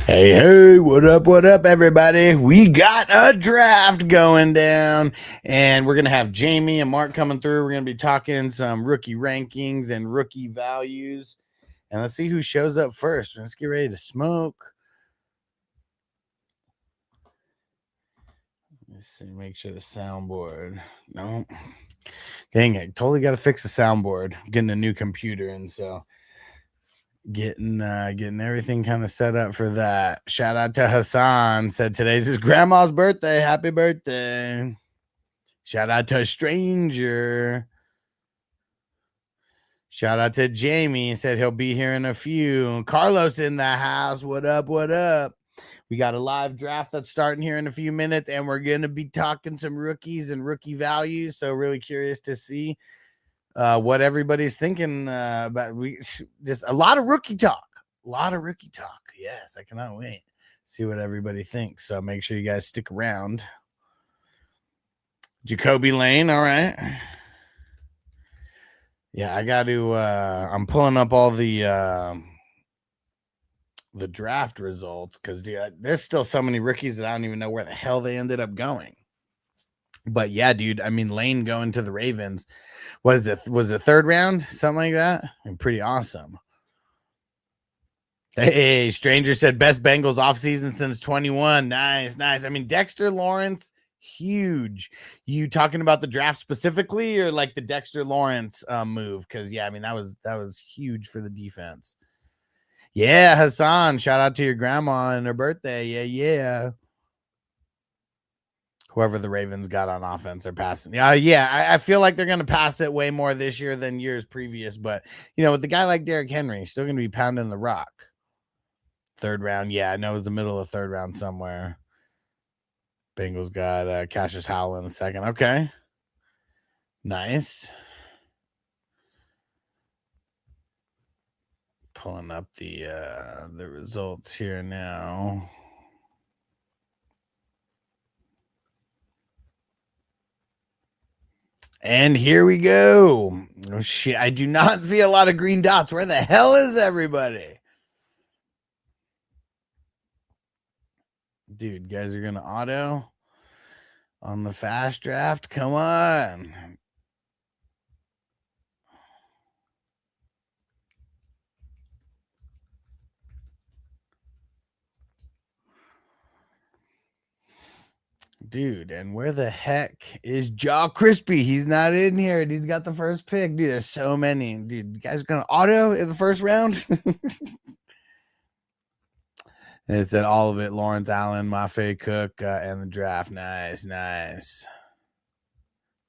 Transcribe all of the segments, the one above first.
Hey, what up, everybody? We got a draft going down, and we're going to have Jamie and Mark coming through. We're going to be talking some rookie rankings and rookie values, and let's see who shows up first. Let's get ready to smoke. Let's see, make sure the soundboard. No, dang it, totally got to fix the soundboard. Getting a new computer, and so getting everything kind of set up for that. Shout out to Hassan, said today's his grandma's birthday. Happy birthday. Shout out to Stranger. Shout out to Jamie, said he'll be here in a few. Carlos in the house. What up? We got a live draft that's starting here in a few minutes, and we're going to be talking some rookies and rookie values. So really curious to see what everybody's thinking about. We just a lot of rookie talk. Yes, I cannot wait. See what everybody thinks. So make sure you guys stick around. Jacoby Lane, all right. Yeah, I got to. I'm pulling up all the draft results because there's still so many rookies that I don't even know where the hell they ended up going. But yeah, dude, I mean, Lane going to the Ravens. What is it? Was it third round? Something like that? I mean, pretty awesome. Hey, Stranger said best Bengals offseason since 21. Nice. I mean, Dexter Lawrence, huge. You talking about the draft specifically or like the Dexter Lawrence move? Because, yeah, I mean, that was huge for the defense. Yeah, Hassan, shout out to your grandma and her birthday. Yeah. Whoever the Ravens got on offense are passing. Yeah, I feel like they're going to pass it way more this year than years previous. But, with a guy like Derrick Henry, he's still going to be pounding the rock. Third round. Yeah, I know it was the middle of third round somewhere. Bengals got Cassius Howell in the second. Okay. Nice. Pulling up the results here now. And here we go. Oh, shit. I do not see a lot of green dots. Where the hell is everybody? Dude, guys are going to auto on the fast draft. Come on. Dude, and where the heck is Jaw Crispy? He's not in here. And he's got the first pick. Dude, there's so many. Dude, you guys going to auto in the first round? And it said all of it. Lawrence Allen, Mafe Cook, and the draft. Nice.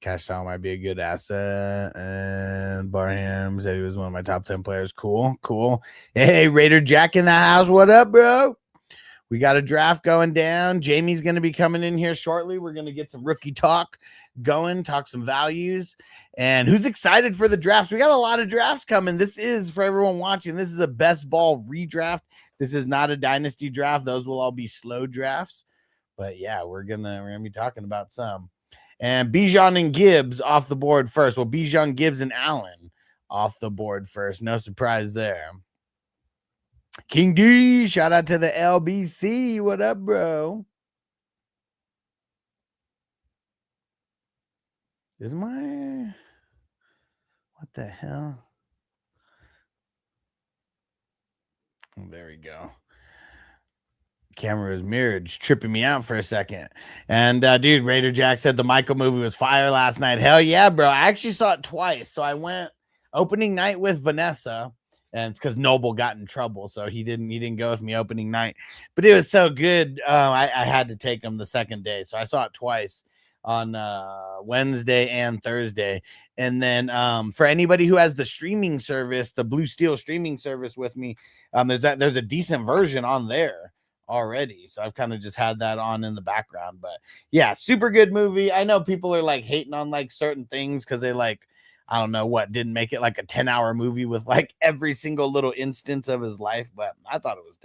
Cash out might be a good asset. And Barham said he was one of my top 10 players. Cool. Hey, Raider Jack in the house. What up, bro? We got a draft going down. Jamie's going to be coming in here shortly. We're going to get some rookie talk going, talk some values. And who's excited for the drafts? We got a lot of drafts coming. This is, for everyone watching, this is a best ball redraft. This is not a dynasty draft. Those will all be slow drafts. But yeah, we're gonna be talking about some. And Bijan and Gibbs off the board first. Well, Bijan, Gibbs, and Allen off the board first. No surprise there. King D, shout out to the LBC. What up, bro? Is my... What the hell? Oh, there we go. Camera is mirrored, just tripping me out for a second. And dude, Raider Jack said the Michael movie was fire last night. Hell yeah, bro. I actually saw it twice. So I went opening night with Vanessa, and it's because Noble got in trouble, so he didn't go with me opening night. But it was so good. I had to take him the second day, so I saw it twice on Wednesday and Thursday. And then for anybody who has the streaming service, the Blue Steel streaming service with me, there's a decent version on there already, so I've kind of just had that on in the background. But yeah, super good movie. I know people are like hating on like certain things because they like, I don't know what, didn't make it like a 10-hour movie with like every single little instance of his life, but I thought it was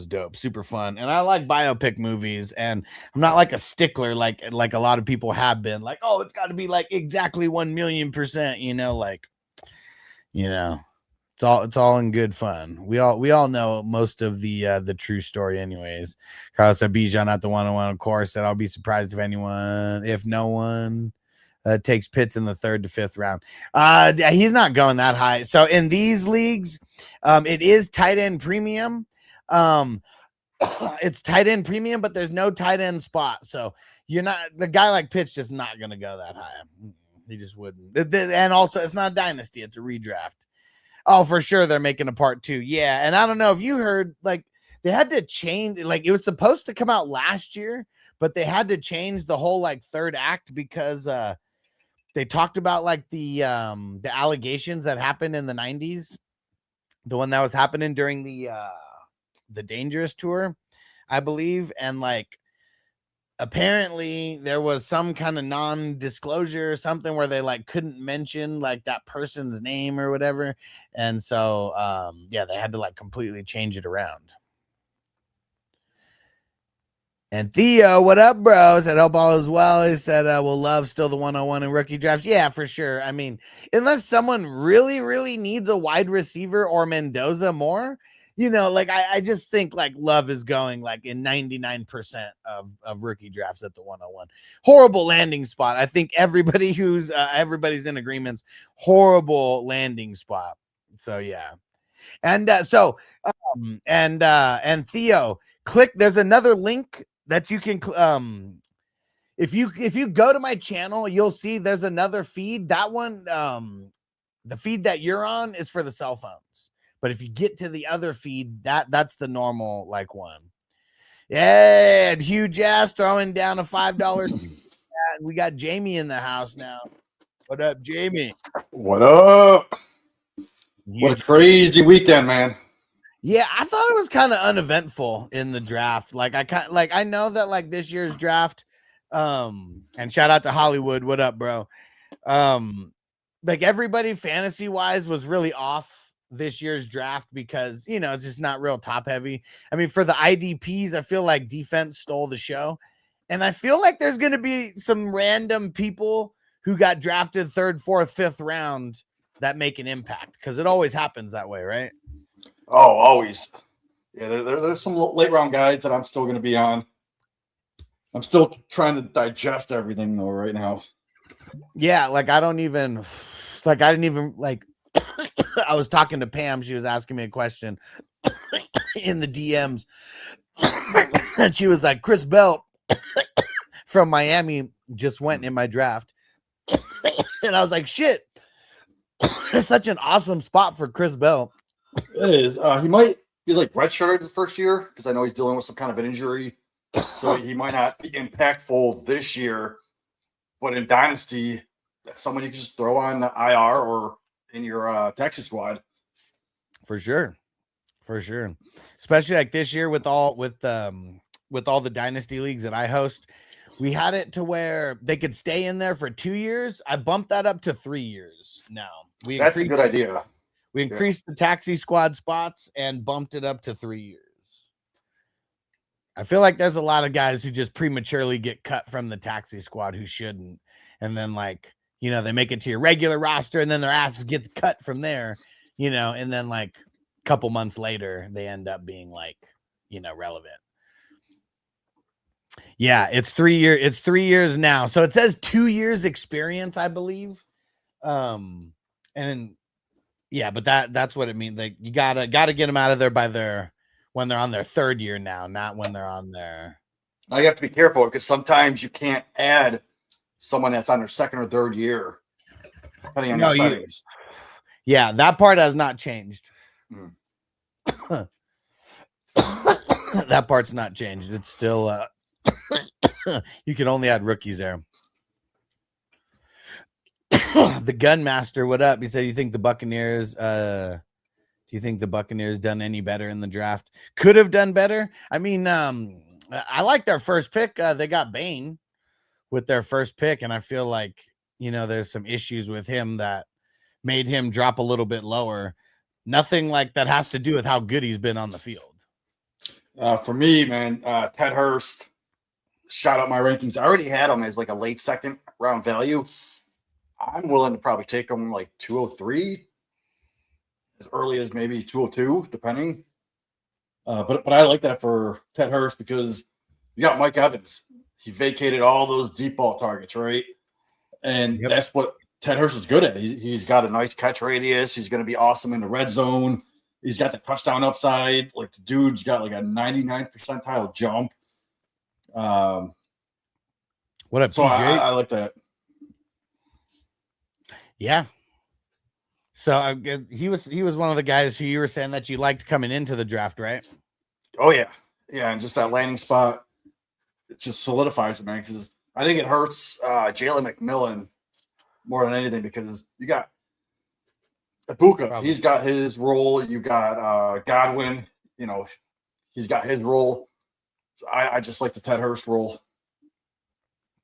dope. Super fun. And I like biopic movies, and I'm not like a stickler like a lot of people have been like, oh, it's got to be like exactly 1,000,000%, it's It's all in good fun. We all know most of the true story, anyways. Carlos said Bijan at the 101, of course. Said I'll be surprised if no one takes Pitts in the 3rd to 5th round. He's not going that high. So in these leagues, it is tight end premium. It's tight end premium, but there's no tight end spot. So you're not the guy like Pitts just not going to go that high. He just wouldn't. And also, it's not a dynasty; it's a redraft. Oh, for sure, they're making a part 2. Yeah, and I don't know if you heard, like they had to change. Like it was supposed to come out last year, but they had to change the whole like 3rd act because they talked about like the allegations that happened in the 90s, the one that was happening during the Dangerous tour, I believe, and like apparently there was some kind of non-disclosure or something where they like couldn't mention like that person's name or whatever, and so yeah, they had to like completely change it around. And Theo, what up, bro? Said hope all is well. He said we'll love still the 101 in rookie drafts. Yeah, for sure. I mean, unless someone really, really needs a wide receiver or Mendoza more, you know, like I just think like Love is going like in 99% of rookie drafts at the 101. Horrible landing spot. I think everybody everybody's in agreements. Horrible landing spot. So yeah. And and Theo, click. There's another link that you can if you go to my channel, you'll see there's another feed. That one, the feed that you're on is for the cell phones. But if you get to the other feed, that's the normal like one. Yeah, and huge ass throwing down a $5. We got Jamie in the house now. What up, Jamie? What up? What a crazy weekend, man. Yeah, I thought it was kind of uneventful in the draft. Like I know that like this year's draft, and shout out to Hollywood. What up, bro? Like everybody fantasy wise was really off this year's draft because you know it's just not real top heavy. I mean, for the IDPs, I feel like defense stole the show, and I feel like there's going to be some random people who got drafted 3rd, 4th, 5th round that make an impact because it always happens that way, right? Oh, always. Yeah, there's some late round guys that I'm still going to be on. I'm still trying to digest everything though right now. Yeah, like I didn't even like I was talking to Pam, she was asking me a question in the DMs and she was like, Chris Bell from Miami just went in my draft. And I was like, shit, it's such an awesome spot for Chris Bell. It is. He might be like redshirted the first year because I know he's dealing with some kind of an injury. So he might not be impactful this year. But in Dynasty, that's someone you can just throw on the IR or in your taxi squad. For sure. For sure. Especially like this year with all the Dynasty leagues that I host. We had it to where they could stay in there for 2 years. I bumped that up to 3 years now. That's a good idea. We increased the taxi squad spots and bumped it up to 3 years. I feel like there's a lot of guys who just prematurely get cut from the taxi squad who shouldn't. And then like, you know, they make it to your regular roster and then their ass gets cut from there, you know, and then like a couple months later, they end up being like, you know, relevant. Yeah, it's 3 years. It's 3 years now. So it says 2 years experience, I believe. And yeah, but that's what it means. Like you gotta get them out of there when they're on their 3rd year now, not when they're on their. Now you have to be careful because sometimes you can't add someone that's on their 2nd or 3rd year, depending on your settings. Yeah, that part has not changed. That part's not changed. It's still you can only add rookies there. The Gunmaster, what up? He said, you think the Buccaneers do you think the Buccaneers done any better in the draft? Could have done better. I mean, I like their first pick. They got Bain with their first pick, and I feel like, you know, there's some issues with him that made him drop a little bit lower. Nothing like that has to do with how good he's been on the field. For me, man, Ted Hurst shot up my rankings. I already had him as like a late 2nd round value. I'm willing to probably take him like 203. as early as maybe 202, depending. But I like that for Ted Hurst because you got Mike Evans. He vacated all those deep ball targets, right? And Yep. that's what Ted Hurst is good at. He's got a nice catch radius. He's going to be awesome in the red zone. He's got the touchdown upside. Like the dude's got like a 99th percentile jump. What up, So TJ? I like that. Yeah. So he was one of the guys who you were saying that you liked coming into the draft, right? Oh yeah, yeah, and just that landing spot, it just solidifies it, man. Because I think it hurts Jalen McMillan more than anything because you got Ibuka. Probably. He's got his role. You got Godwin. You know, he's got his role. So I just like the Ted Hurst role.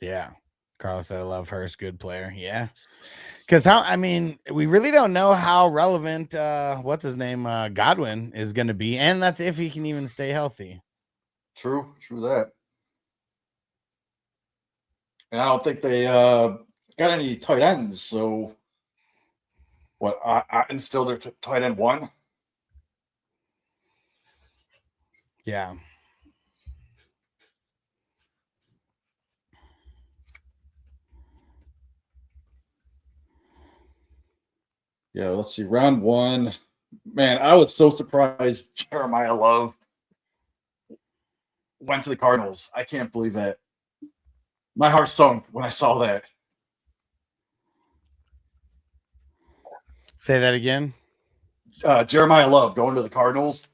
Yeah. Carlos said, I love Hurst, good player. Yeah. Because we really don't know how relevant what's his name? Godwin is gonna be, and that's if he can even stay healthy. True that. And I don't think they got any tight ends. So what? I instilled their tight end one. Yeah. Yeah, let's see. Round one. Man, I was so surprised Jeremiah Love went to the Cardinals. I can't believe that. My heart sunk when I saw that. Say that again. Jeremiah Love going to the Cardinals.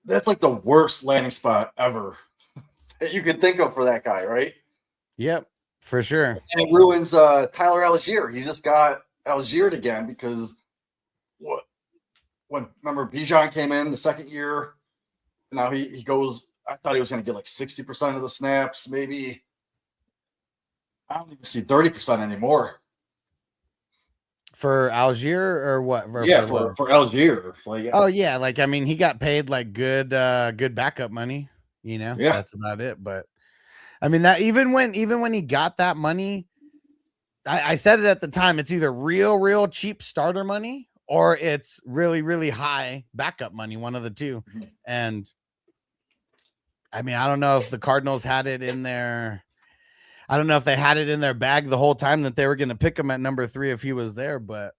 That's like the worst landing spot ever that you could think of for that guy, right? Yep, for sure. And it ruins Tyler Algier. He just got Algiered again because remember Bijan came in the second year. Now he goes. I thought he was going to get like 60% of the snaps, maybe. I don't even see 30% anymore. For Algier or what? For Algier. Like, oh yeah, like he got paid like good backup money. Yeah, that's about it. But that even when he got that money, I said it at the time. It's either real cheap starter money or it's really high backup money. One of the two. Mm-hmm. And I don't know if the Cardinals had it in their. I don't know if they had it in their bag the whole time that they were going to pick him at number 3 if he was there, but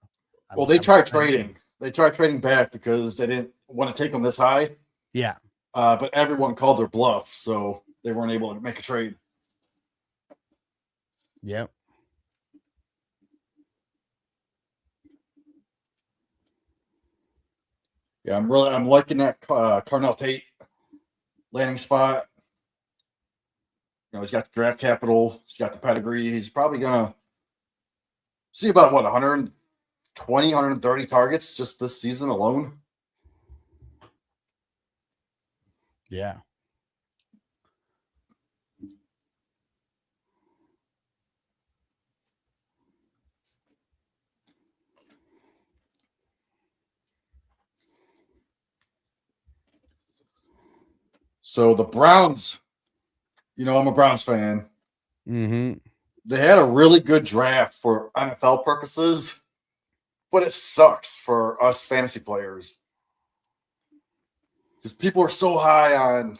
they tried trading. They tried trading back because they didn't want to take him this high. Yeah. But everyone called their bluff, so they weren't able to make a trade. Yep. Yeah, I'm liking that Carnell Tate landing spot. He's got the draft capital. He's got the pedigree. He's probably going to see about, 120, 130 targets just this season alone. Yeah. So the Browns, I'm a Browns fan. Mm-hmm. They had a really good draft for NFL purposes, but it sucks for us fantasy players because people are so high on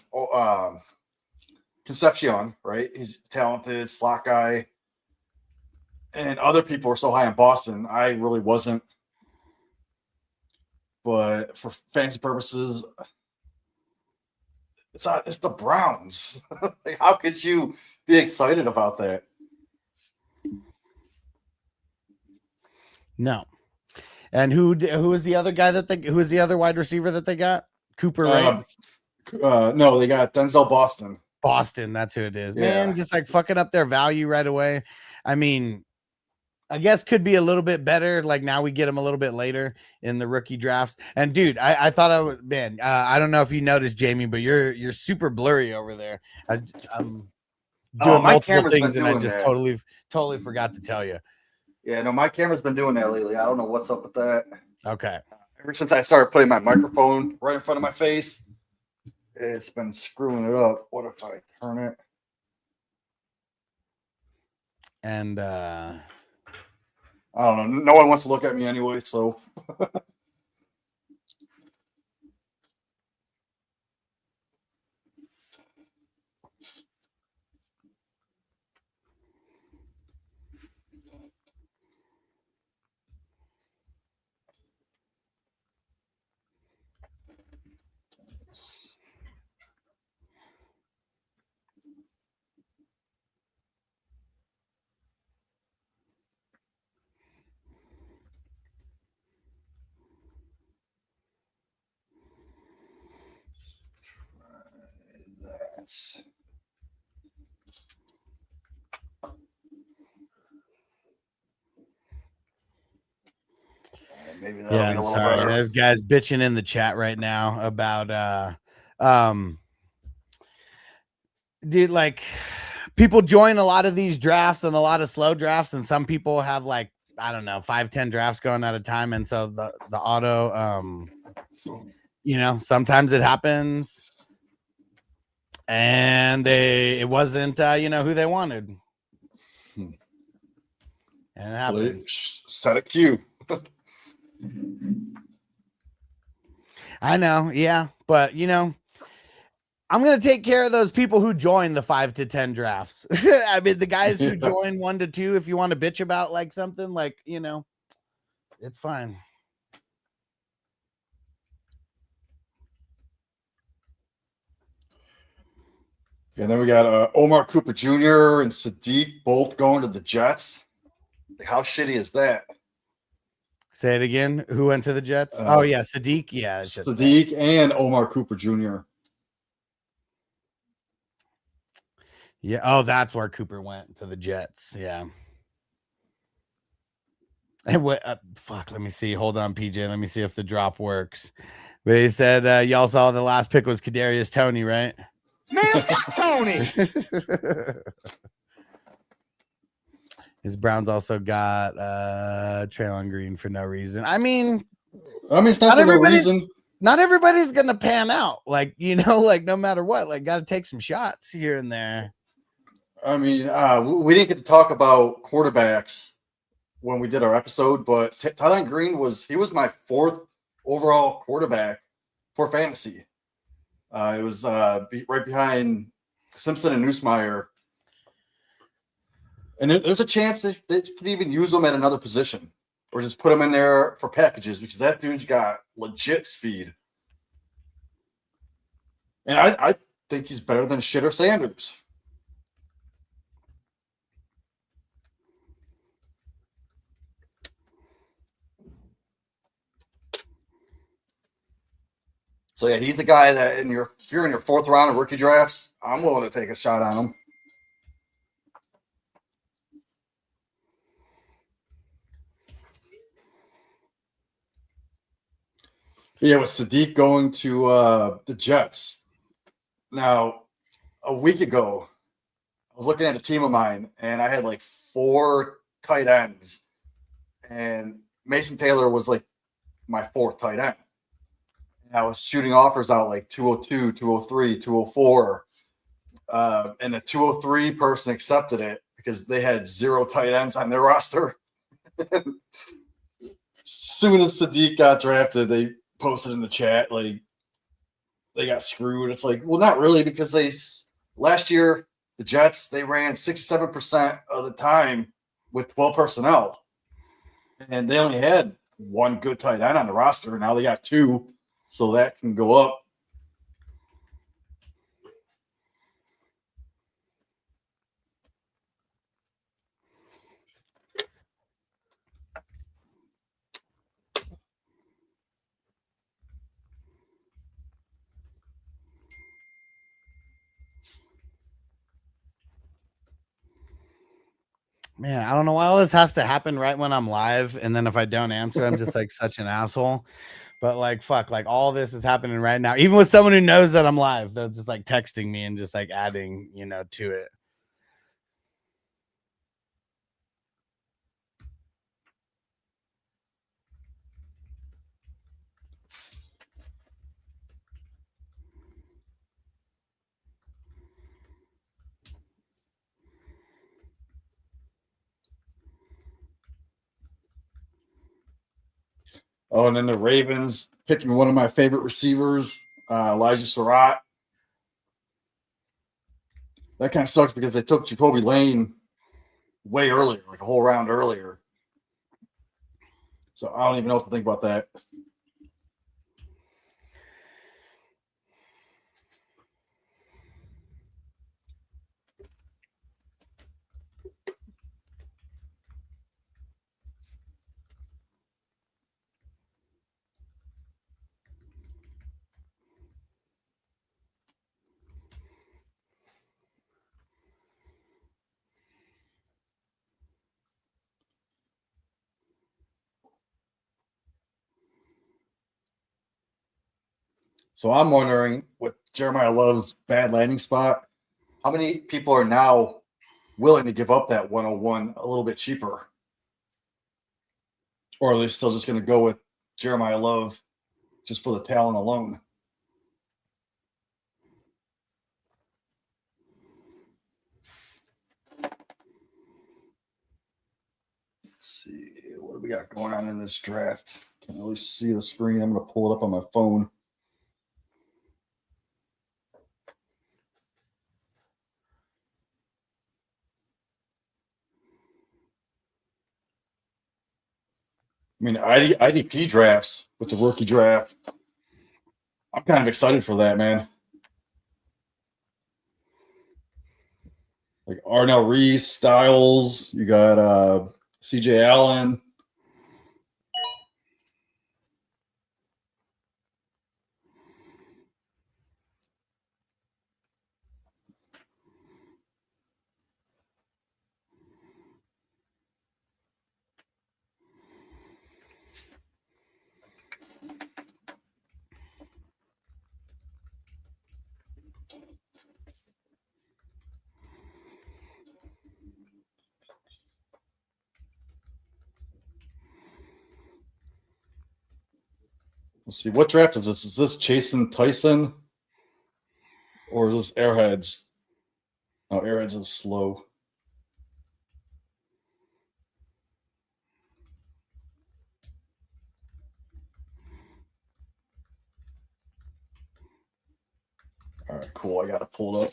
Concepcion, right? He's talented, slot guy, and other people are so high on Boston. I really wasn't, but for fantasy purposes, it's the Browns. Like, how could you be excited about that? No. And who is the other guy who is the other wide receiver that they got? Cooper, right? No, they got Denzel Boston. Boston, that's who it is. Yeah. Man, just like fucking up their value right away. I guess could be a little bit better. Like now we get him a little bit later in the rookie drafts. And dude, I thought I don't know if you noticed, Jamie, but you're super blurry over there. I'm doing multiple things and I just totally forgot to tell you. Yeah, no, my camera's been doing that lately. I don't know what's up with that. Okay. Ever since I started putting my microphone right in front of my face, it's been screwing it up. What if I turn it? And I don't know. No one wants to look at me anyway, so Maybe that'll Yeah, be a and little sorry, better. there's guys bitching in the chat right now about dude, like people join a lot of these drafts and a lot of slow drafts, and some people have like, I don't know, 5-10 drafts going at a time, and so the auto you know, sometimes it happens and it wasn't you know, who they wanted. And it happens. Set a queue. I know, yeah, but you know, I'm gonna take care of those people who join the 5 to 10 drafts. I mean, the guys who join 1 to 2, if you want to bitch about like something, like, you know, it's fine. And then we got Omar Cooper Jr. and Sadiq both going to the Jets. Like, how shitty is that? Say it again. Who went to the Jets? Oh yeah, Sadiq. Yeah, Sadiq and Omar Cooper Jr. Yeah. Oh, that's where Cooper went, to the Jets. Yeah. And what? Fuck. Let me see. Hold on, PJ. Let me see if the drop works. But he said y'all saw the last pick was Kadarius Toney, right? Man, fuck Tony. His Browns also got Traylon Green for no reason. I mean, it's not for no reason. Not everybody's gonna pan out. Like, you know, like no matter what, like got to take some shots here and there. I mean, we didn't get to talk about quarterbacks when we did our episode, but Traylon Green was my 4th overall quarterback for fantasy. It was right behind Simpson and Neusmeyer. And there's a chance they could even use him at another position or just put him in there for packages because that dude's got legit speed. And I think he's better than Shitter Sanders. So yeah, he's a guy that if you're in your 4th round of rookie drafts, I'm willing to take a shot on him. Yeah, with Sadiq going to the Jets. Now, a week ago, I was looking at a team of mine, and I had like 4 tight ends, and Mason Taylor was like my 4th tight end. And I was shooting offers out like 202, 203, 204. And the 203 person accepted it because they had 0 tight ends on their roster. Soon as Sadiq got drafted, they posted in the chat like they got screwed. It's like, well, not really, because last year the Jets, they ran 67% of the time with 12 personnel, and they only had 1 good tight end on the roster. Now they got 2, so that can go up. Man, I don't know why all this has to happen right when I'm live, and then if I don't answer, I'm just like such an asshole. But like, fuck, like all this is happening right now. Even with someone who knows that I'm live, they're just like texting me and just like adding, you know, to it. Oh, and then the Ravens picking one of my favorite receivers, Elijah Surratt. That kind of sucks because they took Jacoby Lane way earlier, like a whole round earlier. So I don't even know what to think about that. So I'm wondering, with Jeremiah Love's bad landing spot, how many people are now willing to give up that 101 a little bit cheaper? Or are they still just going to go with Jeremiah Love just for the talent alone? Let's see. What do we got going on in this draft? Can't really see the screen. I'm going to pull it up on my phone. I mean, IDP drafts with the rookie draft. I'm kind of excited for that, man. Like Arnell Reese, Styles, you got CJ Allen. Let's see, what draft is this? Is this Chasen Tyson? Or is this Airheads? Oh, Airheads is slow. All right, cool. I got it pulled up.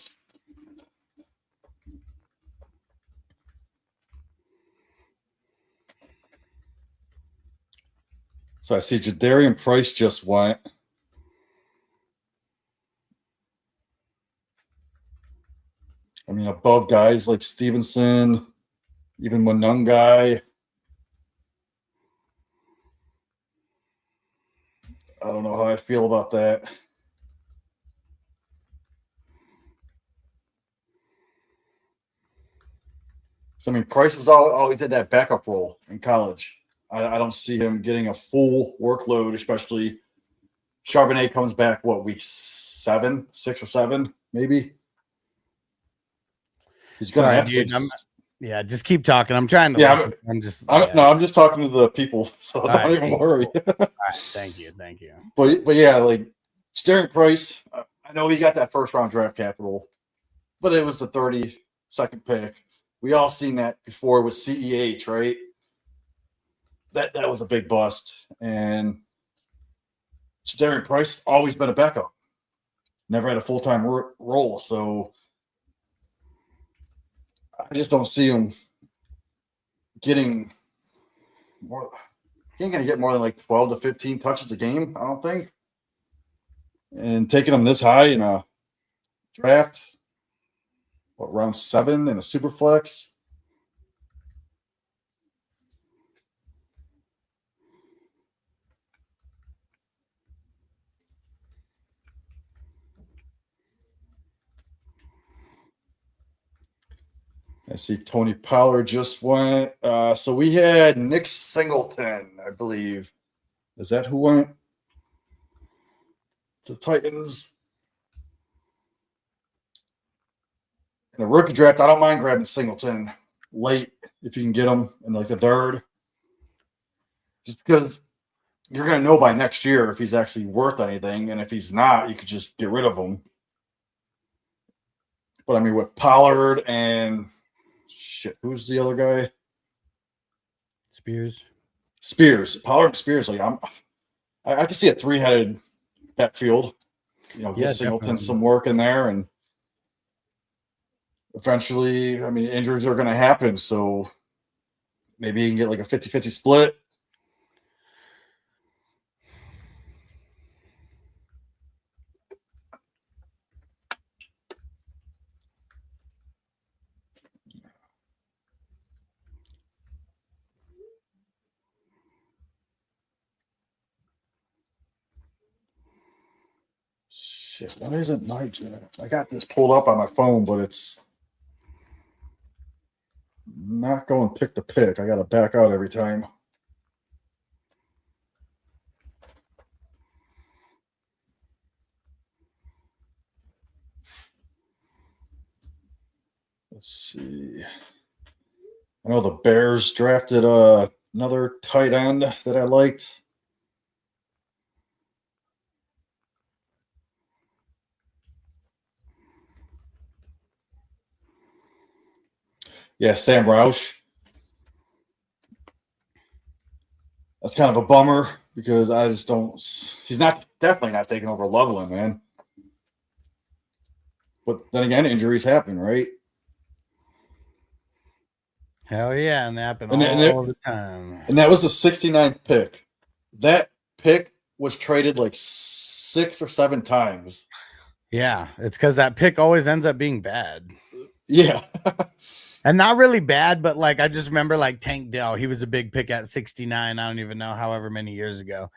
So I see Jadarian Price just went. I mean, above guys like Stevenson, even Monungai. I don't know how I feel about that. So, I mean, Price was always in that backup role in college. I don't see him getting a full workload, especially Charbonnet comes back, what, week 7, 6 or 7, maybe? He's going to have dude, to. Yeah, just keep talking. I'm trying to listen. I'm just talking to the people, so don't even worry. All right, thank you. But yeah, like Jadarian Price, I know he got that first round draft capital, but it was the 32nd pick. We all seen that before with CEH, right? That was a big bust, and Jadarian Price always been a backup, never had a full time role, so I just don't see him getting more. He ain't gonna get more than like 12 to 15 touches a game, I don't think. And taking him this high in a draft, what, round 7 in a super flex? I see Tony Pollard just went. So we had Nick Singleton, I believe. Is that who went? The Titans. In the rookie draft, I don't mind grabbing Singleton late if you can get him in like the 3rd. Just because you're going to know by next year if he's actually worth anything. And if he's not, you could just get rid of him. But I mean, with Pollard and who's the other guy? Spears. Pollard and Spears. Like I can see a 3-headed backfield. You know, get Singleton some work in there, and eventually, I mean, injuries are going to happen. So maybe you can get like a 50-50 split. Shit, why isn't my draft? I got this pulled up on my phone, but it's not going pick to pick. I got to back out every time. Let's see. I know the Bears drafted another tight end that I liked. Yeah, Sam Roush. That's kind of a bummer because I just don't. He's definitely not taking over Loveland, man. But then again, injuries happen, right? Hell yeah, and they happen And all the time. And that was the 69th pick. That pick was traded like 6 or 7 times. Yeah, it's because that pick always ends up being bad. Yeah. And not really bad, but like I just remember like Tank Dell, he was a big pick at 69. I don't even know however many years ago.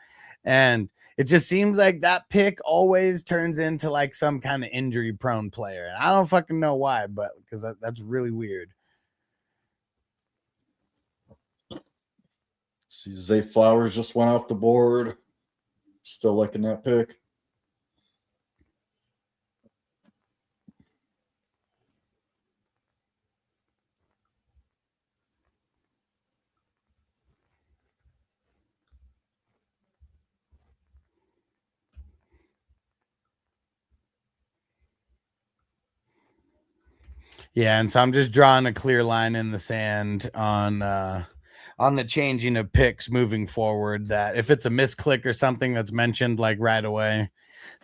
And it just seems like that pick always turns into like some kind of injury prone player. And I don't fucking know why, but because that's really weird. See, Zay Flowers just went off the board. Still liking that pick. Yeah, and so I'm just drawing a clear line in the sand on the changing of picks moving forward, that if it's a misclick or something that's mentioned like right away,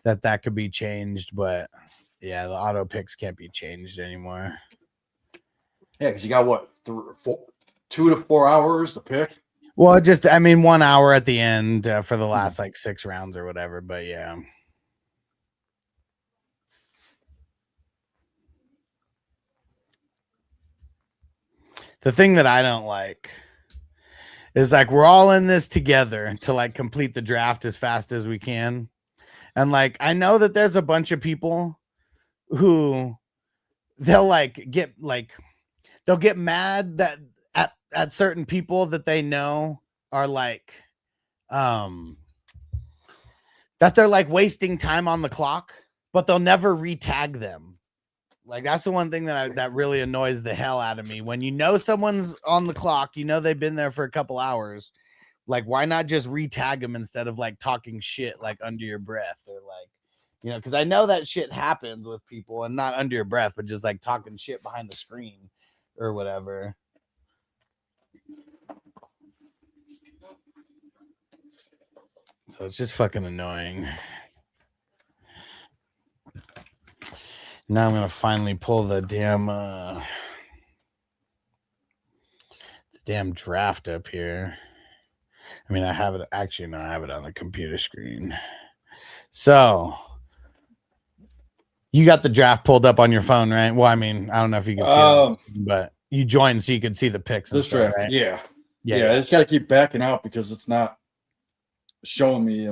that could be changed. But yeah, the auto picks can't be changed anymore. Yeah, because you got what, 2 to 4 hours to pick. Well, just 1 hour at the end for the last like 6 rounds or whatever. But yeah. The thing that I don't like is like we're all in this together to like complete the draft as fast as we can. And like I know that there's a bunch of people who they'll get mad that at certain people that they know are like that they're like wasting time on the clock, but they'll never retag them. Like that's the one thing that really annoys the hell out of me. When you know someone's on the clock, you know they've been there for a couple hours. Like, why not just retag them instead of like talking shit like under your breath or like, because I know that shit happens with people, and not under your breath, but just like talking shit behind the screen or whatever. So it's just fucking annoying. Now I'm gonna finally pull the damn draft up here. I have it. Actually, no, I have it on the computer screen. So you got the draft pulled up on your phone, right? Well, I don't know if you can see it, but you joined so you could see the picks. This draft, right? Yeah. I just got to keep backing out because it's not showing me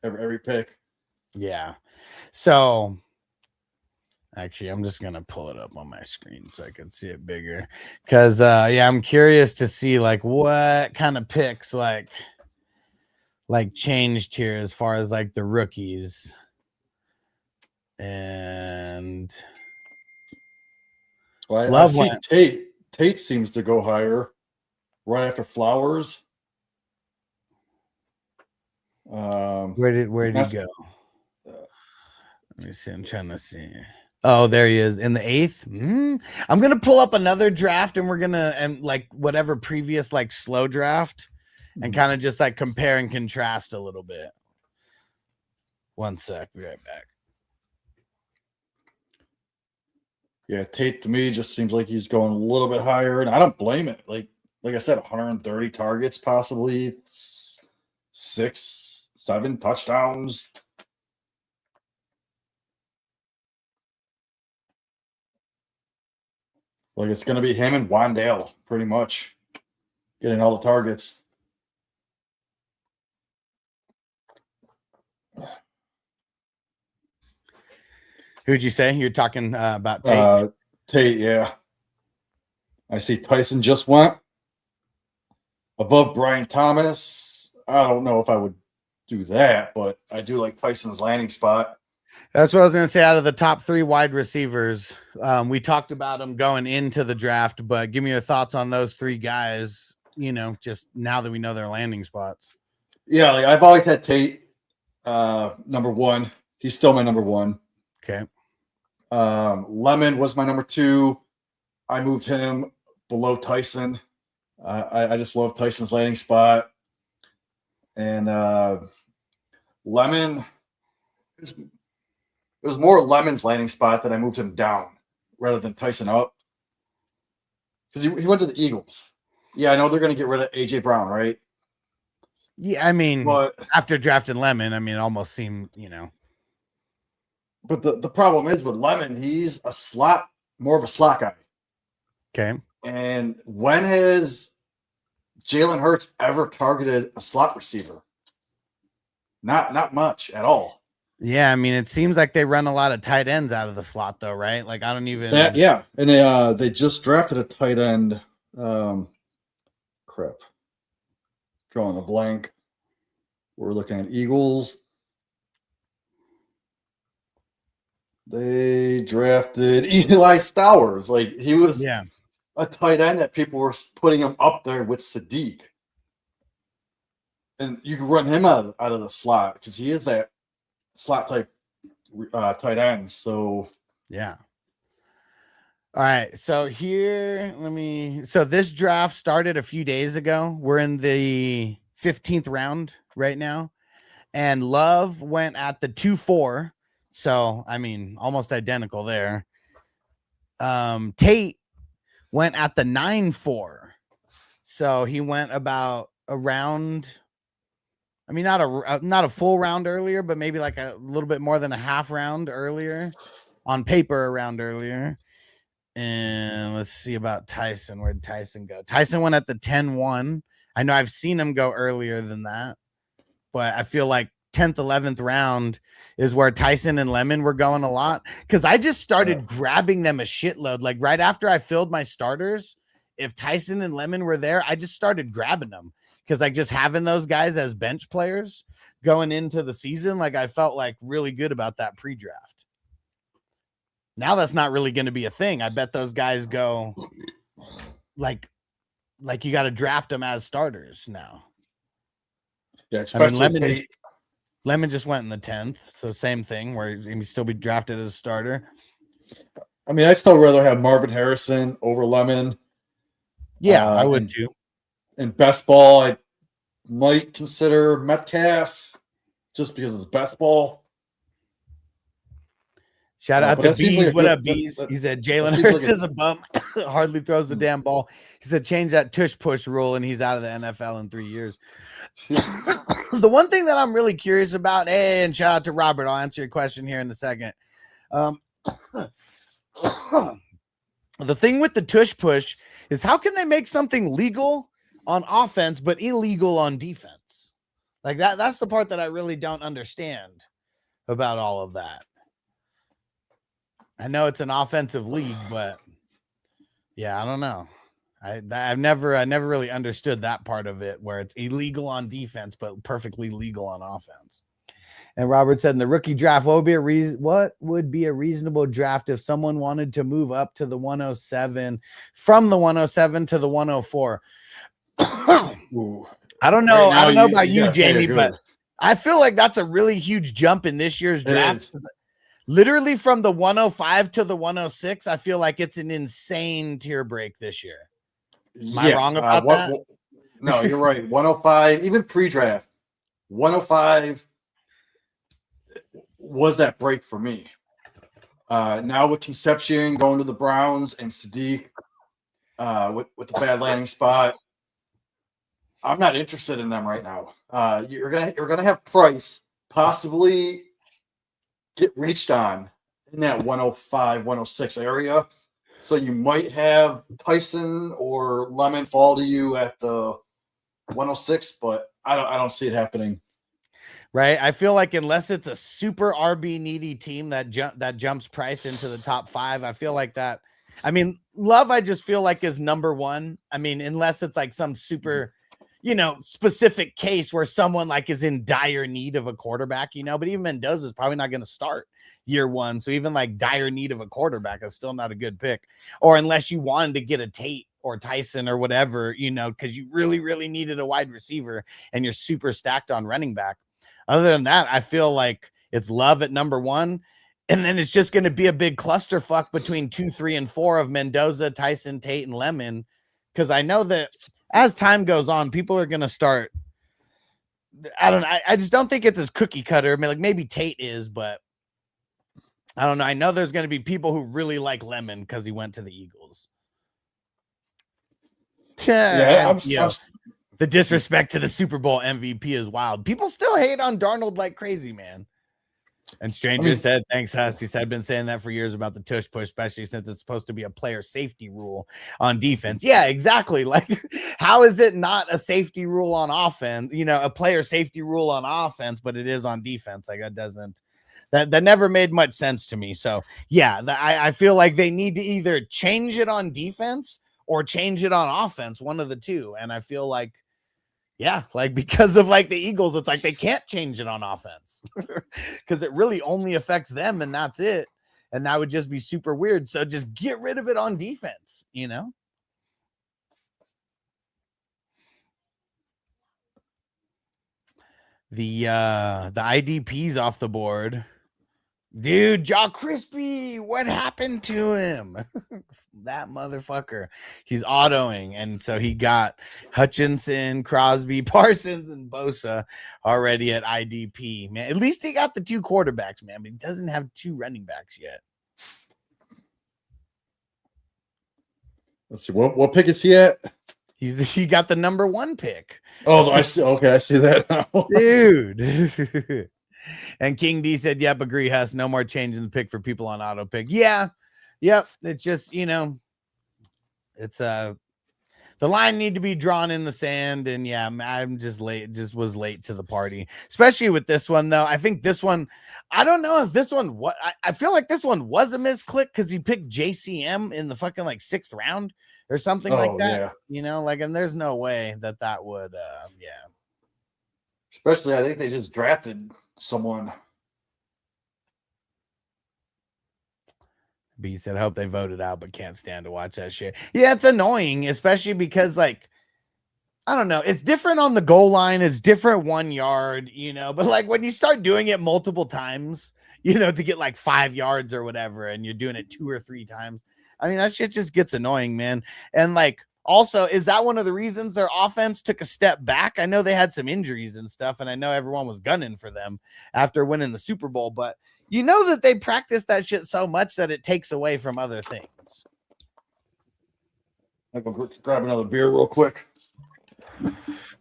every pick. Yeah. So actually, I'm just gonna pull it up on my screen so I can see it bigger. Because I'm curious to see like what kind of picks like changed here as far as like the rookies. And I see Tate seems to go higher right after Flowers. Where did he go? Let me see. I'm trying to see. Oh, there he is in the 8th. I'm gonna pull up another draft, and we're gonna like whatever previous like slow draft, and kind of just like compare and contrast a little bit. One sec, be right back. Yeah, Tate to me just seems like he's going a little bit higher, and I don't blame it. Like I said, 130 targets, possibly 6, 7 touchdowns. Like it's going to be him and Wandale pretty much getting all the targets. Who'd you say? You're talking about Tate? Tate, yeah. I see Tyson just went above Brian Thomas. I don't know if I would do that, but I do like Tyson's landing spot. That's what I was going to say. Out of the top 3 wide receivers, we talked about them going into the draft, but give me your thoughts on those 3 guys, just now that we know their landing spots. Yeah, like I've always had Tate number 1. He's still my number 1. Okay. Lemon was my number 2. I moved him below Tyson. I just love Tyson's landing spot. And Lemon, it was more Lemon's landing spot that I moved him down rather than Tyson up. Because he went to the Eagles. Yeah, I know they're going to get rid of A.J. Brown, right? Yeah, I mean, but after drafting Lemon, it almost seemed, But the problem is with Lemon, he's more of a slot guy. Okay. And when has Jalen Hurts ever targeted a slot receiver? Not much at all. Yeah, it seems like they run a lot of tight ends out of the slot, though, right? Like I don't even. Yeah, and they just drafted a tight end. Crap, drawing a blank. We're looking at Eagles. They drafted Eli Stowers. Like he was a tight end that people were putting him up there with Sadiq. And you can run him out of the slot because he is that slot type tight end. So yeah. All right. So here, so this draft started a few days ago. We're in the 15th round right now. And Love went at the 2-4. So, almost identical there. Tate went at the 9-4. So he went about a round. Not a full round earlier, but maybe like a little bit more than a half round earlier. On paper, a round earlier. And let's see about Tyson. Where did Tyson go? Tyson went at the 10-1. I know I've seen him go earlier than that, but I feel like 10th, 11th round is where Tyson and Lemon were going a lot. Because I just started grabbing them a shitload. Like right after I filled my starters, if Tyson and Lemon were there, I just started grabbing them. Because like just having those guys as bench players going into the season, like I felt like really good about that pre-draft. Now that's not really going to be a thing. I bet those guys go like you got to draft them as starters now. Yeah, especially Lemon just went in the 10th, so same thing where he still be drafted as a starter. I'd still rather have Marvin Harrison over Lemon. Yeah, I would too. In best ball, I might consider Metcalf just because it's best ball. Shout out to Bees. What up, Bees? He said Jalen Hurts is a bum. Hardly throws the damn ball. He said change that tush push rule, and he's out of the NFL in 3 years. The one thing that I'm really curious about, and shout out to Robert, I'll answer your question here in a second. The thing with the tush push is how can they make something legal on offense but illegal on defense? Like that's the part that I really don't understand about all of that. I know it's an offensive league, but yeah, I don't know. I've never really understood that part of it where it's illegal on defense but perfectly legal on offense. And Robert said in the rookie draft, what would be a reasonable draft if someone wanted to move up to the 107 from the 107 to the 104? I don't know. I don't know about you, Jamie, but I feel like that's a really huge jump in this year's draft. Literally from the 105 to the 106, I feel like it's an insane tier break this year. Am I wrong about that? No, you're right. 105, even pre-draft, 105 was that break for me. Now with Concepcion going to the Browns and Sadiq with the bad landing spot, I'm not interested in them right now. You're gonna have Price possibly get reached on in that 105, 106 area. So you might have Tyson or Lemon fall to you at the 106, but I don't see it happening. Right. I feel like unless it's a super RB needy team that jumps Price into the top 5, I feel like that. Love, I just feel like is number 1. Unless it's like some super, specific case where someone like is in dire need of a quarterback, but even Mendoza is probably not going to start year one. So even like dire need of a quarterback is still not a good pick. Or unless you wanted to get a Tate or Tyson or whatever, because you really, really needed a wide receiver and you're super stacked on running back. Other than that, I feel like it's Love at number 1. And then it's just going to be a big clusterfuck between 2, 3, and 4 of Mendoza, Tyson, Tate, and Lemon. Because I know that as time goes on, people are going to start. I don't know. I just don't think it's as cookie cutter. I mean, like maybe Tate is, but I don't know. I know there's going to be people who really like Lemon because he went to the Eagles. Yeah, the disrespect to the Super Bowl MVP is wild. People still hate on Darnold like crazy, man. And Stranger said, thanks, Huss. He said, I've been saying that for years about the tush push, especially since it's supposed to be a player safety rule on defense. Yeah, exactly. Like, how is it not a safety rule on offense? A player safety rule on offense, but it is on defense. Like, that never made much sense to me. So, yeah, I feel like they need to either change it on defense or change it on offense, one of the two. And I feel like, yeah, like because of like the Eagles, it's like they can't change it on offense because it really only affects them and that's it. And that would just be super weird. So just get rid of it on defense, The IDP's off the board. Dude, Jaw Crispy, what happened to him? That motherfucker. He's autoing, and so he got Hutchinson, Crosby, Parsons, and Bosa already at IDP. Man, at least he got the 2 quarterbacks, man, but he doesn't have 2 running backs yet. Let's see. What pick is he at? He got the number 1 pick. Oh, I see. Okay, I see that now. Dude. And King D said, yep, agree, Huss. No more changing the pick for people on auto pick. Yeah. Yep. It's just, it's the line need to be drawn in the sand. And yeah, I'm just late, was late to the party, especially with this one, though. I think this one, I don't know if this one, I feel like this one was a misclick because he picked JCM in the fucking like 6th round or something like that. Yeah. And there's no way that would, yeah. Especially, I think they just drafted someone. B said, I hope they voted out, but can't stand to watch that shit. Yeah, it's annoying, especially because, like, I don't know. It's different on the goal line. It's different 1 yard, but like when you start doing it multiple times, to get like 5 yards or whatever, and you're doing it 2 or 3 times. I mean, that shit just gets annoying, man. And like, also, is that one of the reasons their offense took a step back? I know they had some injuries and stuff, and I know everyone was gunning for them after winning the Super Bowl, but that they practice that shit so much that it takes away from other things. I'm going to grab another beer real quick.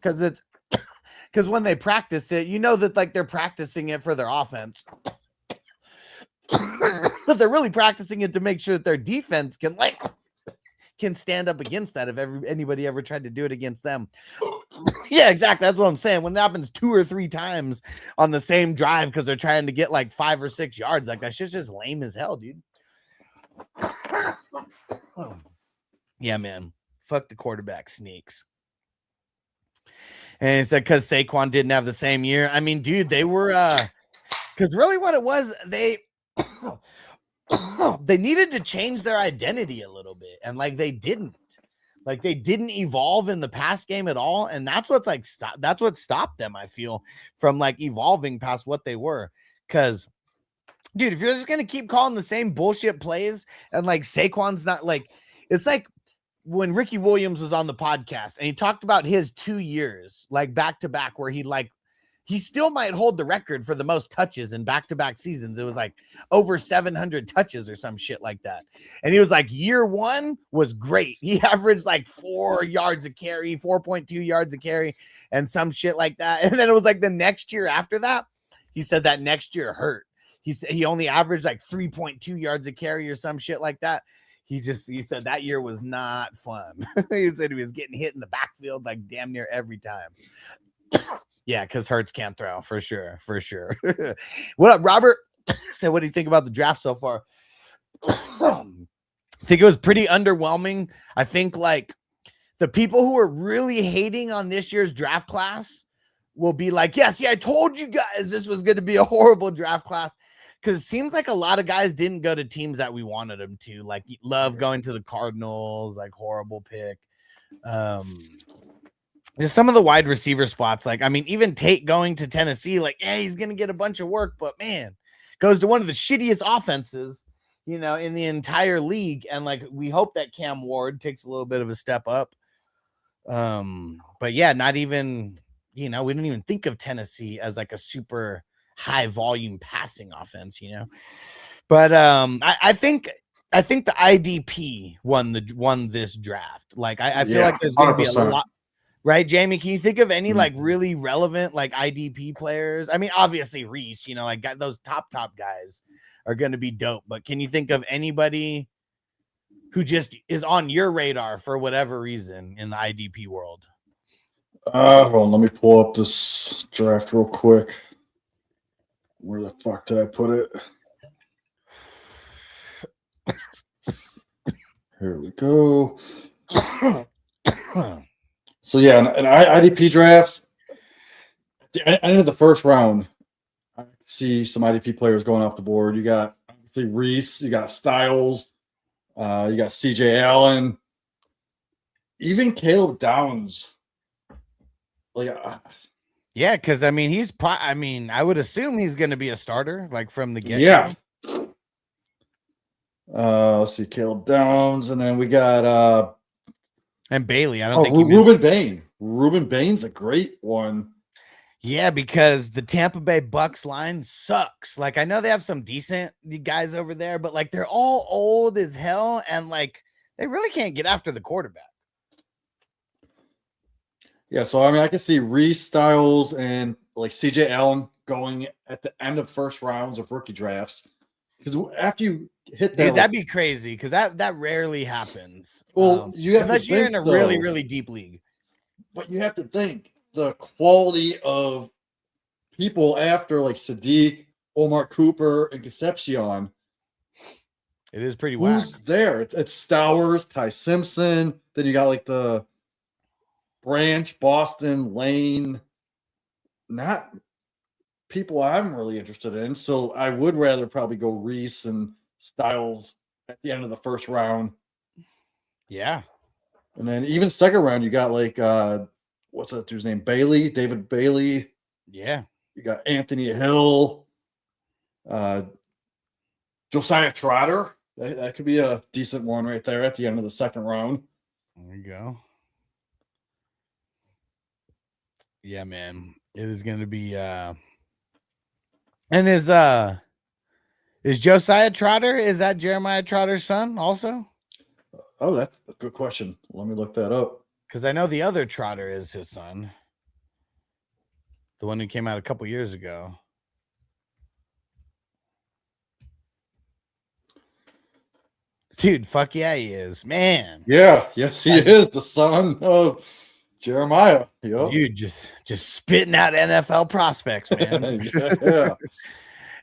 Because when they practice it, that like they're practicing it for their offense. But they're really practicing it to make sure that their defense can stand up against that if anybody ever tried to do it against them. Yeah, exactly. That's what I'm saying. When it happens 2 or 3 times on the same drive because they're trying to get like 5 or 6 yards, like that shit's just lame as hell, dude. Yeah, man. Fuck the quarterback sneaks. And it's because Saquon didn't have the same year. I mean, dude, they were because really what it was, they needed to change their identity a little bit, and like they didn't evolve in the pass game at all, and that's what stopped them, I feel, from like evolving past what they were. Because dude, if you're just gonna keep calling the same bullshit plays and like Saquon's not like, it's like when Ricky Williams was on the podcast and he talked about his 2 years like back to back where he still might hold the record for the most touches in back-to-back seasons. It was like over 700 touches or some shit like that. And he was like, year 1 was great. He averaged like 4 yards a carry, 4.2 yards a carry, and some shit like that. And then it was like the next year after that, he said that next year hurt. He said he only averaged like 3.2 yards a carry or some shit like that. He said that year was not fun. He said he was getting hit in the backfield like damn near every time. Yeah, because Hurts can't throw for sure. What up, Robert? So what do you think about the draft so far? I think it was pretty underwhelming. I think like the people who are really hating on this year's draft class will be like, yeah, see, I told you guys this was going to be a horrible draft class. Because it seems like a lot of guys didn't go to teams that we wanted them to. Like Love going to the Cardinals, like horrible pick. Just some of the wide receiver spots. Like, I mean, even Tate going to Tennessee, like, yeah, he's going to get a bunch of work, but man, goes to one of the shittiest offenses, in the entire league. And like, we hope that Cam Ward takes a little bit of a step up. But yeah, not even, we didn't even think of Tennessee as like a super high volume passing offense, but I think the IDP won this draft. Like I feel like there's going to be a lot, right? Jamie, can you think of any like really relevant like IDP players? I mean, obviously Reese, like those top guys are going to be dope, but can you think of anybody who just is on your radar for whatever reason in the IDP world? Hold on, let me pull up this draft real quick. Where the fuck did I put it? Here we go. So yeah, and IDP drafts. At the end of the first round, I see some IDP players going off the board. You got obviously Reese, you got Styles, you got CJ Allen, even Caleb Downs. Like, yeah, because I mean, I would assume he's going to be a starter, like from the get. Yeah. Let's see, Caleb Downs, and then we got and Bailey. I don't think Ruben Bain. Ruben Bain's a great one. Yeah, because the Tampa Bay Bucks line sucks. Like, I know they have some decent guys over there, but like they're all old as hell, and like they really can't get after the quarterback. Yeah, so I mean, I can see Reese, Styles, and like CJ Allen going at the end of first rounds of rookie drafts. Because after you hit that, that'd be crazy. Because that rarely happens. Well, you have unless to you're think, in a really, really deep league. But you have to think the quality of people after like Sadiq, Omar Cooper, and Concepcion. It is pretty whack. Who's there? It's Stowers, Ty Simpson. Then you got like the Branch, Boston, Lane, not people I'm really interested in. So I would rather probably go Reese and Styles at the end of the first round. Yeah. And then even second round, you got like what's that dude's name? David Bailey. Yeah. You got Anthony Hill, Josiah Trotter. That could be a decent one right there at the end of the second round. There you go. Yeah, man. It is going to be and is Josiah Trotter, is that Jeremiah Trotter's son also? Oh, that's a good question. Let me look that up. Because I know the other Trotter is his son. The one who came out a couple years ago. Dude, fuck yeah, he is. Man. Yeah, yes, he is the son of Jeremiah. Yep. Dude, just spitting out NFL prospects, man. Yeah.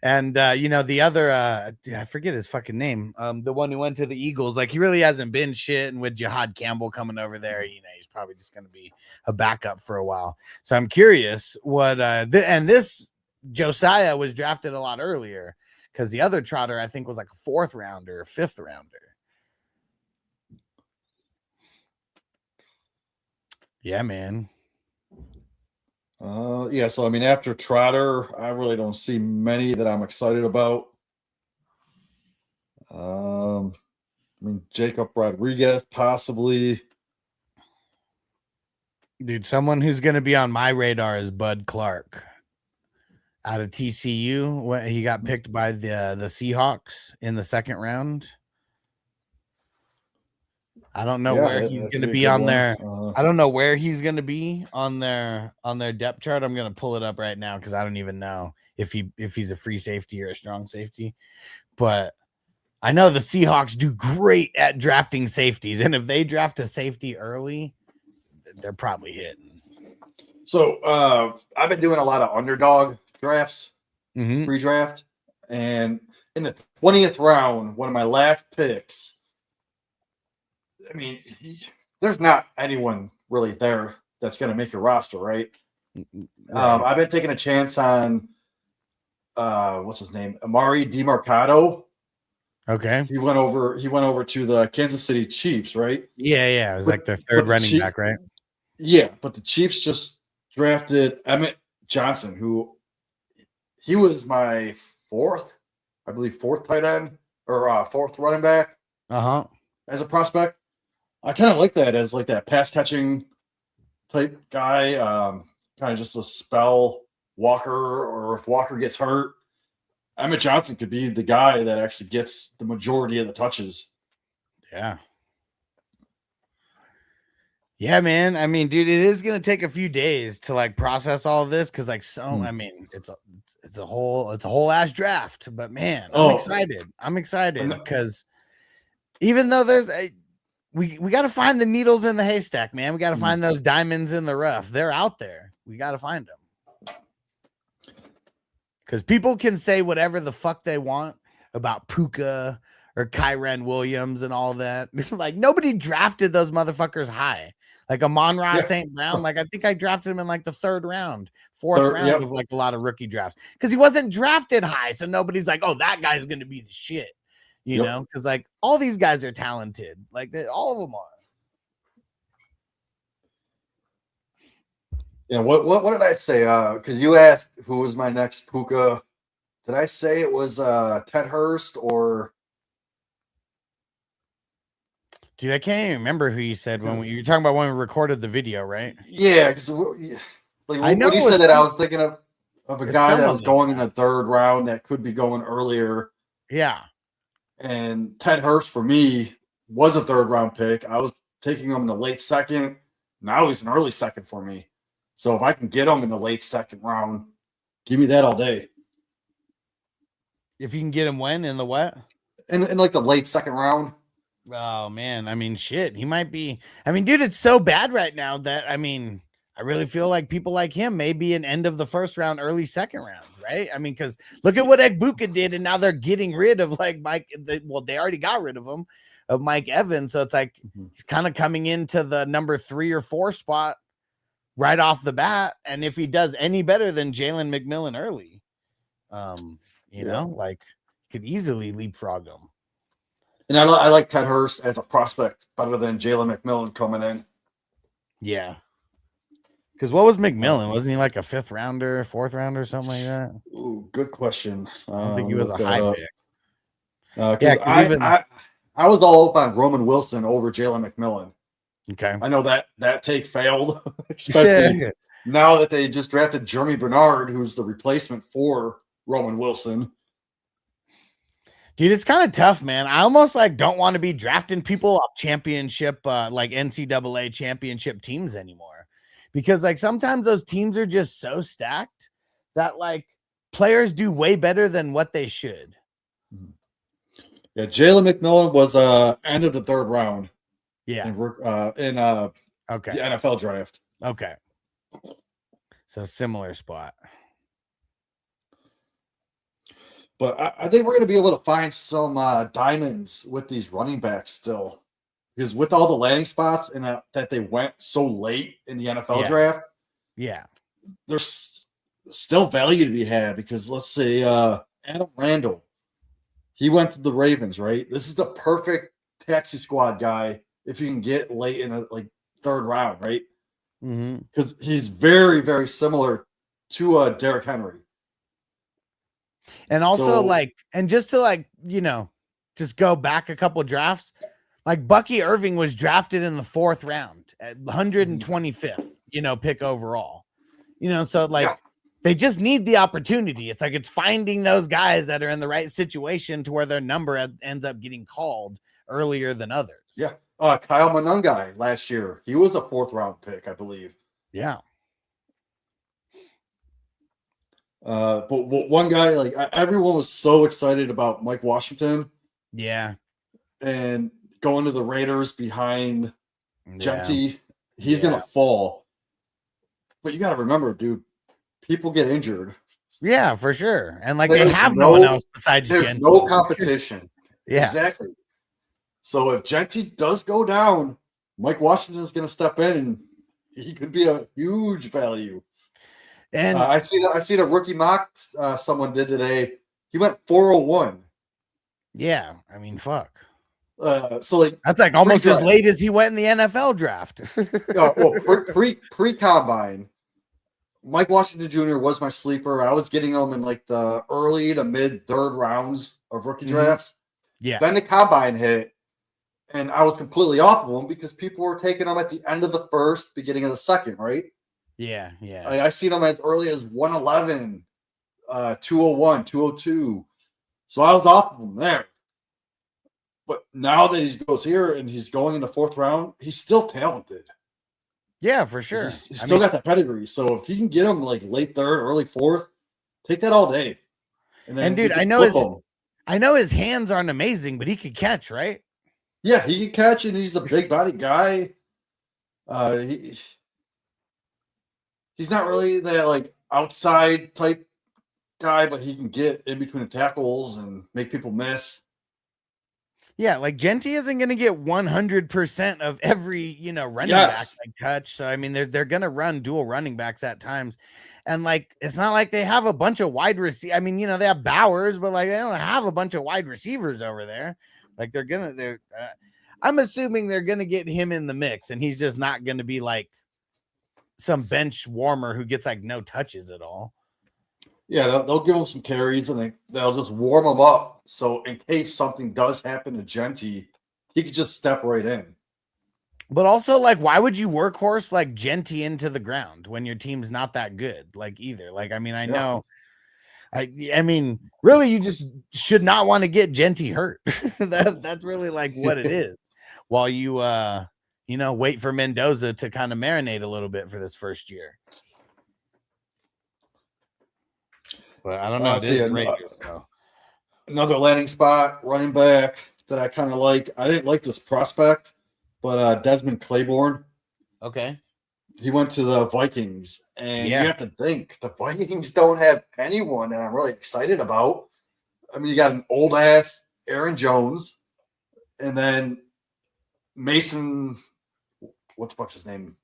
And the other I forget his fucking name. The one who went to the Eagles, like he really hasn't been shit. And with Jihad Campbell coming over there, he's probably just gonna be a backup for a while. So I'm curious what and this Josiah was drafted a lot earlier because the other Trotter, I think, was like a 4th rounder or 5th rounder. Yeah, man. Yeah, so I mean, after Trotter, I really don't see many that I'm excited about. I mean, Jacob Rodriguez, possibly. Dude, someone who's going to be on my radar is Bud Clark out of TCU. When he got picked by the Seahawks in the 2nd round. I don't know where he's going to be on there. I don't know where he's going to be on their depth chart. I'm going to pull it up right now because I don't even know if he's a free safety or a strong safety. But I know the Seahawks do great at drafting safeties, and if they draft a safety early, they're probably hitting. So I've been doing a lot of underdog drafts, pre-draft, and in the 20th round, one of my last picks. I mean, there's not anyone really there that's going to make your roster, right? Right. I've been taking a chance on what's his name, Amari DiMercado. Okay. He went over to the Kansas City Chiefs, right? Yeah. It was But- like their but third the running Chief- back, right? Yeah, but the Chiefs just drafted Emmett Johnson, who he was my fourth tight end or fourth running back Uh-huh. as a prospect. I kind of like that as like that pass catching type guy, kind of just to spell Walker, or if Walker gets hurt, Emmett Johnson could be the guy that actually gets the majority of the touches. Yeah. Yeah, man. I mean, dude, it is gonna take a few days to like process all of this because, like, I mean, it's a whole ass draft. But man, I'm excited. I'm excited because even though we got to find the needles in the haystack, man. We got to find those diamonds in the rough. They're out there. We got to find them. Because people can say whatever the fuck they want about Puka or Kyren Williams and all that. Like, nobody drafted those motherfuckers high. Like Amon-Ra St. Brown. Like, I think I drafted him in like the fourth round of like a lot of rookie drafts. Because he wasn't drafted high. So nobody's like, oh, that guy's going to be the shit. You know? Because like all these guys are talented. Like all of them are. Yeah, what did I say? Because you asked who was my next Puka. Did I say it was Ted Hurst or? Dude, I can't even remember who you said when you're talking about when we recorded the video, right? Yeah, because like I know when you it was said that, I was thinking of a it's guy that someone was like going in that. the third round that could be going earlier. Yeah. And Ted Hurst for me was a third round pick. I was taking him in the late second. Now he's an early second for me. So if I can get him in the late second round, give me that all day. If you can get him when in the what? In like the late second round. Oh man, I mean, shit, he might be. I mean, dude, it's so bad right now that I mean, I really feel like people like him may be an end of the first round, early second round, right? I mean, because look at what Egbuka did, and now they're getting rid of like Mike. They already got rid of him, of Mike Evans, so it's like he's kind of coming into the number 3 or 4 spot right off the bat. And if he does any better than Jalen McMillan early, you know, like could easily leapfrog him. And I like Ted Hurst as a prospect better than Jalen McMillan coming in. Yeah. Because what was McMillan? Wasn't he like a 5th rounder, 4th rounder, something like that? Ooh, good question. I don't think he was a high pick. Yeah, I was all up on Roman Wilson over Jalen McMillan. Okay. I know that take failed, especially now that they just drafted Jeremy Bernard, who's the replacement for Roman Wilson. Dude, it's kind of tough, man. I almost like don't want to be drafting people off championship, like NCAA championship teams anymore, because like sometimes those teams are just so stacked that like players do way better than what they should. Yeah, Jalen McMillan was end of the third round. Yeah. In Okay. the NFL draft. Okay. So similar spot. But I think we're going to be able to find some diamonds with these running backs still. Because with all the landing spots and that they went so late in the NFL draft, there's still value to be had. Because let's say Adam Randall, he went to the Ravens, right? This is the perfect taxi squad guy if you can get late in the like third round, right? Because he's very, very similar to Derrick Henry. And also and just to like, you know, just go back a couple drafts, like Bucky Irving was drafted in the 4th round at 125th, you know, pick overall, you know, so like they just need the opportunity. It's like, it's finding those guys that are in the right situation to where their number ends up getting called earlier than others. Yeah. Kyle Monangai last year, he was a 4th round pick, I believe. Yeah. But one guy, like everyone was so excited about Mike Washington. Yeah. And going to the Raiders behind Genty, he's going to fall. But you got to remember, dude, people get injured. Yeah, for sure. And like they have no one else besides There's Genty. no competition. Yeah. Exactly. So if Genty does go down, Mike Washington is going to step in, and he could be a huge value. And I see the rookie mock someone did today. He went 401. yeah, I mean, fuck. So like That's like almost as pre-draft. late as he went in the NFL draft. Pre combine, Mike Washington Jr. was my sleeper. I was getting him in like the early to mid third rounds of rookie drafts. Yeah. Then the combine hit, and I was completely off of him because people were taking him at the end of the first, beginning of the second, right? Yeah. Yeah. I seen him as early as 111, 201, 202. So I was off of him there. But now that he goes here and he's going in the fourth round, he's still talented. Yeah, for sure. He's still got that pedigree. So if you can get him like late third, early fourth, take that all day. And dude, I know his hands aren't amazing, but he could catch, right? Yeah, he can catch, and he's a big body guy. He's not really that like outside type guy, but he can get in between the tackles and make people miss. Yeah, like Genty isn't going to get 100% of every, running back like touch. So I mean, they're going to run dual running backs at times. And like, it's not like they have a bunch of wide receivers. I mean, they have Bowers, but like, they don't have a bunch of wide receivers over there. Like I'm assuming they're going to get him in the mix, and he's just not going to be like some bench warmer who gets like no touches at all. Yeah, they'll give him some carries, and they'll just warm him up. So in case something does happen to Genty, he could just step right in. But also, like, why would you workhorse like Genty into the ground when your team's not that good? Like, either. Like, I mean, I know. I mean, really, you just should not want to get Genty hurt. That's really like what it is. While you, wait for Mendoza to kind of marinate a little bit for this first year. But I don't know. Another landing spot, running back that I kind of like. I didn't like this prospect, but Desmond Claiborne. Okay. He went to the Vikings, and you have to think the Vikings don't have anyone that I'm really excited about. I mean, you got an old ass Aaron Jones, and then Mason. What the fuck's his name?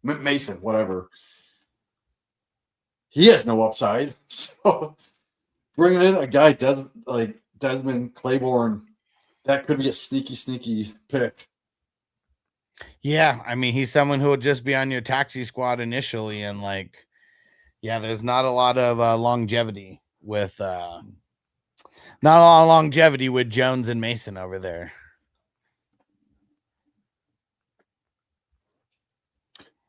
Mason, whatever. He has no upside. So bringing in a guy Desmond Claiborne, that could be a sneaky pick. Yeah, I mean, he's someone who will just be on your taxi squad initially, and there's not a lot of longevity with Jones and Mason over there.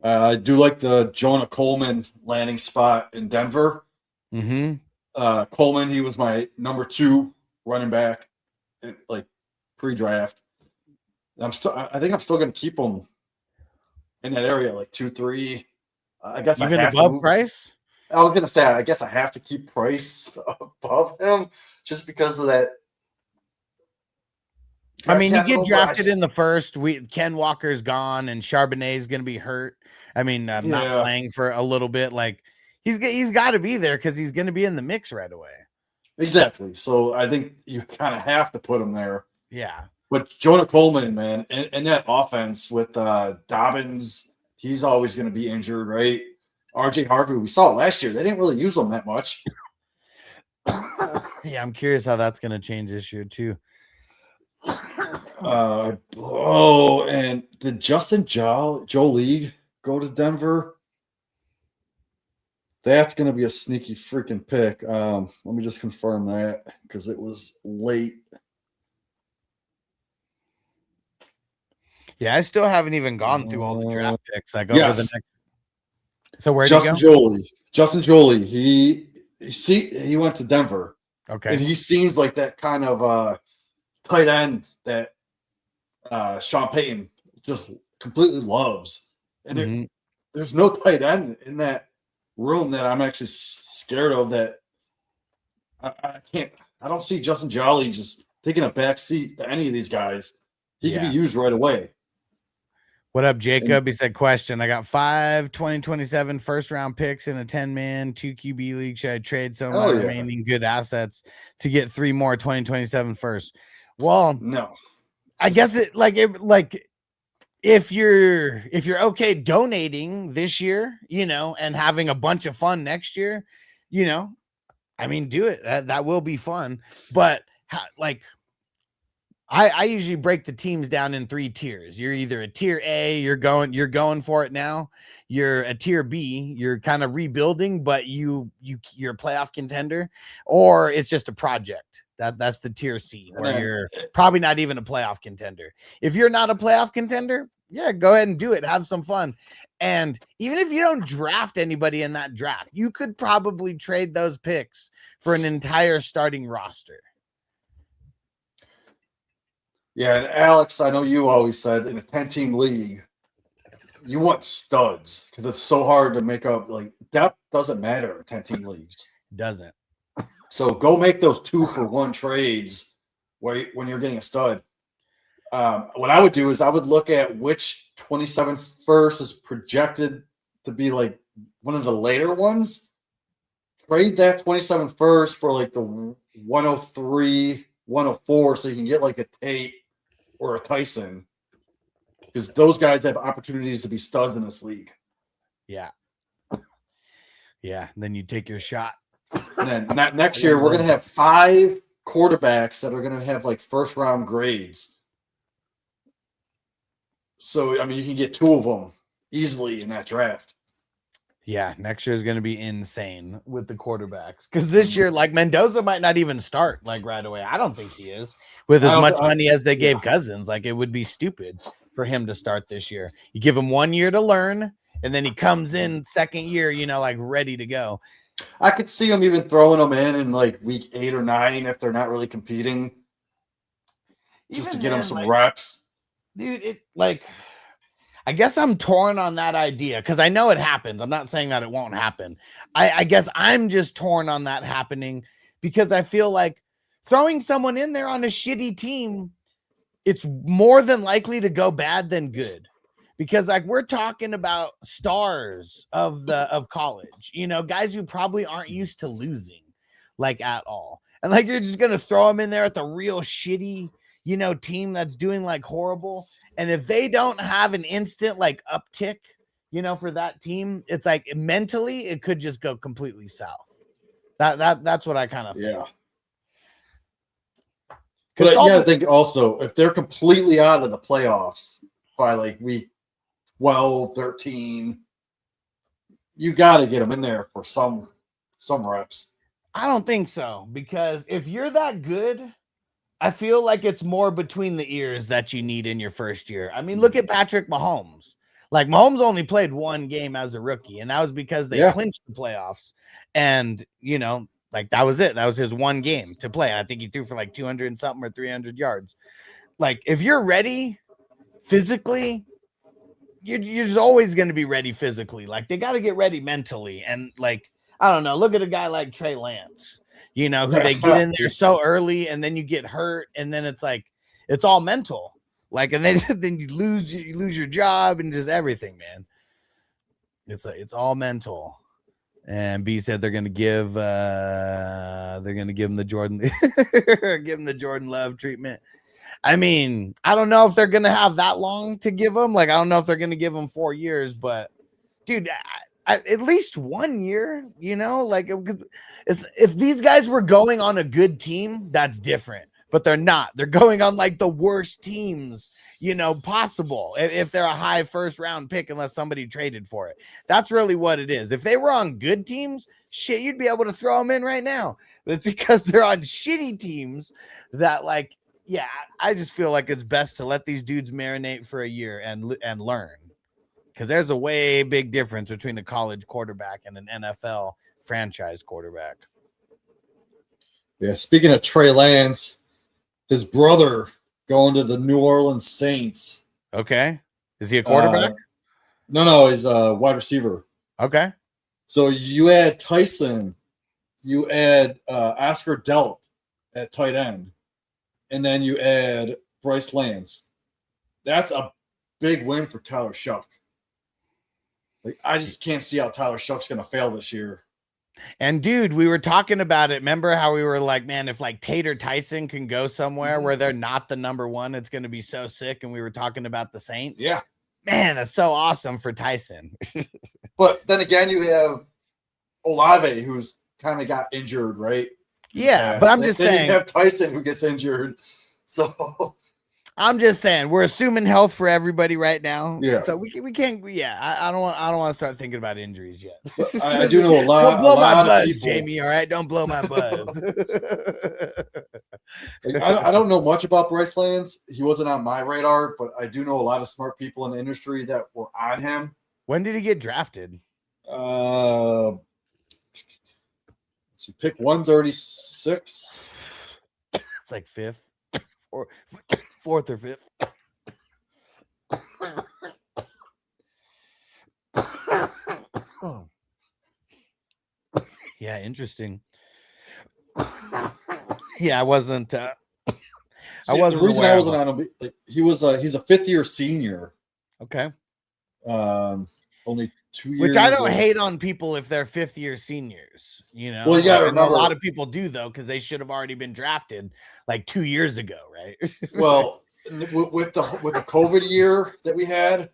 I do like the Jonah Coleman landing spot in Denver. Mm-hmm. Coleman, he was my number 2 running back, like pre-draft. I think I'm still going to keep him in that area, like 2-3. I guess even I have above to Price. I was going to say I guess I have to keep Price above him just because of that. I mean, you get drafted in the first. Ken Walker's gone, and Charbonnet is going to be hurt. I mean, not playing for a little bit. Like he's got to be there because he's going to be in the mix right away. Exactly. So I think you kind of have to put him there. Yeah. But Jonah Coleman, man, and that offense with Dobbins, he's always going to be injured, right? RJ Harvey, we saw it last year. They didn't really use him that much. Yeah, I'm curious how that's going to change this year too. And did Justin Jolie go to Denver? That's going to be a sneaky freaking pick. Let me just confirm that because it was late. Yeah, I still haven't even gone through all the draft picks. I go to the next. So where Justin Jolie? Justin Jolie. He went to Denver. Okay, and he seems like that kind of tight end that Sean Payton just completely loves. And there's no tight end in that room that I'm actually scared of. That I can't. I don't see Justin Jolie just taking a back seat to any of these guys. He can be used right away. What up, Jacob? He said, question. I got 5 2027 first round picks in a 10-man, 2 QB league. Should I trade some of my remaining good assets to get 3 more 2027 first? Well, no. I guess if you're okay donating this year, and having a bunch of fun next year, I mean, do it. That will be fun. But like, I usually break the teams down in 3 tiers. You're either a tier A, you're going for it now. You're a tier B, you're kind of rebuilding, but you're a playoff contender, or it's just a project. That's the tier C, where you're probably not even a playoff contender. If you're not a playoff contender, yeah, go ahead and do it. Have some fun. And even if you don't draft anybody in that draft, you could probably trade those picks for an entire starting roster. Yeah, and Alex, I know you always said in a 10-team league, you want studs because it's so hard to make up. Like, depth doesn't matter in 10-team leagues. Doesn't. So go make those 2-for-1 trades when you're getting a stud. What I would do is I would look at which 27 first is projected to be like one of the later ones. Trade that 27 first for like the 103, 104, so you can get like a Tate or a Tyson, because those guys have opportunities to be studs in this league. Yeah. Yeah. Then you take your shot. And then next year, we're going to have 5 quarterbacks that are going to have like first round grades. So, I mean, you can get 2 of them easily in that draft. Yeah, next year is going to be insane with the quarterbacks, because this year, like, Mendoza might not even start like right away. I don't think he is, with as much money as they gave Cousins. Like, it would be stupid for him to start this year. You give him 1 year to learn, and then he comes in second year, like ready to go. I could see him even throwing them in like week 8 or 9 if they're not really competing, just to get them some reps. Dude, I guess I'm torn on that idea, because I know it happens. I'm not saying that it won't happen. I guess I'm just torn on that happening, because I feel like throwing someone in there on a shitty team, it's more than likely to go bad than good. Because like, we're talking about stars of college, guys who probably aren't used to losing like at all. And like, you're just going to throw them in there at the real shitty, team that's doing like horrible. And if they don't have an instant like uptick, for that team, it's like mentally it could just go completely south. That's what I kind of think. Yeah. But you gotta think also, if they're completely out of the playoffs by like week 12, 13, you got to get them in there for some reps. I don't think so, because if you're that good, I feel like it's more between the ears that you need in your first year. I mean, look at Patrick Mahomes. Like, Mahomes only played 1 game as a rookie, and that was because they clinched the playoffs. And, like, that was it. That was his 1 game to play. I think he threw for like 200 and something or 300 yards. Like, if you're ready physically, you're just always going to be ready physically. Like, they got to get ready mentally. And like, I don't know, look at a guy like Trey Lance, who they get in there so early, and then you get hurt, and then it's like, it's all mental. Like, and then you lose your job and just everything, man. It's all mental. And B said they're gonna give him the Jordan Love treatment. I mean, I don't know if they're gonna have that long to give him. Like, I don't know if they're gonna give him 4 years, but dude, at least 1 year, like, it's, if these guys were going on a good team, that's different, but they're not. They're going on like the worst teams, possible, if they're a high first round pick, unless somebody traded for it. That's really what it is. If they were on good teams, shit, you'd be able to throw them in right now. But it's because they're on shitty teams that, like, yeah, I just feel like it's best to let these dudes marinate for a year and learn. Because there's a way big difference between a college quarterback and an NFL franchise quarterback. Yeah, speaking of Trey Lance, his brother going to the New Orleans Saints. Okay. Is he a quarterback? No, he's a wide receiver. Okay. So you add Tyson, you add Oscar Delp at tight end, and then you add Bryce Lance. That's a big win for Tyler Shough. Like, I just can't see how Tyler Shuck's going to fail this year. And dude, we were talking about it. Remember how we were like, man, if like Tater Tyson can go somewhere where they're not the number one, it's going to be so sick. And we were talking about the Saints. Yeah. Man, that's so awesome for Tyson. But then again, you have Olave, who's kind of got injured, right? Yeah, but I'm just then saying. you have Tyson, who gets injured. So I'm just saying we're assuming health for everybody right now. Yeah. So we can't. Yeah, I don't want to start thinking about injuries yet. but I do know a lot. Don't blow a my lot buzz, of people, Jamie. All right, don't blow my buzz. I don't know much about Bryce Lance. He wasn't on my radar, but I do know a lot of smart people in the industry that were on him. When did he get drafted? So pick 136. It's like fifth or fourth or fifth. Yeah, interesting. Yeah, I wasn't. I wasn't. The reason aware I of wasn't on him, like, he's a 5th-year senior. Okay. Only 2 years. Which I don't hate on people if they're 5th-year seniors, you know. Well, yeah, Like, I know remember, a lot of people do though, because they should have already been drafted like 2 years ago, right? well, with the COVID year that we had,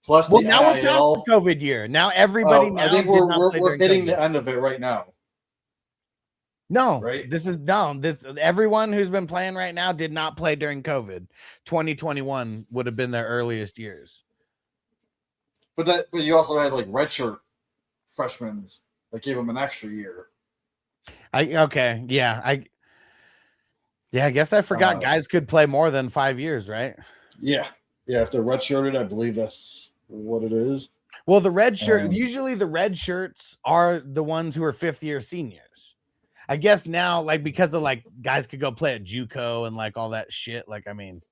plus Well, the now we're past NIL, the COVID year. Now everybody. I think did we're not play during hitting COVID. the end of it right now. No, Right? This is dumb. Everyone who's been playing right now did not play during COVID. 2021 would have been their earliest years. But you also had like redshirt freshmen that gave them an extra year. I guess I forgot guys could play more than 5 years, right? Yeah. If they're redshirted, I believe that's what it is. Well, the red shirt, usually the red shirts are the ones who are 5th-year seniors. I guess now, like, because of like guys could go play at JUCO and like all that shit. Like, I mean,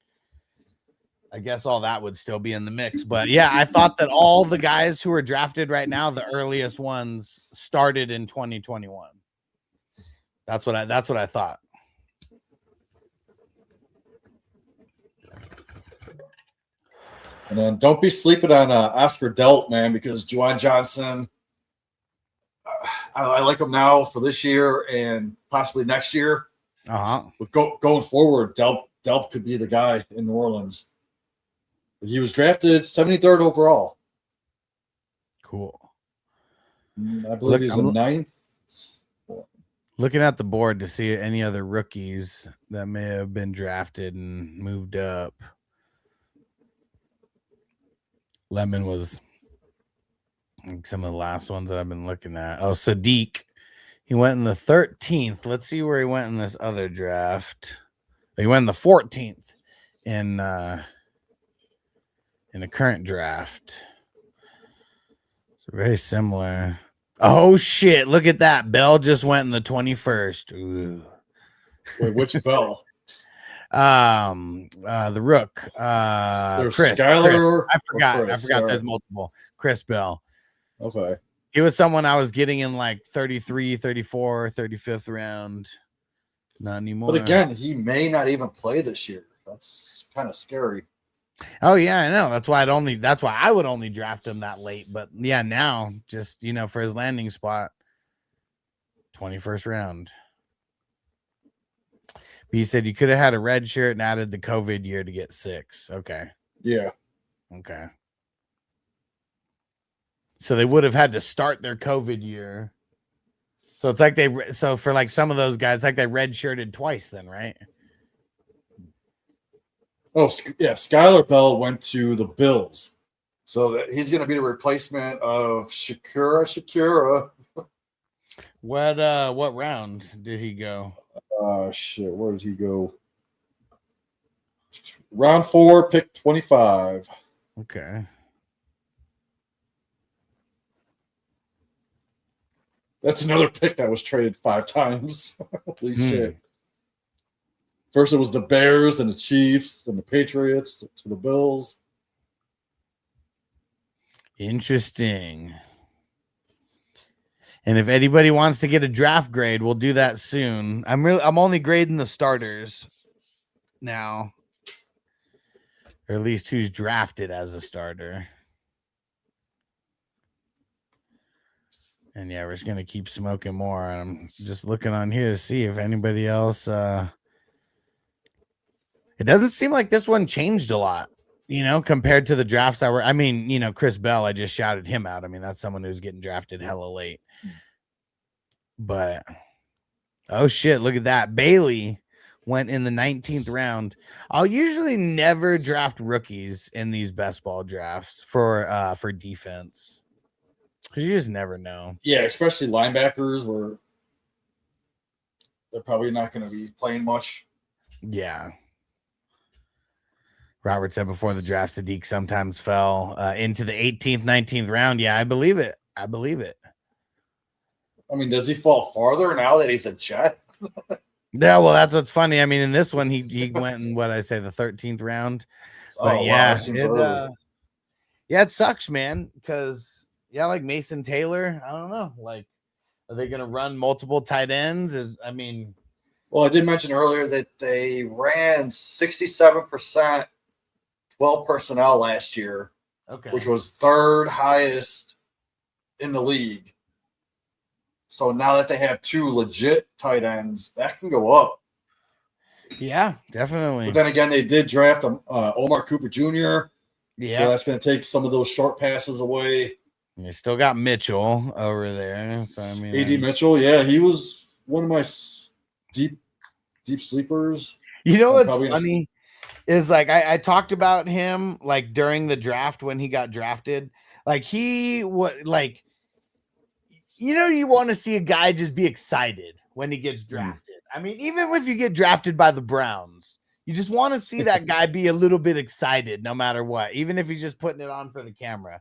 I guess all that would still be in the mix. But yeah, I thought that all the guys who are drafted right now, the earliest ones started in 2021. That's what I thought. And then don't be sleeping on Oscar Delp, man, because Juwan Johnson, I like him now for this year and possibly next year. But going forward, Delp could be the guy in New Orleans. He was drafted 73rd overall. Cool. I believe he's the 9th. Looking at the board to see any other rookies that may have been drafted and moved up. Lemon was like some of the last ones that I've been looking at. Oh, Sadiq. He went in the 13th. Let's see where he went in this other draft. He went in the 14th in the current draft. So very similar. Oh shit! Look at that. Bell just went in the 21st. Ooh. Wait, which Bell? The Rook. Chris. Skyler. I forgot. There's multiple. Chris Bell. Okay. He was someone I was getting in like 33, 34, 35th round. Not anymore. But again, he may not even play this year. That's kind of scary. Oh yeah, I know. That's why I would only draft him that late. But yeah, now just for his landing spot, 21st round. But he said you could have had a red shirt and added the COVID year to get 6. Okay. Yeah. Okay. So they would have had to start their COVID year. So it's like so for like some of those guys, like they redshirted twice then, right? Oh, yeah. Skyler Bell went to the Bills. So he's going to be the replacement of Shakira. What round did he go? Shit. Where did he go? Round 4, pick 25. Okay. That's another pick that was traded 5 times. Holy shit. First it was the Bears and the Chiefs and the Patriots to the Bills. Interesting. And if anybody wants to get a draft grade, we'll do that soon. I'm only grading the starters now. Or at least who's drafted as a starter. And yeah, we're just gonna keep smoking more. And I'm just looking on here to see if anybody else. It doesn't seem like this one changed a lot, compared to the drafts that were. I mean, Chris Bell, I just shouted him out. I mean, that's someone who's getting drafted hella late. But oh shit, look at that. Bailey went in the 19th round. I'll usually never draft rookies in these best ball drafts for defense. Because you just never know. Yeah, especially linebackers where they're probably not going to be playing much. Yeah. Robert said before the draft, Sadiq sometimes fell into the 18th, 19th round. Yeah, I believe it. I mean, does he fall farther now that he's a Jet? Yeah, well, that's what's funny. I mean, in this one, he went in the 13th round. But yeah, it sucks, man. Because like Mason Taylor, I don't know. Like, are they gonna run multiple tight ends? Well, I did mention earlier that they ran 67% 12 personnel last year, which was third highest in the league. So now that they have two legit tight ends, that can go up. Yeah, definitely. But then again, they did draft Omar Cooper Jr. Yeah. So that's going to take some of those short passes away. And you still got Mitchell over there. So, I mean, A.D. Mitchell, yeah, he was one of my deep sleepers. You know what's funny is like I talked about him like during the draft when he got drafted. Like he would like, you want to see a guy just be excited when he gets drafted. I mean, even if you get drafted by the Browns, you just want to see that guy be a little bit excited no matter what, even if he's just putting it on for the camera.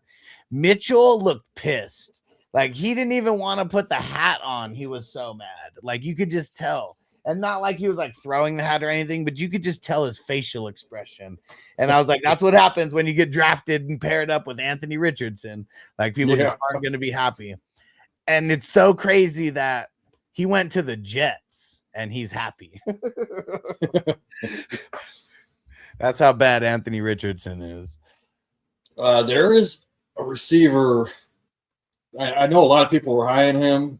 Mitchell looked pissed. Like he didn't even want to put the hat on. He was so mad. Like you could just tell. And not like he was like throwing the hat or anything, but you could just tell his facial expression. And I was like, that's what happens when you get drafted and paired up with Anthony Richardson. Like people just aren't going to be happy. And it's so crazy that he went to the Jets and he's happy. That's how bad Anthony Richardson is. There is a receiver. I know a lot of people were high on him.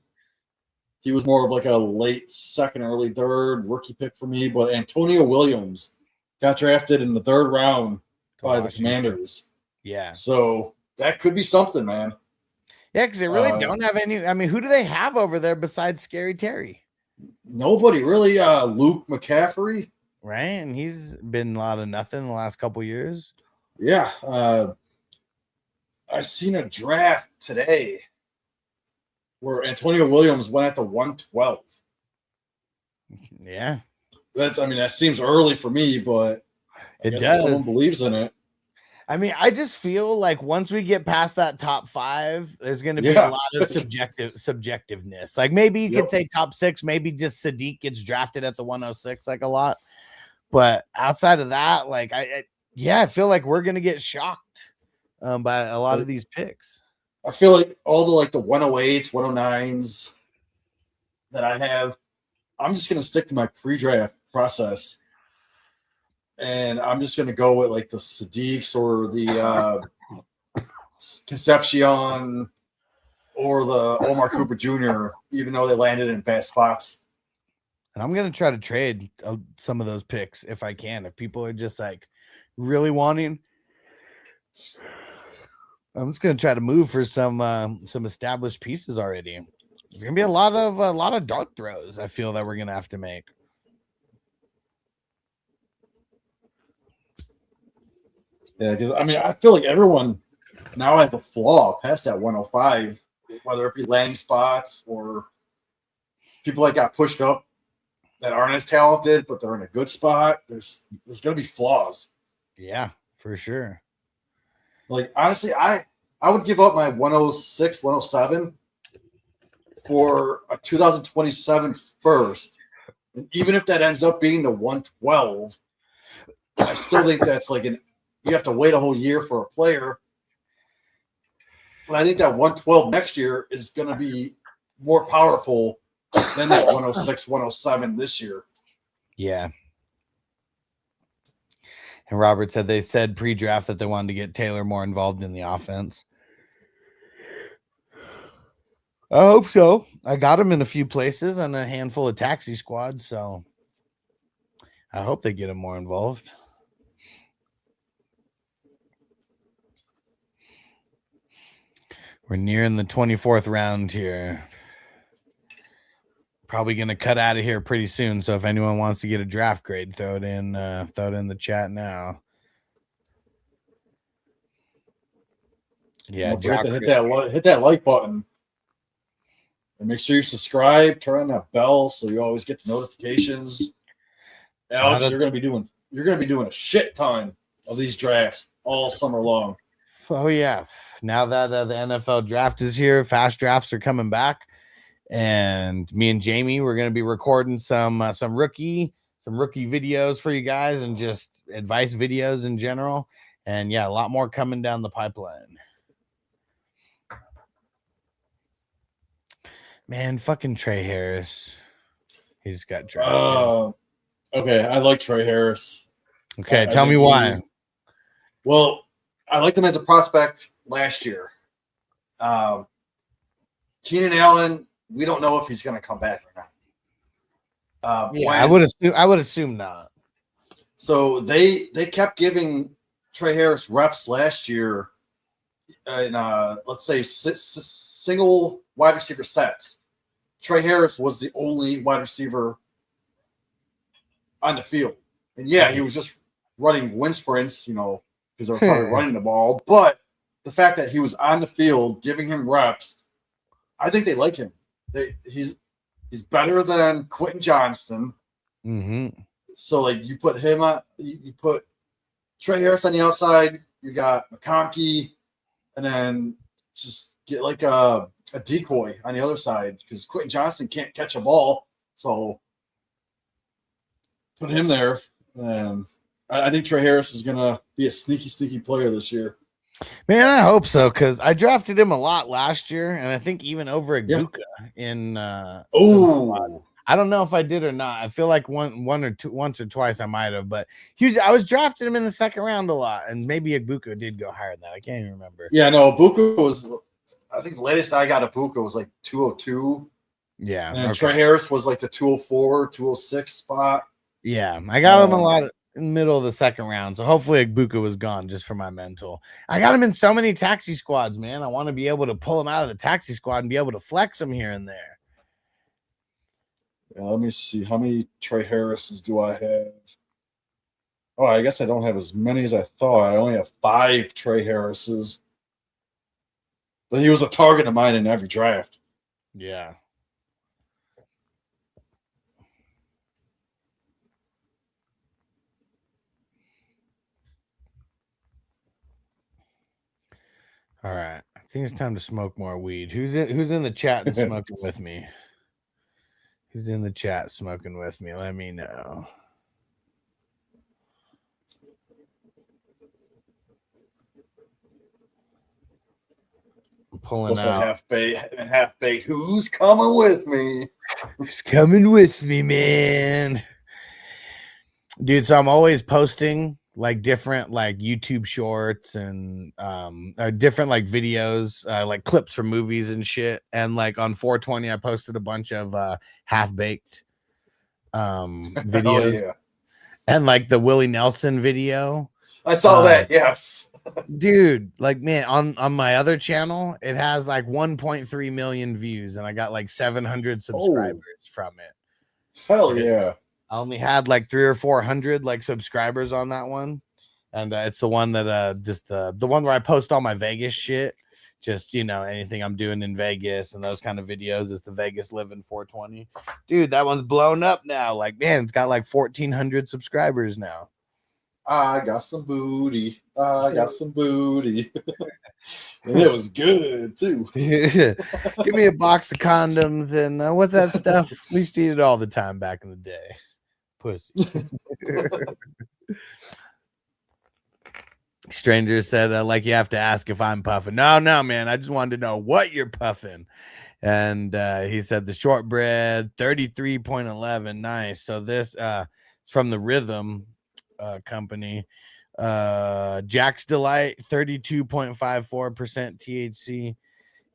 He was more of like a late second, early third rookie pick for me. But Antonio Williams got drafted in the third round by the Commanders. Yeah. So that could be something, man. Yeah, because they really don't have any. I mean, who do they have over there besides Scary Terry? Nobody really. Luke McCaffrey. Right. And he's been a lot of nothing the last couple years. Yeah. I seen a draft today where Antonio Williams went at the 112. Yeah. That seems early for me, but I guess if someone believes in it. I mean, I just feel like once we get past that top 5, there's going to be a lot of subjectiveness. Like maybe you could say top 6, maybe just Sadiq gets drafted at the 106, like a lot. But outside of that, like I feel like we're going to get shocked by a lot of these picks. I feel like all the 108s, 109s that I have, I'm just going to stick to my pre-draft process. And I'm just going to go with like the Sadiqs or the Concepcion or the Omar Cooper Jr., even though they landed in bad spots. And I'm going to try to trade some of those picks if I can. If people are just like really wanting, I'm just going to try to move for some established pieces already. There's going to be a lot of dart throws I feel that we're going to have to make. Yeah, because I feel like everyone now has a flaw past that 105, whether it be landing spots or people that got pushed up that aren't as talented, but they're in a good spot. There's going to be flaws. Yeah, for sure. Like, honestly, I would give up my 106, 107 for a 2027 first. And even if that ends up being the 112, I still think that's like you have to wait a whole year for a player. But I think that 112 next year is going to be more powerful than that 106, 107 this year. Yeah. And Robert said they said pre-draft that they wanted to get Taylor more involved in the offense. I hope so. I got him in a few places and a handful of taxi squads, so I hope they get him more involved. We're nearing the 24th round here. Probably gonna cut out of here pretty soon. So if anyone wants to get a draft grade, throw it in the chat now. Yeah, Don't forget to hit that like button. And make sure you subscribe, turn on that bell so you always get the notifications. Alex, you're gonna be doing a shit ton of these drafts all summer long. Oh yeah. Now that the NFL draft is here, fast drafts are coming back. And me and Jamie, we're going to be recording some rookie videos for you guys and just advice videos in general. And yeah, a lot more coming down the pipeline. Man, fucking Trey Harris. He's got drafted. Okay, I like Trey Harris. Okay, tell me why. Well, I liked him as a prospect last year. Keenan Allen, we don't know if he's going to come back or not. I would assume not. So they kept giving Trey Harris reps last year in let's say single wide receiver sets. Trey Harris was the only wide receiver on the field, and yeah, he was just running wind sprints, because they were probably running the ball. But the fact that he was on the field giving him reps, I think they like him. He's better than Quentin Johnston. Mm-hmm. So like you put him on, you put Trey Harris on the outside. You got McConkey, and then just get like a decoy on the other side because Quentin Johnston can't catch a ball. So put him there. I think Trey Harris is gonna be a sneaky player this year. Man, I hope so because I drafted him a lot last year, and I think even over Aguka in. I don't know if I did or not. I feel like once or twice I might have, but I was drafting him in the second round a lot, and maybe Aguka did go higher than that. I can't even remember. Yeah, no, Aguka was. I think the latest I got Aguka was like 202. Yeah, and Trey Harris was like the 204, 206 spot. Yeah, I got him a lot. In the middle of the second round, so hopefully Aguka was gone just for my mental. I got him in so many taxi squads, man. I want to be able to pull him out of the taxi squad and be able to flex him here and there. Yeah, let me see. How many Trey Harrises do I have? Oh, I guess I don't have as many as I thought. I only have 5 Trey Harrises. But he was a target of mine in every draft. Yeah. All right. I think it's time to smoke more weed. Who's in the chat and smoking with me? Who's in the chat smoking with me? Let me know. I'm pulling out half baked. Who's coming with me? Who's coming with me, man? Dude, so I'm always posting like different like YouTube shorts and different like videos, like clips from movies and shit. And like on 420, I posted a bunch of half-baked videos. Yeah. And like the Willie Nelson video. I saw that, yes. Dude, like man, on my other channel, it has like 1.3 million views, and I got like 700 subscribers from it. Hell yeah. I only had like 300 or 400 like subscribers on that one, and it's the one that just the one where I post all my Vegas shit, just anything I'm doing in Vegas and those kind of videos. Is the Vegas Living 420, dude? That one's blown up now. Like man, it's got like 1,400 subscribers now. I got some booty. And it was good too. Give me a box of condoms and what's that stuff? We used to eat it all the time back in the day. Pussy. Stranger said, like you have to ask if I'm puffing. No, man. I just wanted to know what you're puffing. And he said the shortbread 33.11. Nice. So this it's from the Rhythm company. Jack's Delight 32.54% THC.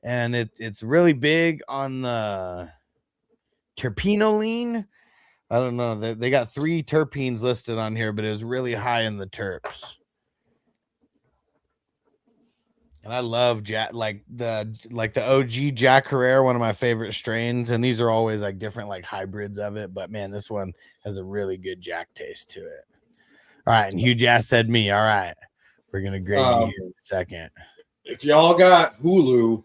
and it's really big on the terpenoline. I don't know. They got 3 terpenes listed on here, but it was really high in the terps. And I love like the OG Jack Herrera, one of my favorite strains. And these are always like different like hybrids of it. But man, this one has a really good Jack taste to it. All right, and Hugh Jass said me. All right, we're gonna grade you here in a second. If y'all got Hulu,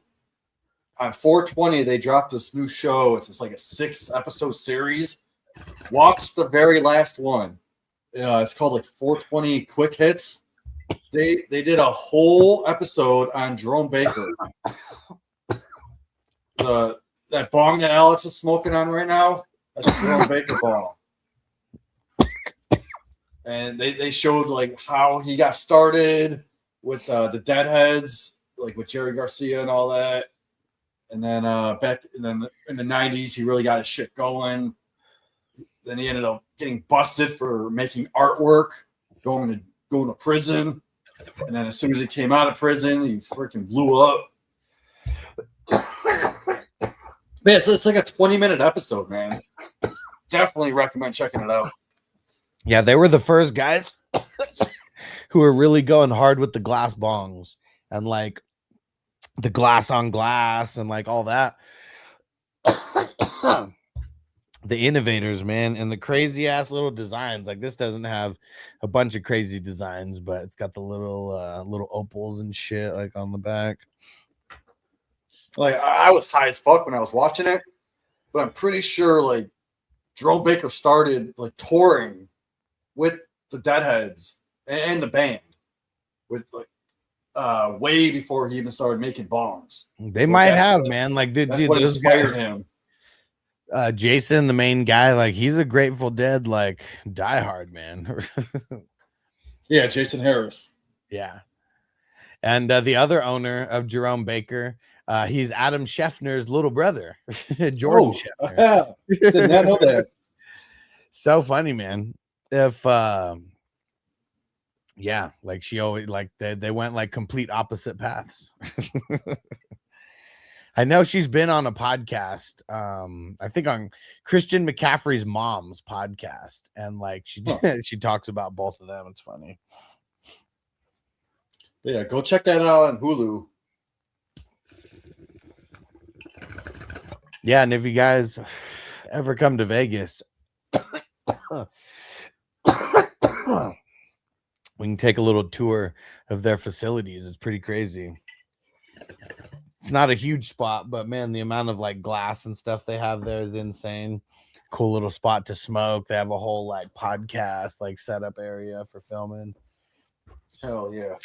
on 420 they dropped this new show. It's just like a 6-episode series. Watch the very last one. It's called like 420 Quick Hits. They did a whole episode on Jerome Baker. That bong that Alex is smoking on right now, that's a Jerome Baker bong. And they showed like how he got started with the Deadheads, like with Jerry Garcia and all that. And then back in the 90s, he really got his shit going. Then he ended up getting busted for making artwork, going to prison. And then as soon as he came out of prison, he freaking blew up. Man, it's like a 20-minute episode, man. Definitely recommend checking it out. Yeah, they were the first guys who were really going hard with the glass bongs and like the glass on glass and like all that. The innovators, man, and the crazy ass little designs. Like this doesn't have a bunch of crazy designs, but it's got the little opals and shit like on the back. Like I was high as fuck when I was watching it, but I'm pretty sure like Jerome Baker started like touring with the Deadheads and the band with like way before he even started making bongs. They might have, man. Like that's what inspired him. Jason, the main guy, like he's a Grateful Dead, like diehard, man. Yeah, Jason Harris. Yeah. And the other owner of Jerome Baker, he's Adam Scheffner's little brother, Jordan Scheffner. Did not know that. So funny, man. If yeah, like she always like they went like complete opposite paths. I know she's been on a podcast, I think on Christian McCaffrey's mom's podcast, and like she talks about both of them. It's funny. Yeah, go check that out on Hulu. Yeah, and if you guys ever come to Vegas, we can take a little tour of their facilities. It's pretty crazy. It's not a huge spot, but man, the amount of like glass and stuff they have there is insane. Cool little spot to smoke. They have a whole like podcast like setup area for filming. Hell yeah.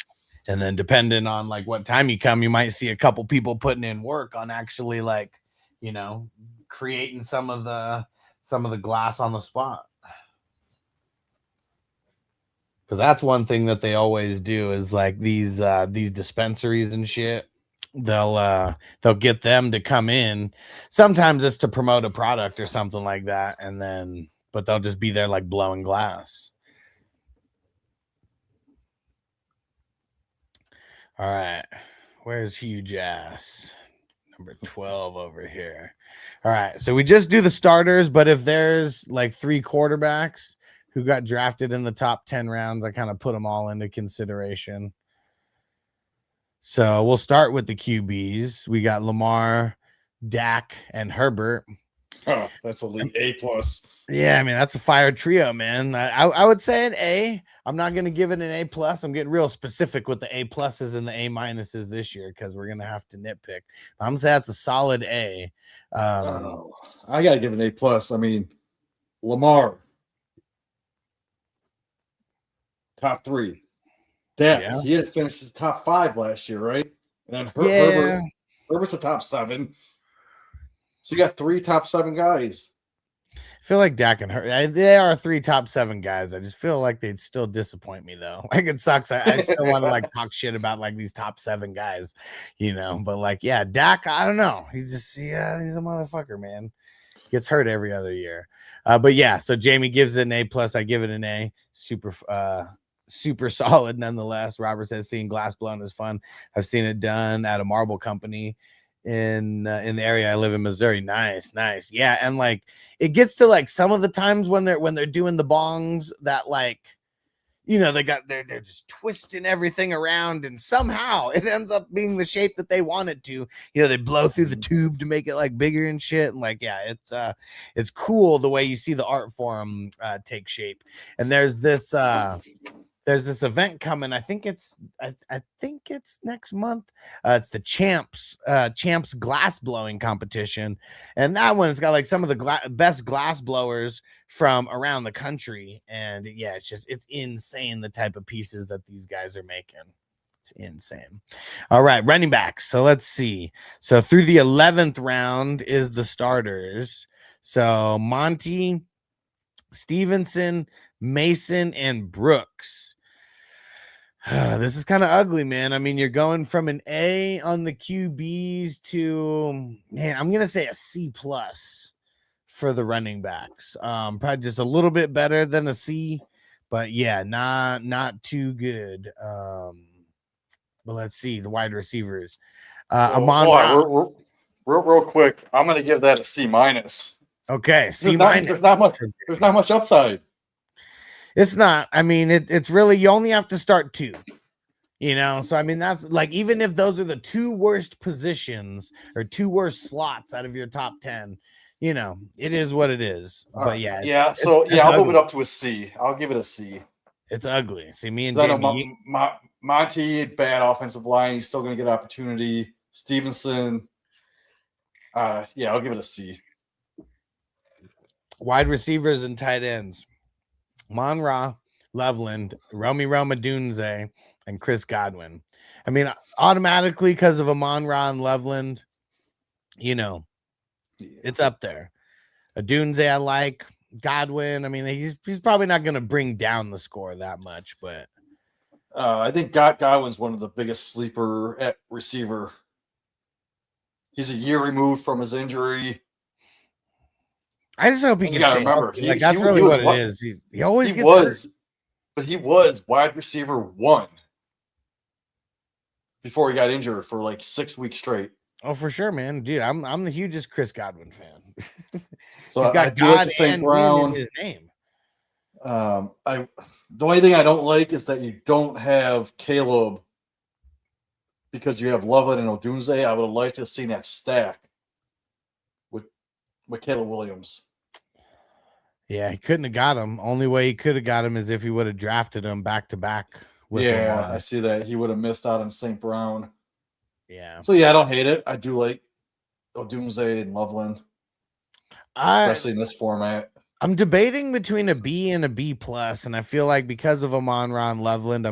And then depending on like what time you come, you might see a couple people putting in work on actually like, you know, creating some of the glass on the spot. Because that's one thing that they always do is like these dispensaries and shit. They'll get them to come in. Sometimes it's to promote a product or something like that, and then but they'll just be there like blowing glass. All right, where's Hugh Jass? Number 12 over here. All right, so we just do the starters, but if there's like 3 quarterbacks who got drafted in the top 10 rounds, I kind of put them all into consideration. So we'll start with the QBs. We got Lamar, Dak, and Herbert. Oh, that's elite A+. Yeah, I mean, that's a fire trio, man. I would say an A. I'm not going to give it an A+. I'm getting real specific with the A+ and the A- this year because we're going to have to nitpick. I'm going to say that's a solid A. I got to give it an A+. I mean, Lamar, top 3. Dak, yeah. He didn't finish his top 5 last year, right? And then Herbert's a top 7. So you got 3 top 7 guys. I feel like Dak and Herbert, they are 3 top 7 guys. I just feel like they'd still disappoint me though. Like it sucks. I still want to like talk shit about like these top 7 guys, you know. But like, yeah, Dak, I don't know. He's just he's a motherfucker, man. Gets hurt every other year. But yeah, so Jamie gives it an A+. I give it an A. Super solid nonetheless. Robert says seeing glass blown is fun. I've seen it done at a marble company in the area I live in, Missouri. Nice. Yeah, and like it gets to like some of the times when they're doing the bongs that like they're just twisting everything around, and somehow it ends up being the shape that they wanted to. They blow through the tube to make it like bigger and shit. And like, yeah, it's cool the way you see the art form take shape. And there's this event coming. I think it's next month. It's the champs glass blowing competition, and that one has got like some of the best glass blowers from around the country. And yeah, it's insane the type of pieces that these guys are making. It's insane. All right, running backs. So let's see. So through the 11th round is the starters. So Monty, Stevenson, Mason, and Brooks. This is kind of ugly, man. I mean, you're going from an A on the QBs to, man, I'm gonna say a C plus for the running backs. Probably just a little bit better than a C, but yeah, not too good. But let's see the wide receivers. Amon Ra. Real quick, I'm gonna give that a C minus. Okay, C minus. There's not much upside. It's not. I mean, it's really, you only have to start 2. So I mean, that's like, even if those are the 2 worst positions or 2 worst slots out of your top 10, it is what it is. But yeah, I'll move it up to a C. I'll give it a C. It's ugly. See, me and Jamie, Monty, bad offensive line. He's still going to get opportunity. Stevenson, I'll give it a C. Wide receivers and tight ends: Mon Ra, Loveland, Romy Romadunze, and Chris Godwin. I mean, automatically, because of Amon Ra and Loveland, it's up there. Adunze, I like. Godwin, I mean, he's probably not going to bring down the score that much, but I think Godwin's one of the biggest sleeper at receiver. He's a year removed from his injury. I just hope he can stay remember. Like, that's really what it is. He always gets hurt. But he was wide receiver 1 before he got injured for like 6 weeks straight. Oh, for sure, man. Dude, I'm the hugest Chris Godwin fan. So he's got God and Brown in his name. The only thing I don't like is that you don't have Caleb because you have Loveland and Odunze. I would have liked to have seen that stack with Caleb Williams. Yeah, he couldn't have got him. Only way he could have got him is if he would have drafted him back to back. Yeah, I see that. He would have missed out on St. Brown. Yeah. So yeah, I don't hate it. I do like Odunze and Loveland, especially in this format. I'm debating between a B and a B plus, and I feel like because of Amon Ra and Loveland,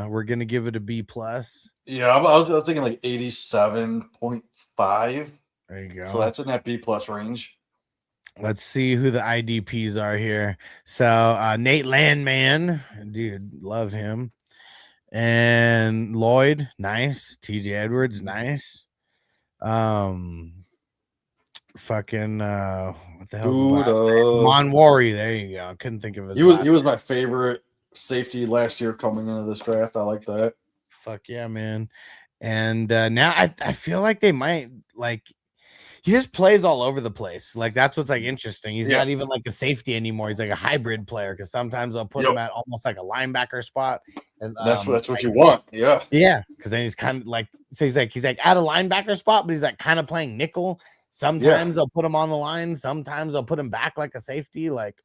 we're gonna give it a B plus. Yeah, I was thinking like 87.5. There you go. So that's in that B plus range. Let's see who the IDPs are here. So Nate Landman, dude, love him. And Lloyd, nice. TJ Edwards, nice. Fucking what the hell? Monwari, there you go. I couldn't think of it. He was my favorite safety last year coming into this draft. I like that. Fuck yeah, man. And now I feel like they might like. He just plays all over the place. Like, that's what's like interesting. He's not even like a safety anymore. He's like a hybrid player, because sometimes I'll put him at almost like a linebacker spot. And that's what you want. Yeah. Yeah. Because then he's kind of like, so he's like at a linebacker spot, but he's like kind of playing nickel. Sometimes I'll put him on the line. Sometimes I'll put him back like a safety. Like,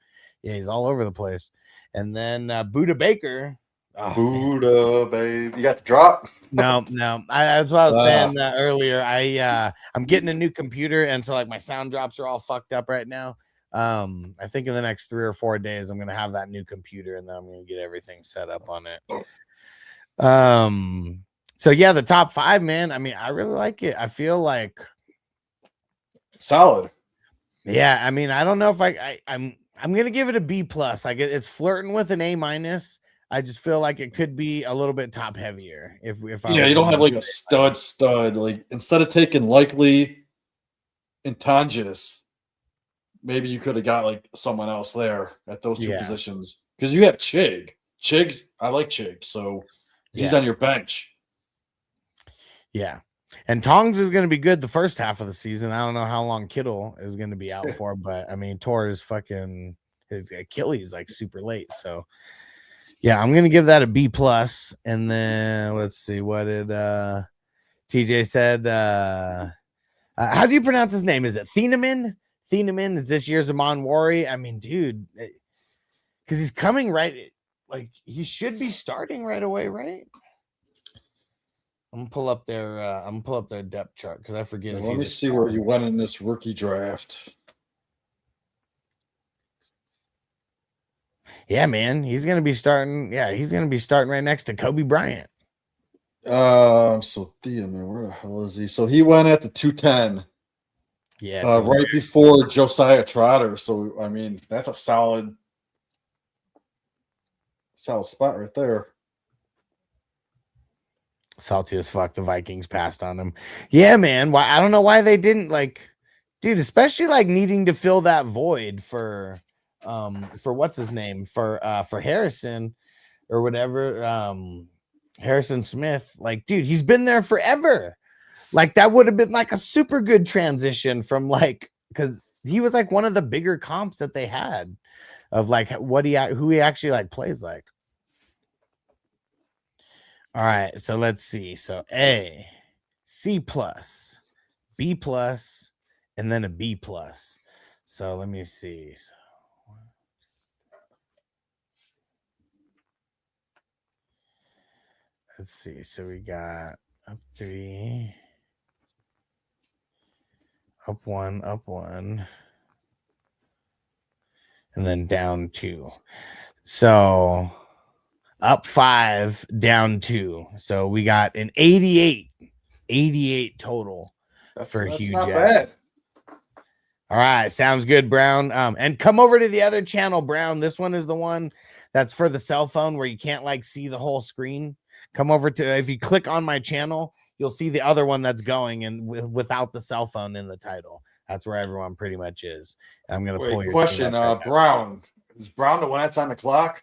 yeah, he's all over the place. And then Buda Baker. Oh, Buddha, babe. You got the drop? No. That's what I was saying earlier. I'm getting a new computer, and so like my sound drops are all fucked up right now. I think in the next 3 or 4 days I'm gonna have that new computer, and then I'm gonna get everything set up on it. So yeah, the top 5, man. I mean, I really like it. I feel like solid. Yeah, I mean, I don't know if I'm gonna give it a B plus. Like it's flirting with an A minus. I just feel like it could be a little bit top heavier. If you don't have like a stud. Like instead of taking Likely and Tonjes, maybe you could have got like someone else there at those 2 positions, because you have Chig. I like Chig, so he's on your bench. Yeah. And Tongs is going to be good the first half of the season. I don't know how long Kittle is going to be out for, but I mean, tore his Achilles like super late. So yeah, I'm going to give that a B plus. And then let's see, what did TJ said? How do you pronounce his name? Is it Thieneman? Thieneman is this year's Amon Wari. I mean, dude, because he's coming right, like he should be starting right away, right? I'm gonna pull up their depth chart because I forget. Let me see where he went in this rookie draft. Yeah, man, he's gonna be starting. Yeah, he's gonna be starting right next to Kobe Bryant. So Thieneman, where the hell is he? So he went at the 210. Yeah, right before Josiah Trotter. So I mean, that's a solid spot right there. Salty as fuck. The Vikings passed on him. Yeah, man. Why? I don't know why they didn't, like, dude, especially like needing to fill that void for what's his name for Harrison or whatever, Harrison Smith. Like, dude, he's been there forever. Like, that would have been like a super good transition from like, because he was like one of the bigger comps that they had of like who he actually like plays like. All right, so let's see. So A, C plus, B plus, and then a B plus. So let me see. So, let's see. So we got up 3, up 1, and then down 2. So up 5, down 2. So we got an 88 total for Hugh not Jackson. bad. All right, sounds good, Brown. And come over to the other channel, Brown. This one is the one that's for the cell phone where you can't like see the whole screen. Come over to, if you click on my channel, you'll see the other one that's going and without the cell phone in the title. That's where everyone pretty much is. I'm gonna pull your question. Brown, is Brown the one that's on the clock?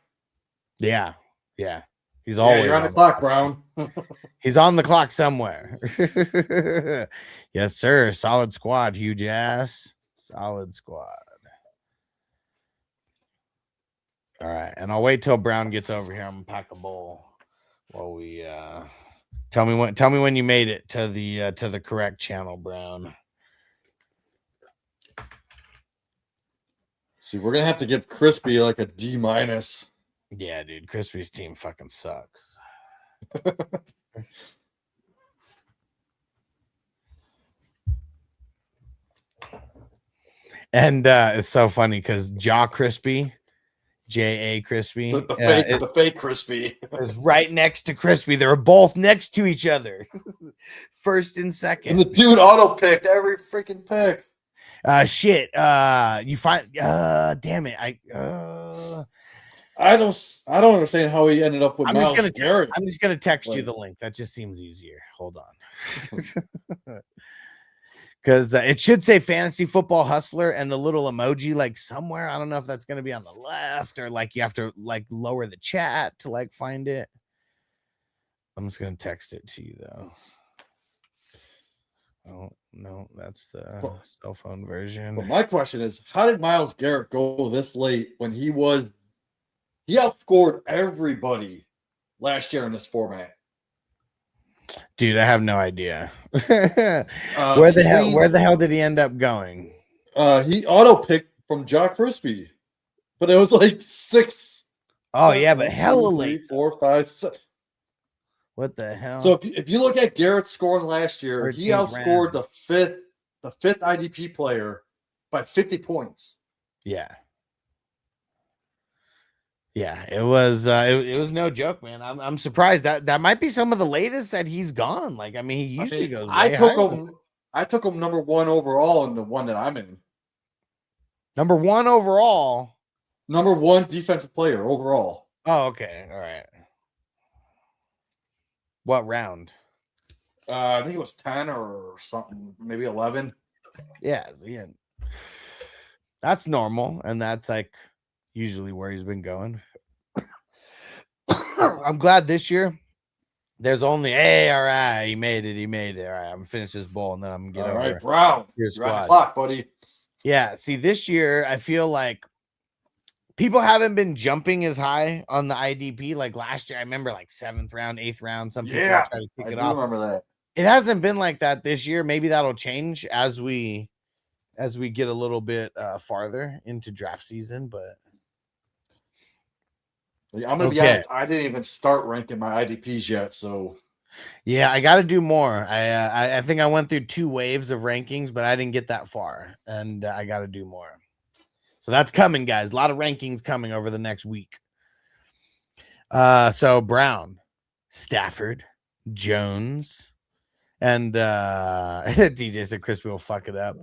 Yeah. He's always you're on the clock, Brown. He's on the clock somewhere. Yes, sir. Solid squad, Hugh Jass. Solid squad. All right, and I'll wait till Brown gets over here. I'm gonna pack a bowl while we tell me when you made it to the correct channel, Brown. See, we're gonna have to give Crispy like a D minus. Yeah, dude, Crispy's team fucking sucks. And it's so funny because Crispy, J.A. Crispy, the fake Crispy is right next to Crispy. They're both next to each other, first and second. And the dude auto picked every freaking pick. Shit. You find damn it. I don't understand how he ended up with Myles Garrett. I'm just gonna text you the link. That just seems easier. Hold on. Because it should say Fantasy Football Hustler and the little emoji like somewhere. I don't know if that's going to be on the left or like you have to like lower the chat to like find it. I'm just going to text it to you though. Oh, no, that's the cell phone version. But my question is, how did Myles Garrett go this late when he outscored everybody last year in this format? Dude, I have no idea. Where the hell did he end up going? He auto picked from Jock Crispy, but it was like 6. Oh, yeah, but hella late. 3, 4, 5, 6. What the hell? So if you look at Garrett's scoring last year, he outscored the fifth IDP player by 50 points. Yeah. Yeah, it was it was no joke, man. I'm surprised that might be some of the latest that he's gone. Like, I mean, he usually goes. I took him number 1 overall in the one that I'm in. Number 1 overall. Number 1 defensive player overall. Oh, okay. All right. What round? I think it was 10 or something, maybe 11. Yeah. That's normal, and that's like usually where he's been going. I'm glad this year There's only all right. He made it. All right, I'm gonna finish this bowl and then I'm gonna get All over right, Brown. your You're on the squad. clock, buddy. Yeah. See, this year I feel like people haven't been jumping as high on the IDP like last year. I remember like 7th round, 8th round. Some people Yeah, try to kick I it do off. remember that. It hasn't been like that this year. Maybe that'll change as we get a little bit farther into draft season, but I'm gonna be honest. I didn't even start ranking my IDPs yet, so yeah, I got to do more. I think I went through 2 waves of rankings, but I didn't get that far, and I got to do more. So that's coming, guys. A lot of rankings coming over the next week. So Brown, Stafford, Jones, and DJ said Crispy will fuck it up.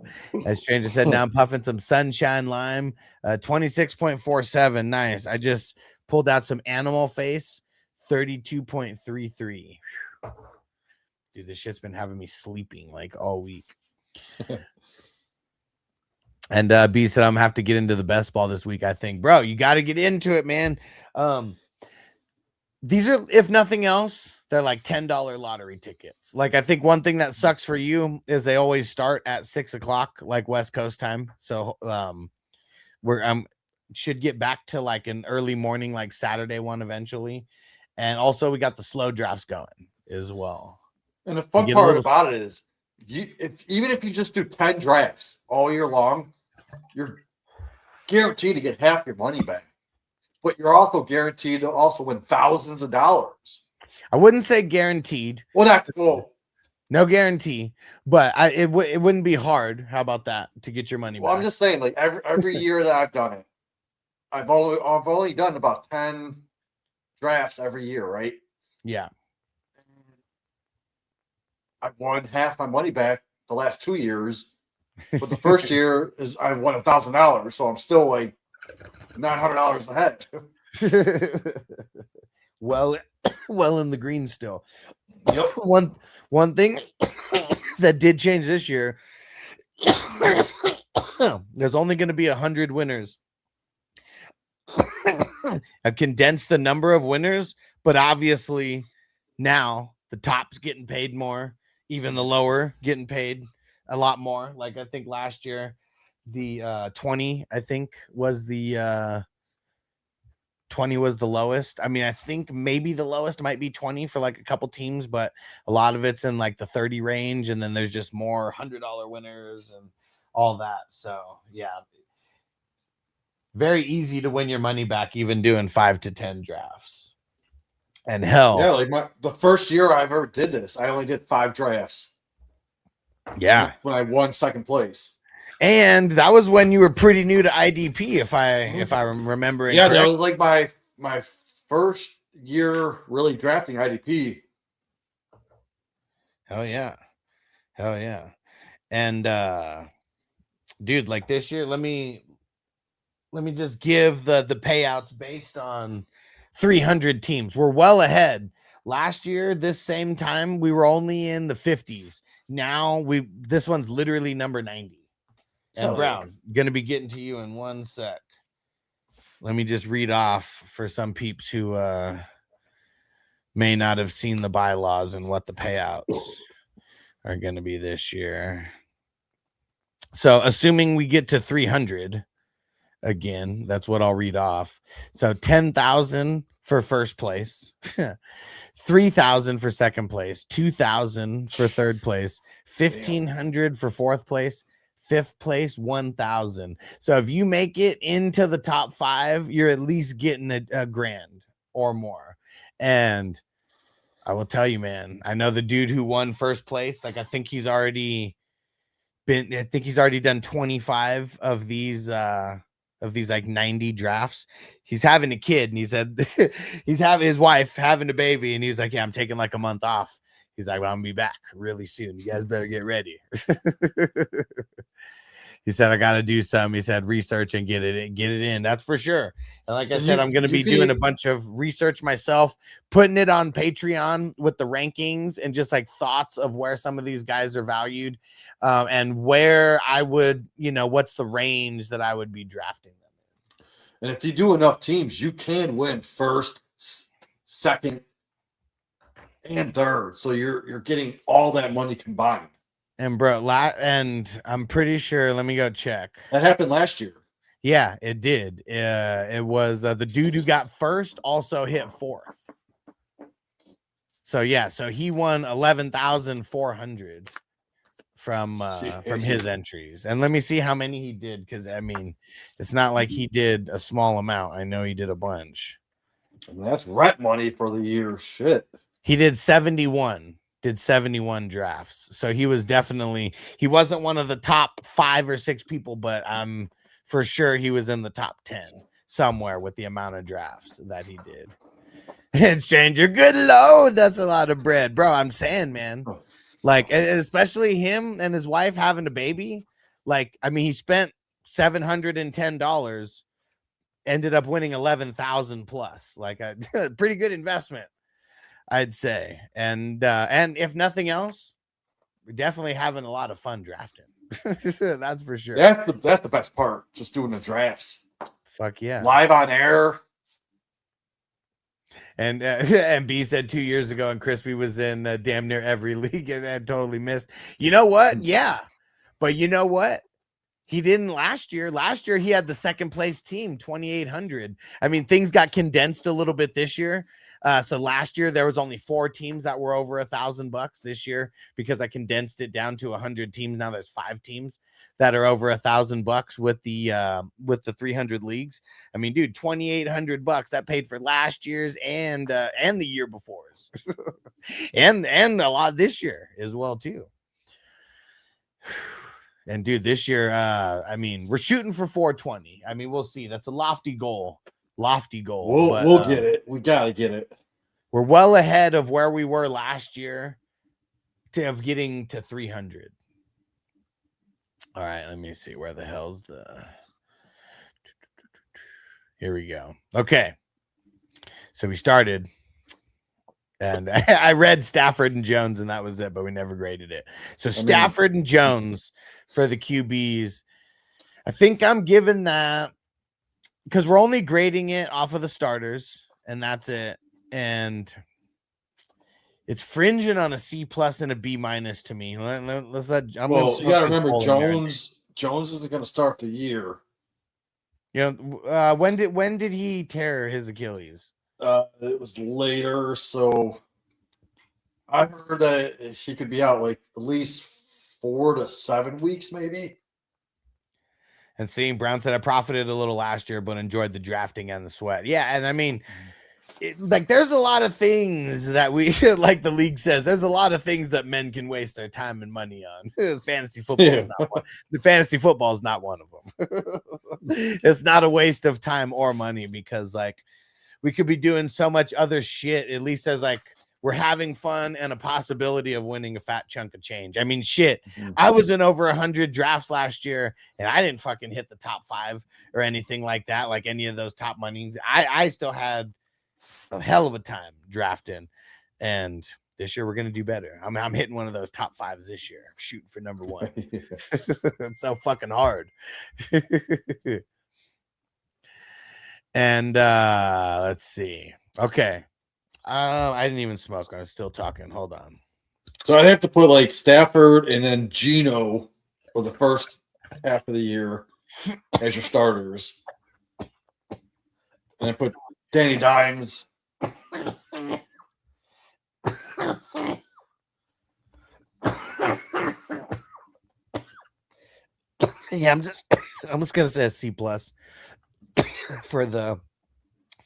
As Stranger said, now I'm puffing some Sunshine Lime, 26.47. Nice. I just pulled out some Animal Face, 32.33. Dude, this shit's been having me sleeping like all week. And B said I'm gonna have to get into the best ball this week. I think, bro, you got to get into it, man. These are, if nothing else, they're like $10 lottery tickets. Like, I think one thing that sucks for you is they always start at 6 o'clock, like West Coast time. So we're should get back to like an early morning, like Saturday one eventually. And also we got the slow drafts going as well. And the fun part about it is, even if you just do 10 drafts all year long, you're guaranteed to get half your money back. But you're also guaranteed to also win thousands of dollars. I wouldn't say guaranteed. Well, no guarantee, but it wouldn't be hard. How about that to get your money back? I'm just saying, like every year that I've done it, I've only done about 10 drafts every year, right? Yeah. I won half my money back the last 2 years, but the first year is I won $1,000, so I'm still like $900 ahead. well in the green still. Yep. One thing that did change this year, there's only going to be 100 winners. I've condensed the number of winners, but obviously now the top's getting paid more, even the lower getting paid a lot more. Like I think last year the 20 I think was the 20 was the lowest. I mean, I think maybe the lowest might be 20 for like a couple teams, but a lot of it's in like the 30 range, and then there's just more $100 winners and all that. So yeah, very easy to win your money back even doing 5 to 10 drafts. And hell, yeah, like the first year I ever did this, I only did 5 drafts. Yeah, when I won second place. And that was when you were pretty new to IDP, if I'm remembering. Yeah, that was like my first year really drafting IDP. Hell yeah. And dude, like this year, let me just give the payouts based on 300 teams. We're well ahead. Last year, this same time, we were only in the 50s. Now this one's literally number 90. And Brown, gonna be getting to you in one sec. Let me just read off for some peeps who may not have seen the bylaws and what the payouts are gonna be this year. So assuming we get to 300 again, that's what I'll read off. So 10,000 for first place, 3,000 for second place, 2,000 for third place, 1,500 for fourth place. Fifth place, 1,000. So if you make it into the top 5, you're at least getting a grand or more. And I will tell you, man, I know the dude who won first place. Like I think he's already done 25 of these like 90 drafts. He's having a kid, and he said he's having his wife having a baby, and he was like, yeah, I'm taking like a month off. He's like, well, I'm gonna be back really soon. You guys better get ready. He said, I got to do some. He said, research and get it in. That's for sure. And like I said, I'm going to be doing a bunch of research myself, putting it on Patreon with the rankings and just like thoughts of where some of these guys are valued and where I would, what's the range that I would be drafting them in. And if you do enough teams, you can win first, second, and third. So you're getting all that money combined. And bro, and I'm pretty sure. Let me go check. That happened last year. Yeah, it did. It was the dude who got first also hit fourth. So yeah, so he won 11,400 from his entries. And let me see how many he did, because I mean, it's not like he did a small amount. I know he did a bunch. I mean, that's rent money for the year. Shit. He did 71. Did 71 drafts. So he wasn't one of the top 5 or 6 people, but I'm for sure he was in the top 10 somewhere with the amount of drafts that he did. And stranger, good Lord, that's a lot of bread, bro. I'm saying, man, like, especially him and his wife having a baby. Like, I mean, he spent $710, ended up winning 11,000 plus. Like a pretty good investment, I'd say. And if nothing else, we're definitely having a lot of fun drafting. That's for sure. That's the best part. Just doing the drafts. Fuck yeah. Live on air. And B said 2 years ago, and Crispy was in damn near every league and totally missed. You know what? Yeah. But you know what? He didn't last year. Last year, he had the second place team, 2,800. I mean, things got condensed a little bit this year. So last year, there was only 4 teams that were over $1,000. This year, because I condensed it down to 100 teams, now there's 5 teams that are over $1,000 with the 300 leagues. I mean, dude, $2,800 that paid for last year's and the year before's, and a lot this year as well too. And dude, this year, I mean, we're shooting for 420. I mean, we'll see. That's a lofty goal. We'll get it. We gotta get it. We're well ahead of where we were last year of getting to 300. All right, let me see. Where the hell's the... Here we go. Okay. So we started, and I read Stafford and Jones, and that was it, but we never graded it. So Stafford and Jones for the QBs. I think I'm giving that, because we're only grading it off of the starters, and that's it. And it's fringing on a C plus and a B minus to me. Let's let. You got to remember, Jones isn't going to start the year. You know, when did he tear his Achilles? It was later, so I heard that he could be out like at least 4 to 7 weeks, maybe. And seeing Brown said I profited a little last year, but enjoyed the drafting and the sweat. Yeah, and I mean, like, there's a lot of things that we like. The league says there's a lot of things that men can waste their time and money on. Fantasy football is not one. The fantasy football is not one of them. It's not a waste of time or money, because like we could be doing so much other shit. At least there's like, we're having fun and a possibility of winning a fat chunk of change. I mean, shit, I was in over 100 drafts last year, and I didn't fucking hit the top 5 or anything like that, like any of those top monies. I still had a hell of a time drafting, and this year we're going to do better. I'm hitting one of those top 5s this year. I'm shooting for number 1. It's so fucking hard. And let's see. Okay. I didn't even smoke. I was still talking. Hold on. So I'd have to put like Stafford and then Geno for the first half of the year as your starters, and then put Danny Dimes. Yeah, I'm just gonna say a C plus for the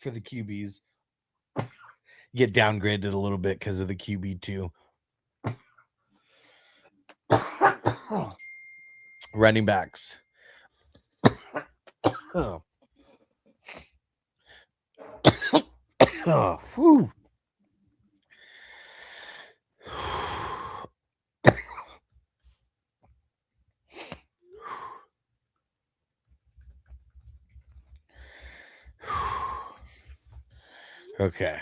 QBs. Get downgraded a little bit because of the QB2. Running backs. Oh. Oh, whew. Okay.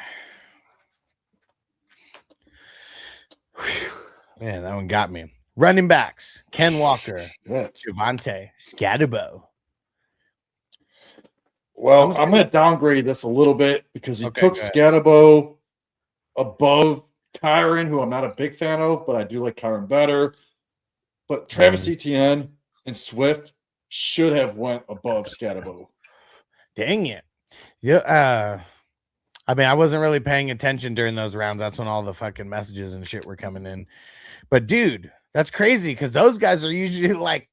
Man, that one got me. Running backs: Ken Walker, Javonte, Scatterbo. Well, I'm going to downgrade this a little bit because he took Scatterbo above Kyron, who I'm not a big fan of, but I do like Kyron better. But Travis Etienne and Swift should have went above Scatabo. Dang it. Yeah. I mean, I wasn't really paying attention during those rounds. That's when all the fucking messages and shit were coming in. But dude, that's crazy because those guys are usually like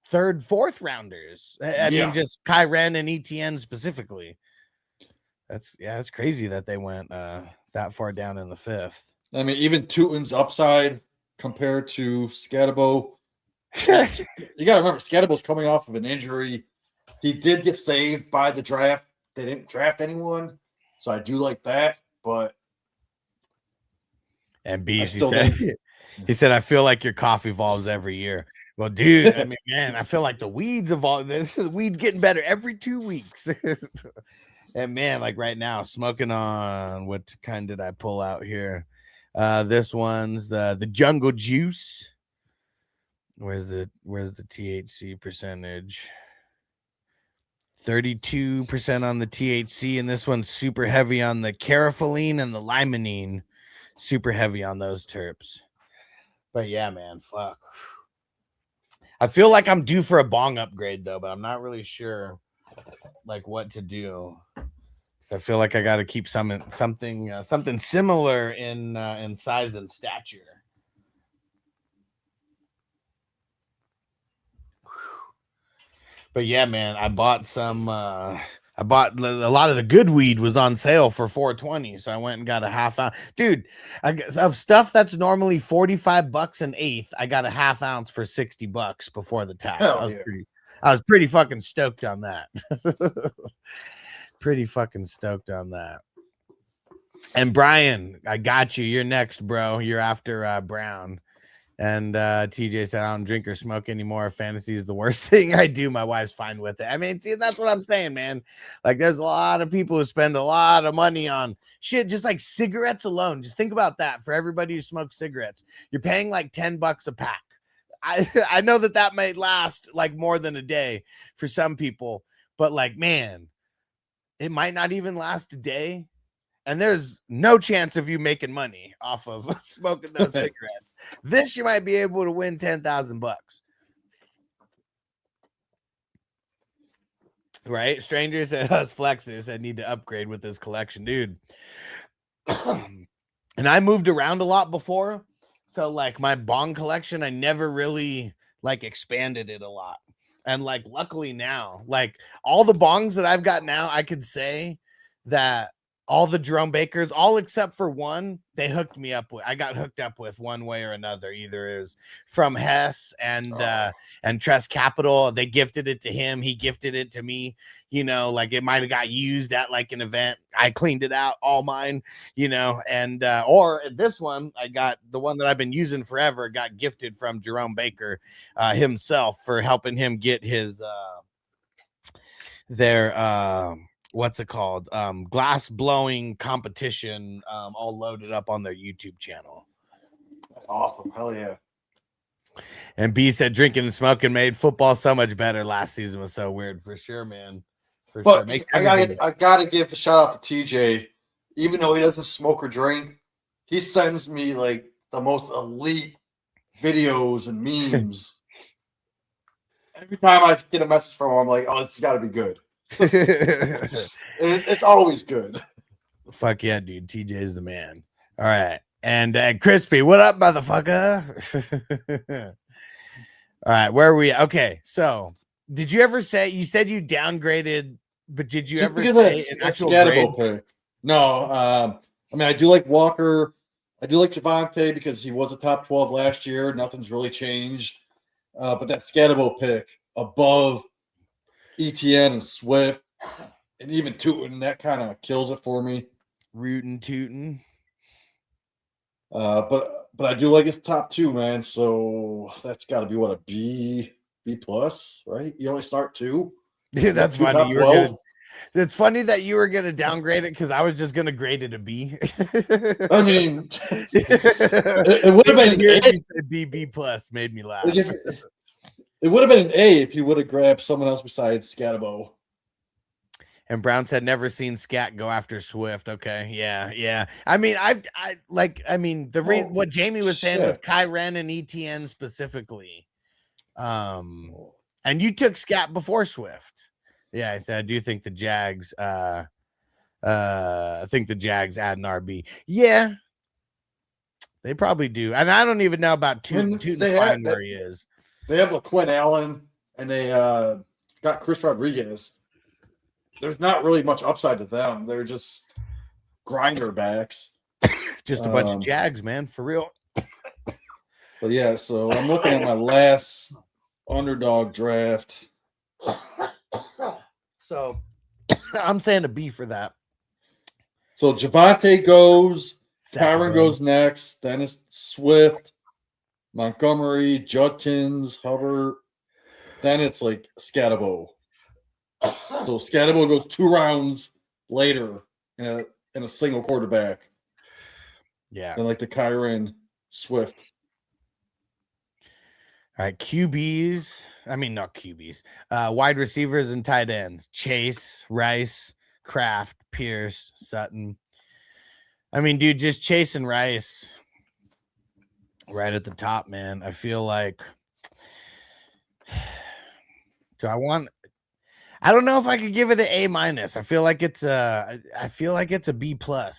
third, fourth rounders. I mean, just Kyren and Etienne specifically. That's crazy that they went that far down in the fifth. I mean, even Tootin's upside compared to Scatabo. You got to remember, Scatabo's coming off of an injury. He did get saved by the draft. They didn't draft anyone, so I do like that. But and Beast, he said, I feel like your coffee evolves every year. Well, dude, I mean, man, I feel like the weeds evolve. The weeds getting better every 2 weeks. And man, like right now, smoking on what kind did I pull out here? This one's the Jungle Juice. Where's the THC percentage? 32% on the THC, and this one's super heavy on the carafilline and the limonene. Super heavy on those terps. But yeah, man, fuck. I feel like I'm due for a bong upgrade though, but I'm not really sure like what to do. So I feel like I got to keep something similar in size and stature. But yeah, man, I bought a lot of the good weed was on sale for $4.20, so I went and got a half ounce. Dude, of stuff that's normally $45 an eighth, I got a half ounce for $60 before the tax. I was pretty fucking stoked on that. Pretty fucking stoked on that. And Brian, I got you. You're next, bro. You're after Brown. And TJ said, I don't drink or smoke anymore. Fantasy is the worst thing I do. My wife's fine with it. I mean, see, that's what I'm saying, man. Like, there's a lot of people who spend a lot of money on shit, just like cigarettes alone. Just think about that. For everybody who smokes cigarettes, you're paying like $10 a pack. I know that might last like more than a day for some people, but like, man, it might not even last a day. And there's no chance of you making money off of smoking those cigarettes. This you might be able to win $10,000. Right? Stranger said us flexes said need to upgrade with this collection, dude. And I moved around a lot before. So like my bong collection, I never really like expanded it a lot. And like luckily now, like all the bongs that I've got now, I could say that all the Jerome Bakers, all except for one, they hooked me up with. I got hooked up with one way or another. Either it was from Hess and Trust Capital. They gifted it to him. He gifted it to me. You know, like it might have got used at like an event. I cleaned it out, all mine. You know, and or this one, I got the one that I've been using forever. Got gifted from Jerome Baker himself for helping him get his what's it called? Glass blowing competition, all loaded up on their YouTube channel. That's awesome. Hell yeah. And B said drinking and smoking made football so much better. Last season was so weird. For sure, man. For sure. I gotta give a shout out to TJ. Even though he doesn't smoke or drink, he sends me like the most elite videos and memes. Every time I get a message from him, I'm like, oh, it's gotta be good. It's always good. Fuck yeah, dude. TJ is the man. All right. And Crispy, what up, motherfucker? All right, where are we? Okay, so did you ever say you said you downgraded, but did you ever say an actual grade? Pick? No, I mean I do like Walker. I do like Javonte because he was a top 12 last year. Nothing's really changed. But that Scatabo pick above ETN and Swift and even Tootin, that kind of kills it for me. Rootin' tootin'. But I do like his top two, man. So that's got to be what, a B plus, right? You only start two. Yeah, that's funny. It's funny that you were gonna downgrade it because I was just gonna grade it a B. I mean, it would have been an A. You said B plus made me laugh. It would have been an A if you would have grabbed someone else besides Scatabo. And Brown said never seen Scat go after Swift. Okay, yeah. I mean, what Jamie was saying was shit. Kyren and ETN specifically. And you took Scat before Swift. Yeah, I said I do think the Jags. I think the Jags add an RB. Yeah, they probably do. And I don't even know about Tootin Fine where he is. They have LaQuinn Allen and they got Chris Rodriguez. There's not really much upside to them. They're just grinder backs. Just a bunch of Jags, man, for real. But yeah, so I'm looking at my last underdog draft. So I'm saying a B for that. So Javonte goes, Second Kyron goes next, then it's Swift, Montgomery, Judkins, Hubbard. Then it's like Scatabo. So Scatabo goes 2 rounds later in a single quarterback. Yeah. Then like the Kyron Swift. All right, QBs. I mean, not QBs. Wide receivers and tight ends. Chase, Rice, Kraft, Pierce, Sutton. I mean, dude, just Chase and Rice right at the top, man. I feel like I don't know if I could give it an A-. I feel like it's a B+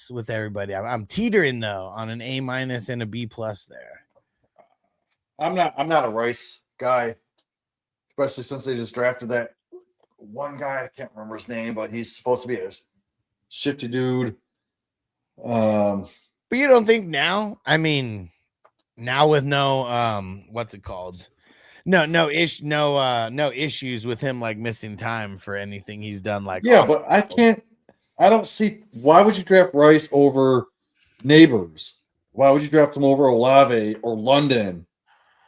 with everybody. I'm teetering though on an A- and a B+ there. I'm not a Rice guy, especially since they just drafted that one guy. I can't remember his name, but he's supposed to be a shifty dude. But you don't think now? I mean, now with no what's it called? No issues with him like missing time for anything he's done. Like, yeah, but I don't see why would you draft Rice over Neighbors? Why would you draft him over Olave or London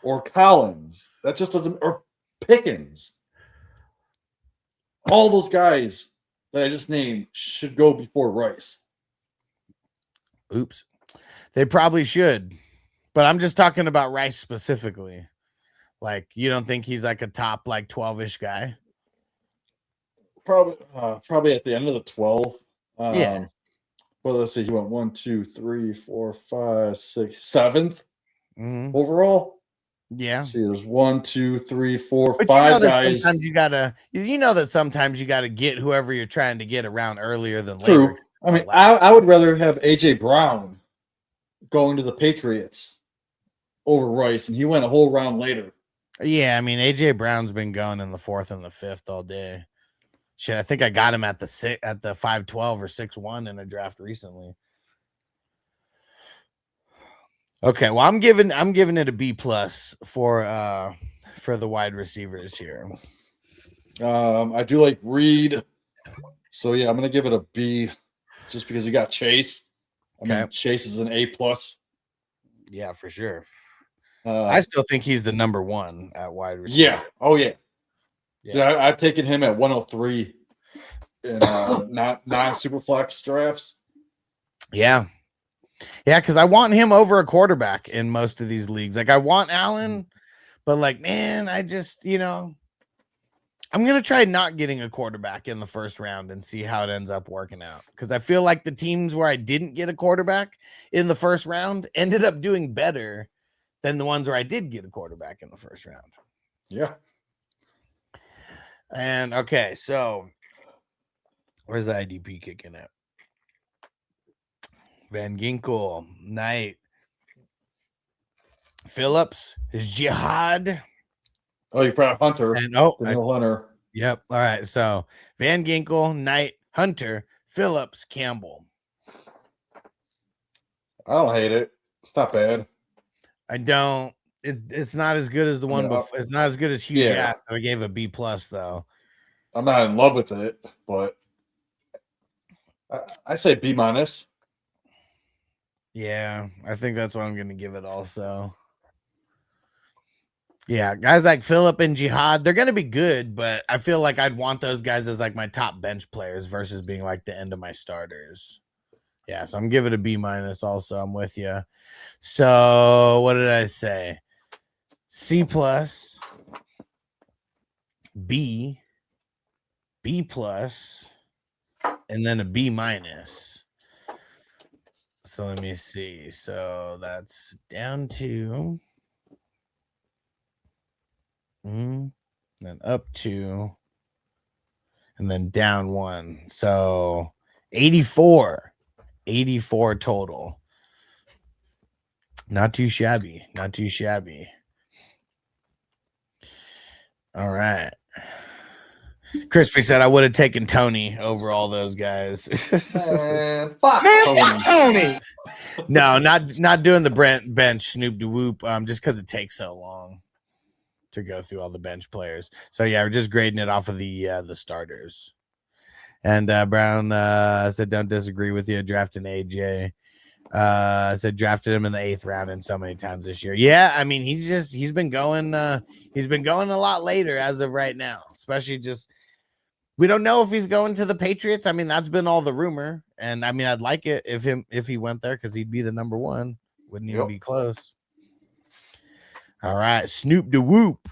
or Collins? That just doesn't, or Pickens. All those guys that I just named should go before Rice. Oops. They probably should. But I'm just talking about Rice specifically. Like, you don't think he's like a top like 12-ish guy? Probably at the end of the 12. Yeah. Well, let's see. He went 1, 2, 3, 4, 5, 6, 7th Mhm. overall. Yeah. Let's see, there's 1, 2, 3, 4, But 5 guys. Sometimes you gotta get whoever you're trying to get around earlier than True. later. I mean, I would rather have AJ Brown going to the Patriots over Rice, and he went a whole round later. Yeah, I mean, AJ Brown's been going in the 4th and the 5th all day. Shit, I think I got him at the 512 or 6-1 in a draft recently. Okay, well, I'm giving it a B+ for the wide receivers here. I do like Reed, so yeah, I'm gonna give it a B, just because you got Chase. I mean, Chase is an A+. Yeah, for sure. I still think he's the number 1 at wide receiver. Yeah. Oh yeah. Yeah. I've taken him at 103 in non-super flex drafts. Yeah. Yeah, because I want him over a quarterback in most of these leagues. Like, I want Allen, but like, man, I just, I'm gonna try not getting a quarterback in the first round and see how it ends up working out. Because I feel like the teams where I didn't get a quarterback in the first round ended up doing better than the ones where I did get a quarterback in the first round. Yeah. And okay, so where's the IDP kicking at? Van Ginkel, Knight, Phillips, is Jihad. Oh, you forgot Hunter. And Hunter. Yep. All right. So Van Ginkel, Knight, Hunter, Phillips, Campbell. I don't hate it. It's not bad. I don't. It's not as good as the one before. It's not as good as Hugh Jackson. I gave a B+ though. I'm not in love with it, but I say B-. Yeah, I think that's what I'm going to give it also. Yeah, guys like Phillip and Jihad, they're going to be good, but I feel like I'd want those guys as like my top bench players versus being like the end of my starters. Yeah, so I'm giving it a B- also. I'm with you. So what did I say? C+, B+, and then a B minus. So let me see. So that's down 2. Then up 2. And then down 1. So 84. 84 total. Not too shabby. Not too shabby. All right. Crispy said I would have taken Tony over all those guys. Man, fuck Man, Tony. Tony. No, not doing the bench Snoop de Whoop. Just because it takes so long to go through all the bench players. So yeah, we're just grading it off of the starters. And Brown said, "Don't disagree with you. Drafting AJ." Said drafted him in the 8th round and so many times this year. Yeah, I mean he's been going a lot later as of right now, especially just. We don't know if he's going to the Patriots. I mean, that's been all the rumor. And I mean, I'd like it if he went there because he'd be the number 1. Wouldn't even be close. All right. Snoop de Whoop.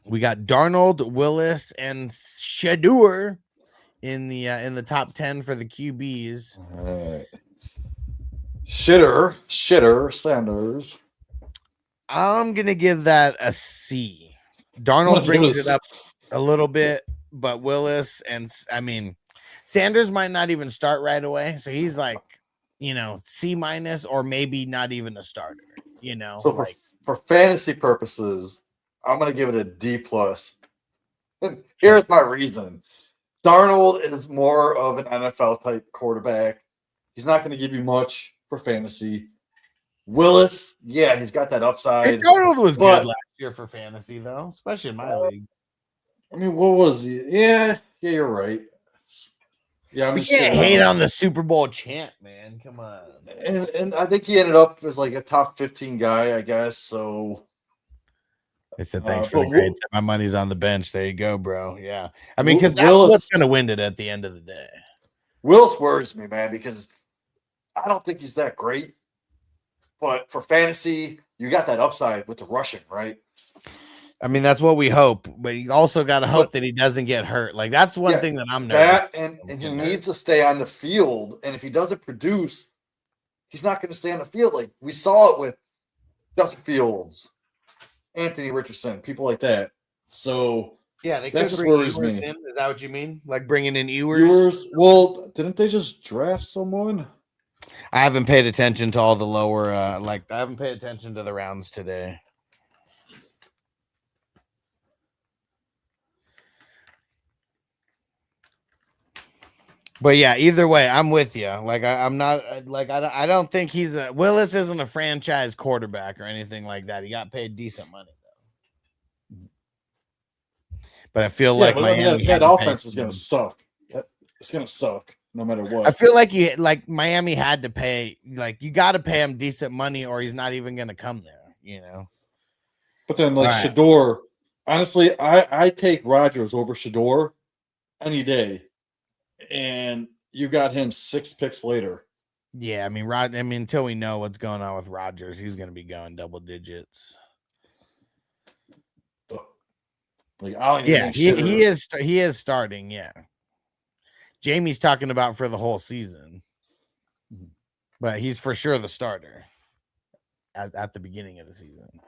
We got Darnold, Willis, and Shedeur in the top 10 for the QBs. All right. Shitter, Sanders. I'm gonna give that a C. Darnold brings it up a little bit, but Willis and I mean Sanders might not even start right away, so he's like, C minus or maybe not even a starter. So for fantasy purposes, I'm gonna give it a D plus. And here's my reason: Darnold is more of an NFL type quarterback. He's not going to give you much for fantasy. Willis, yeah, he's got that upside. Darnold was good last year for fantasy, though, especially in my league. I mean, what was he? Yeah, you're right. Yeah, I mean, you can't hate on the Super Bowl champ, man. Come on. And I think he ended up as like a top 15 guy, I guess. So they said thanks for the grades. My money's on the bench. There you go, bro. Yeah, I mean, because that's what's going to win it at the end of the day. Willis worries me, man, because I don't think he's that great. But for fantasy, you got that upside with the rushing, right? I mean, that's what we hope, but you also got to hope that he doesn't get hurt. Like that's one thing that I'm nervous. And he needs to stay on the field. And if he doesn't produce, he's not going to stay on the field. Like we saw it with Justin Fields, Anthony Richardson, people like that. So yeah, that just worries me. Is that what you mean? Like bringing in Ewers? Ewers? Well, didn't they just draft someone? I haven't paid attention to all the lower. I haven't paid attention to the rounds today. But yeah, either way, I'm with you. Like I'm not like I don't think Willis isn't a franchise quarterback or anything like that. He got paid decent money though. But I feel like Miami that offense is going to suck. It's going to suck no matter what. I feel like Miami had to pay. Like you got to pay him decent money, or he's not even going to come there. But then Shedeur, honestly, I take Rodgers over Shedeur any day. And you got him 6 picks later. Yeah, I mean, until we know what's going on with Rodgers, he's going to be going double digits. He is starting. Yeah, Jamie's talking about for the whole season, but he's for sure the starter at the beginning of the season.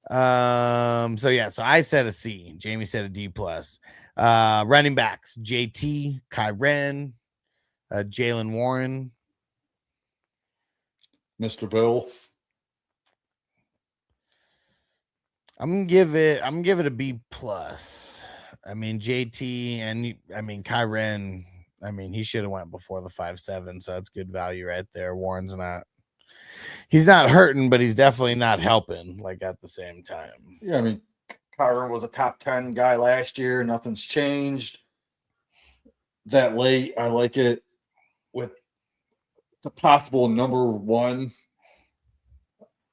So I said a C. Jamie said a D plus. Running backs: JT, Kyren, Jalen Warren, Mr. Bill. I'm gonna give it a B plus. I mean JT and Kyren. I mean he should have went before the 5.7, so that's good value right there. Warren's not. He's not hurting, but he's definitely not helping. Like at the same time. Yeah, I mean Kyren was a top 10 guy last year. Nothing's changed. That late, I like it with the possible number 1.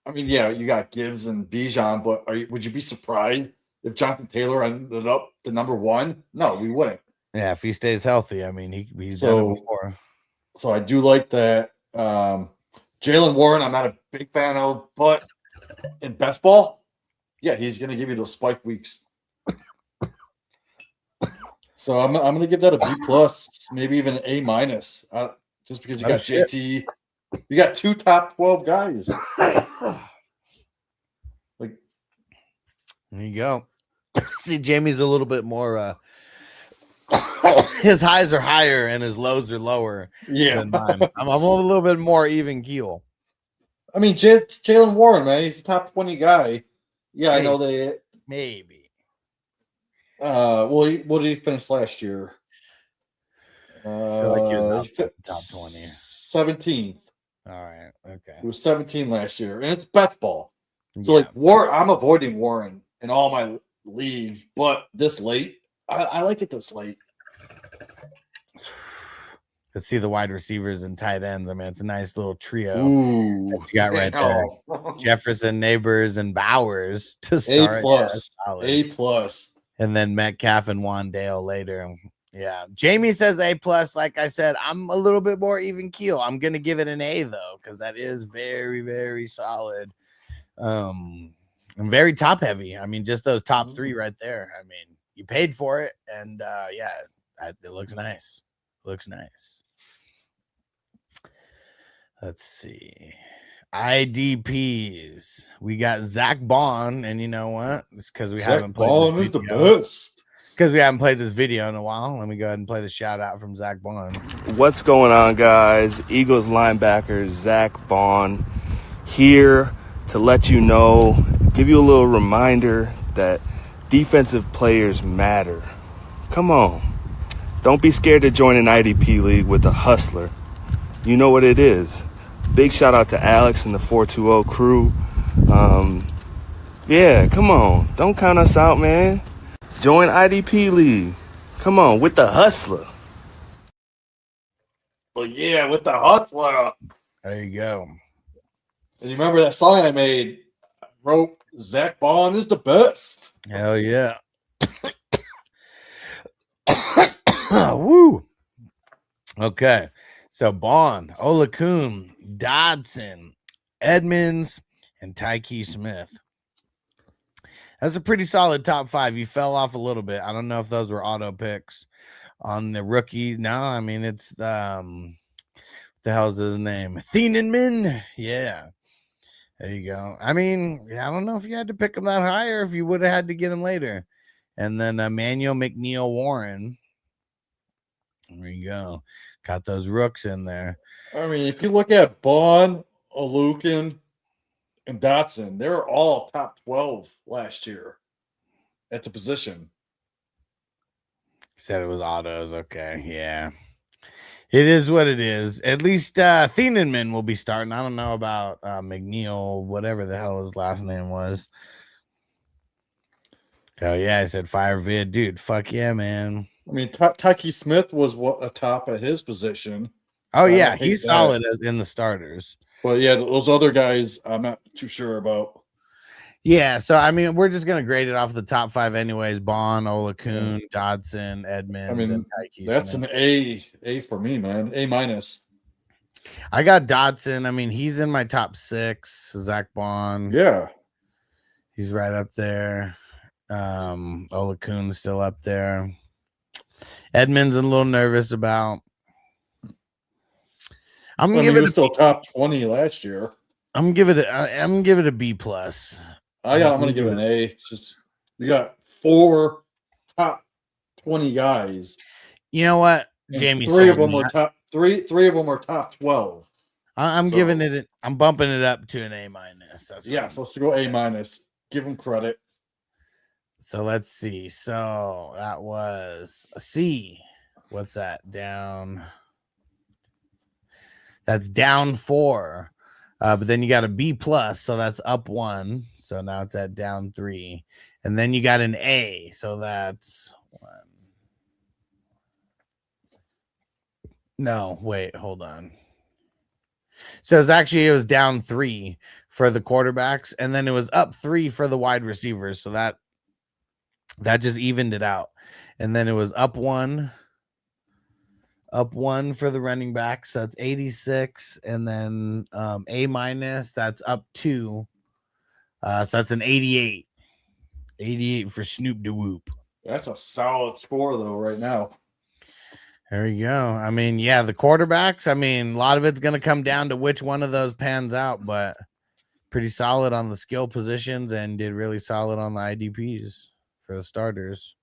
I mean, yeah, you got Gibbs and Bijan, but would you be surprised if Jonathan Taylor ended up the number 1? No, we wouldn't. Yeah, if he stays healthy, I mean, he's done it before. So I do like that. Jalen Warren, I'm not a big fan of, but in best ball, yeah, he's going to give you those spike weeks. So I'm gonna give that a B plus, maybe even an A minus. Just because you Oh, got shit. JT, you got 2 top 12 guys. Like, There you go. See, Jamie's a little bit more. His highs are higher and his lows are lower yeah. than mine. I'm a little bit more even keel. I mean, Jalen Warren, man, he's a top 20 guy. Yeah, I know they. Maybe. Well, what did he finish last year? I feel like he was outside the top 20. 17th. All right. Okay. He was 17 last year, and it's best ball. So, Yeah. like, Warren, I'm avoiding Warren in all my leagues, but this late, I like it this late. Let's see the wide receivers and tight ends. I mean, it's a nice little trio Ooh, that you got right there. Jefferson, Neighbors, and Bowers to start. A plus, Yeah, solid. A plus, and then Metcalf and Wandale later. Yeah, Jamie says A plus. Like I said, I'm a little bit more even keel. I'm gonna give it an A though, because that is very, very solid. And very top heavy. I mean, just those top three right there. I mean, you paid for it, and yeah, it looks nice. Looks nice. Let's see. IDPs. We got Zach Bond, and you know what? It's because we haven't played Bond this is the video. best. Because we haven't played this video in a while. Let me go ahead and play the shout out from Zach Bond. What's going on, guys? Eagles linebacker Zach Bond here to let you know, give you a little reminder that defensive players matter. Come on. Don't be scared to join an IDP league with a hustler. You know what it is. Big shout out to Alex and the 420 crew. Yeah, come on. Don't count us out, man. Join IDP league. Come on, with the hustler. Well, yeah, with the hustler. There you go. And you remember that song I made? I wrote Zach Bond is the best. Hell yeah. Woo. Okay. So Bond, Olakun, Dodson, Edmonds, and Tyke Smith. That's a pretty solid top five. You fell off a little bit. I don't know if those were auto picks on the rookie. No, I mean it's the hell's his name? Thienenman. Yeah. There you go. I mean, I don't know if you had to pick him that high or if you would have had to get him later. And then Emmanuel McNeil Warren. There you go. Got those rooks in there. I mean, if you look at Bond, Olukin, and Dotson, they were all top 12 last year at the position. Said it was autos. Okay. Yeah. It is what it is. At least Thienenman will be starting. I don't know about McNeil, whatever the hell his last name was. Oh, yeah. I said fire vid. Dude, fuck yeah, man. I mean, Tyke Smith was a top at his position. Oh, So yeah. He's solid in the starters. But yeah, those other guys, I'm not too sure about. Yeah. So, I mean, we're just going to grade it off the top five anyways. Bond, Olakun, Dodson, Edmonds, I mean, and Tyke that's Smith. an A for me, man. A minus. I got Dodson. I mean, he's in my top six. Zach Bond. Yeah. He's right up there. Olakun's still up there. Edmonds a little nervous about. I'm gonna give it still top 20 last year. I'm gonna give it a B plus. I'm gonna give it an A. It's just we got 4 top 20 guys. You know what, Jamie? Three of them are top 12. I'm giving it. I'm bumping it up to an A minus. Yes, let's go A minus. Give them credit. So let's see. So that was a C. What's that? Down. That's down 4. But then you got a B plus, so that's up 1. So now it's at down 3. And then you got an A, so that's 1. No, wait, hold on. So it was down 3 for the quarterbacks, and then it was up 3 for the wide receivers. So that just evened it out. And then it was up 1 for the running backs. So that's 86. And then A minus, that's up 2. So that's an 88. 88 for Snoop DeWhoop. That's a solid score though right now. There you go. I mean, yeah, the quarterbacks. I mean, a lot of it's going to come down to which one of those pans out, but pretty solid on the skill positions and did really solid on the IDPs for the starters.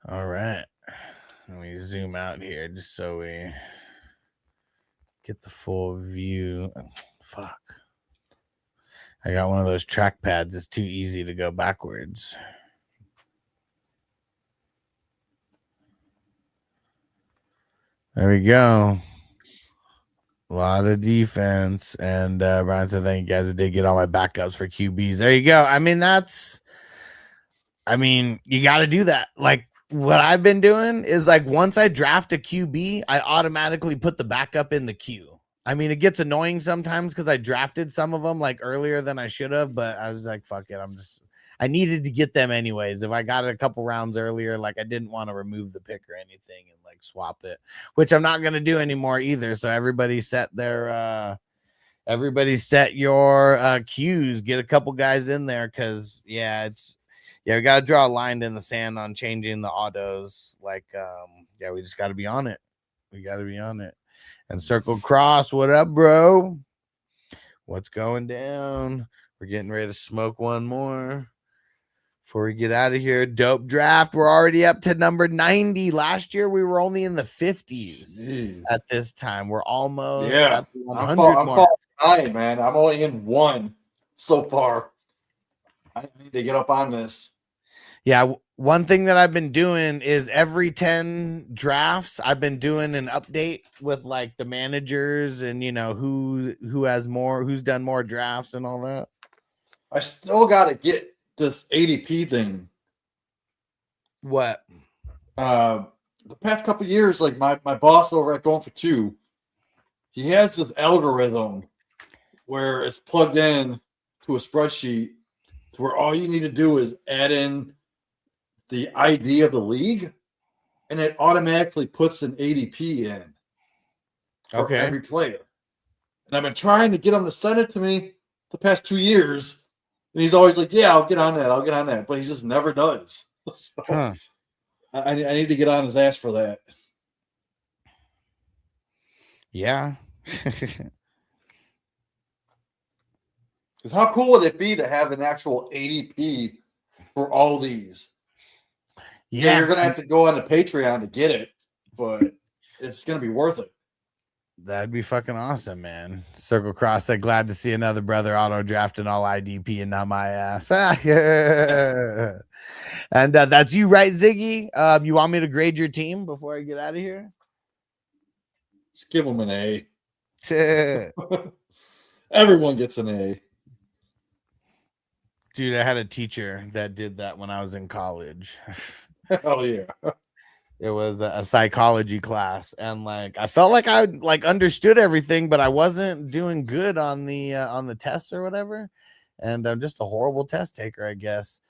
All right. Let me zoom out here just so we get the full view. Fuck. I got one of those trackpads. It's too easy to go backwards. There we go. A lot of defense. And Brian said, thank you guys. I did get all my backups for QBs. There you go. I mean, you got to do that. Like, what I've been doing is like once I draft a QB, I automatically put the backup in the queue. I mean, it gets annoying sometimes because I drafted some of them like earlier than I should have, but I was like, fuck it. I needed to get them anyways. If I got it a couple rounds earlier, like I didn't want to remove the pick or anything and like swap it, which I'm not going to do anymore either. So everybody set your queues, get a couple guys in there. Cause yeah, we got to draw a line in the sand on changing the autos. Like, we just got to be on it. We got to be on it. And Circle Cross, what up, bro? What's going down? We're getting ready to smoke one more before we get out of here. Dope draft. We're already up to number 90. Last year, we were only in the 50s at this time. We're almost at the 100 mark. I'm man. I'm only in one so far. I need to get up on this. Yeah, one thing that I've been doing is every 10 drafts, I've been doing an update with like the managers and who has more, who's done more drafts and all that. I still got to get this ADP thing. What? The past couple of years, like my boss over at Going for Two, he has this algorithm where it's plugged in to a spreadsheet to where all you need to do is add in the ID of the league, and it automatically puts an ADP in for every player. And I've been trying to get him to send it to me the past 2 years, and he's always like, "Yeah, I'll get on that," but he just never does. So I need to get on his ass for that. Yeah. Because how cool would it be to have an actual ADP for all these? Yeah, you're going to have to go on the Patreon to get it, but it's going to be worth it. That'd be fucking awesome, man. Circle Cross said, glad to see another brother auto drafting all IDP and not my ass. And that's you, right, Ziggy? You want me to grade your team before I get out of here? Just give them an A. Everyone gets an A. Dude, I had a teacher that did that when I was in college. Hell yeah. It was a psychology class, and like I felt like I like understood everything, but I wasn't doing good on the tests or whatever. And I'm just a horrible test taker, I guess.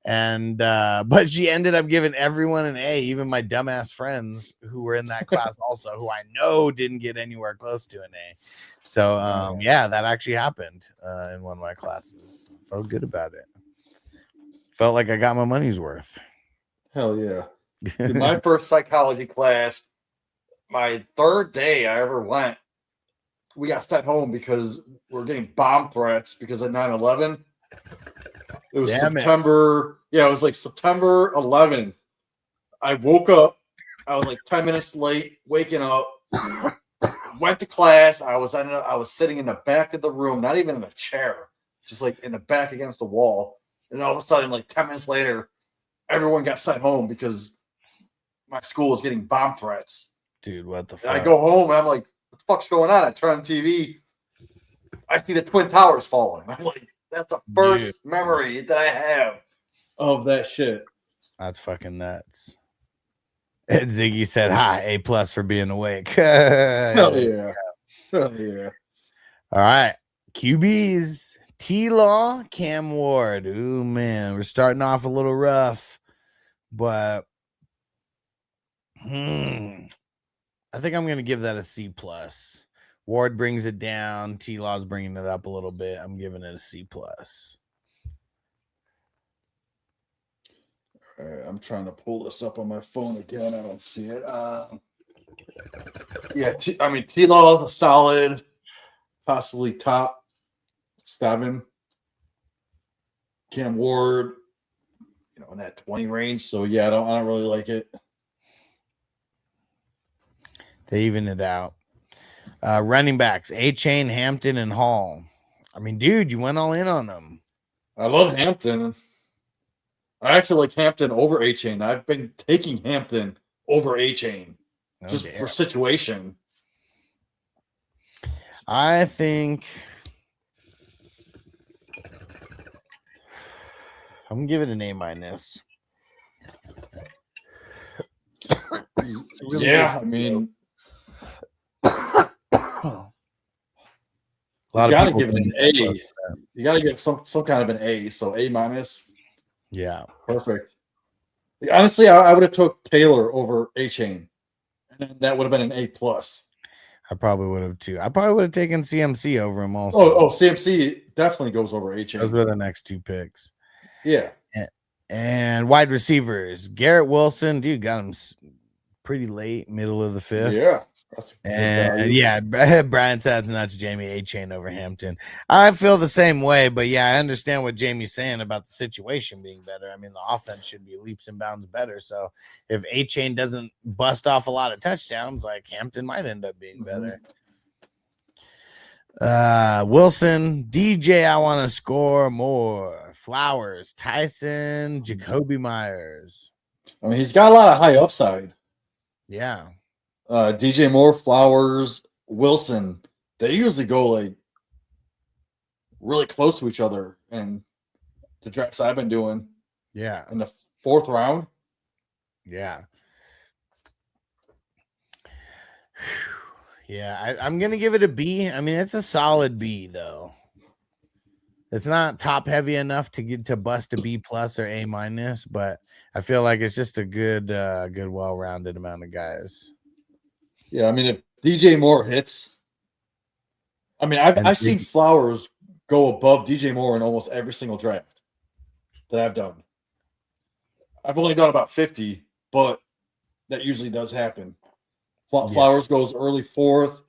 And but she ended up giving everyone an A, even my dumbass friends who were in that class also, who I know didn't get anywhere close to an A. So yeah, that actually happened in one of my classes. Felt good about it. Felt like I got my money's worth. Hell yeah. Dude, my first psychology class, my third day I ever went, we got sent home because we're getting bomb threats because of 9/11. It was September. Yeah, it was like September 11th. I woke up. I was like 10 minutes late waking up. Went to class. I was sitting in the back of the room, not even in a chair, just like in the back against the wall. And all of a sudden, like 10 minutes later, everyone got sent home because my school was getting bomb threats. Dude, what the fuck? And I go home and I'm like, what the fuck's going on? I turn on TV. I see the Twin Towers falling. I'm like, that's the first memory that I have of that shit. That's fucking nuts. And Ziggy said, hi, A+ for being awake. Hell yeah. Hell yeah. All right. QBs. T-Law, Cam Ward. Ooh, man. We're starting off a little rough. But I think I'm going to give that a C+. Ward brings it down. T-Law's bringing it up a little bit. I'm giving it a C+. I'm trying to pull this up on my phone again. I don't see it. Yeah, T-Law is a solid, possibly top 7. Cam Ward, in that 20 range. So yeah, I don't really like it. They even it out. Running backs: A-Chain, Hampton, and Hall. I mean, dude, you went all in on them. I love Hampton. I actually like Hampton over A-Chain. I've been taking Hampton over A-Chain just for situation. I think I'm gonna give it an A-. Yeah, I mean, a lot you of gotta people give it an A. You gotta give some kind of an A. So A-. Yeah. Perfect. Honestly, I would have took Taylor over A-Chain, and then that would have been an A+. I probably would have too. I probably would have taken CMC over him also. Oh, CMC definitely goes over A-Chain. Those were the next 2 picks. Yeah. And wide receivers, Garrett Wilson, dude, got him pretty late, middle of the 5th. Yeah. And yeah, Brian said not to Jamie A-Chain over Hampton. I feel the same way, but yeah, I understand what Jamie's saying about the situation being better. I mean, the offense should be leaps and bounds better. So if A-Chain doesn't bust off a lot of touchdowns, like Hampton might end up being better. Wilson, DJ, I want to score more. Flowers, Tyson, Jacoby Myers. I mean, he's got a lot of high upside. Yeah. DJ Moore, Flowers, Wilson, they usually go like really close to each other in the drafts I've been doing. Yeah. In the 4th round. Yeah. Yeah, I'm going to give it a B. I mean, it's a solid B, though. It's not top heavy enough to get to bust a B+ or A-, but I feel like it's just a good, well-rounded amount of guys. Yeah, I mean, if DJ Moore hits, I mean, I've seen Flowers go above DJ Moore in almost every single draft that I've done. I've only done about 50, but that usually does happen. Flowers goes early 4th,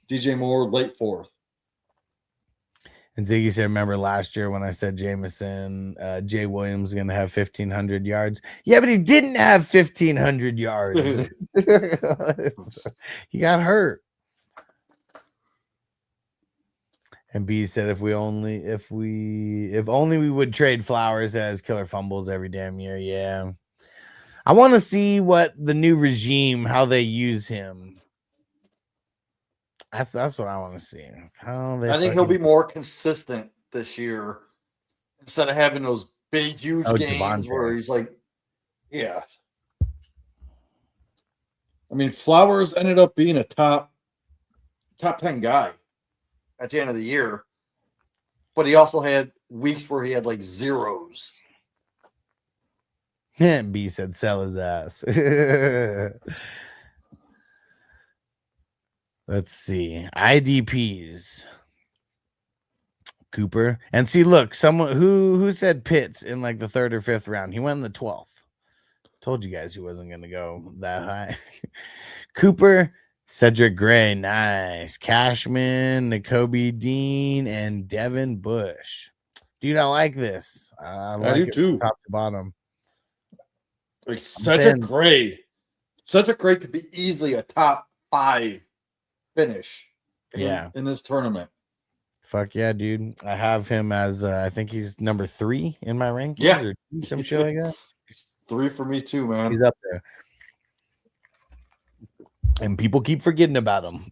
DJ Moore late 4th. And Ziggy said, remember last year when I said Jameson, Jay Williams is going to have 1,500 yards? Yeah, but he didn't have 1,500 yards. He got hurt. And B said, if only we would trade Flowers as killer fumbles every damn year. Yeah. I want to see what the new regime, how they use him. That's what I want to see. I think he'll be more consistent this year instead of having those big, huge games where he's like, yeah. I mean, Flowers ended up being a top 10 guy at the end of the year, but he also had weeks where he had like zeros. B said, sell his ass. Let's see. IDPs. Cooper. And see, look, someone who said Pitts in like the 3rd or 5th round. He went in the 12th. Told you guys he wasn't going to go that high. Cooper, Cedric Gray, nice. Cashman, Nakobe Dean, and Devin Bush. Dude, I like this. I like do too. Top to bottom. Like Cedric Gray could be easily a top 5 finish in this tournament. Fuck yeah, dude. I have him as I think he's number 3 in my rankings. Yeah. Or some shit like that. 3 for me too, man. He's up there. And people keep forgetting about him.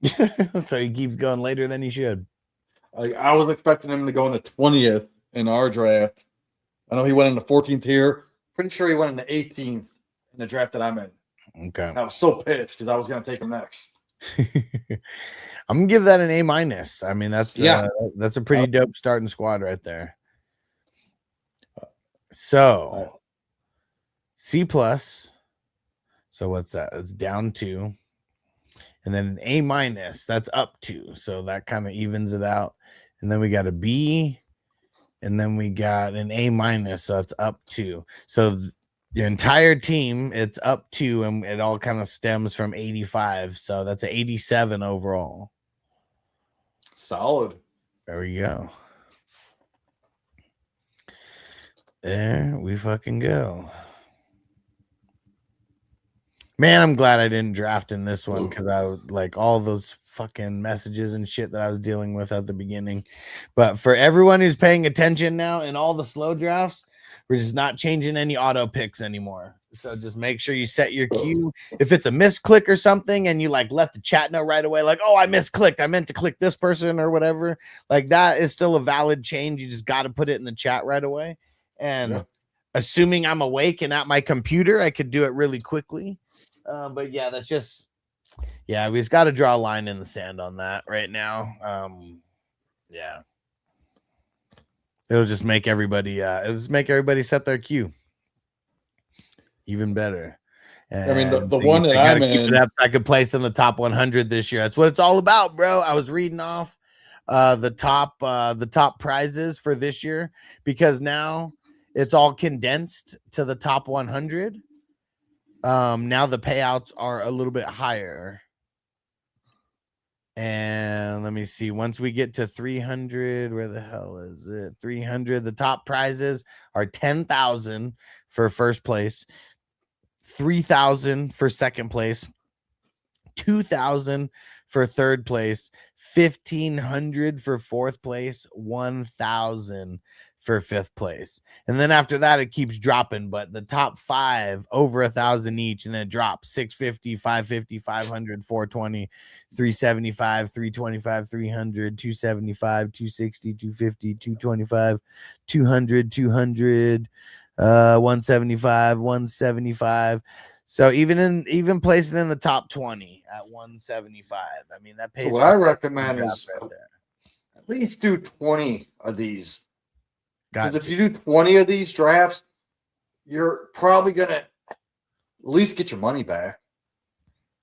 So he keeps going later than he should. I was expecting him to go in the 20th in our draft. I know he went in the 14th here. Pretty sure he went in the 18th in the draft that I'm in. Okay. And I was so pissed because I was going to take him next. I'm gonna give that an A-. I mean, that's a pretty dope starting squad right there. So C+. So what's that? It's down 2. And then an A-, that's up 2. So that kind of evens it out. And then we got a B. And then we got an A-, so that's up 2. So Your entire team, it's up to, and it all kind of stems from 85. So that's an 87 overall. Solid. There we go. There we fucking go. Man, I'm glad I didn't draft in this one because I would like all those fucking messages and shit that I was dealing with at the beginning. But for everyone who's paying attention now in all the slow drafts, we're just not changing any auto picks anymore. So just make sure you set your queue. If it's a misclick or something and you like let the chat know right away, like, oh, I misclicked. I meant to click this person or whatever. Like that is still a valid change. You just got to put it in the chat right away. And assuming I'm awake and at my computer, I could do it really quickly. But yeah, that's just, yeah, we just got to draw a line in the sand on that right now. Yeah, it'll just make everybody, set their queue even better. And I mean, the one that I'm in, so I could place in the top 100 this year. That's what it's all about, bro. I was reading off the top prizes for this year because now it's all condensed to the top 100. Now the payouts are a little bit higher. And let me see. Once we get to 300, where the hell is it? 300. The top prizes are 10,000 for first place, 3,000 for second place, 2,000 for third place, 1,500 for fourth place, 1,000 for fifth place. And then after that, it keeps dropping, but the top 5 over 1,000 each, and then it drops 650, 550, 500, 420, 375, 325, 300, 275, 260, 250, 225, 200, 200, 175, 175. So even placing in the top 20 at 175. I mean, that pays. So what I recommend is at least do 20 of these. Because if you do 20 of these drafts, you're probably going to at least get your money back.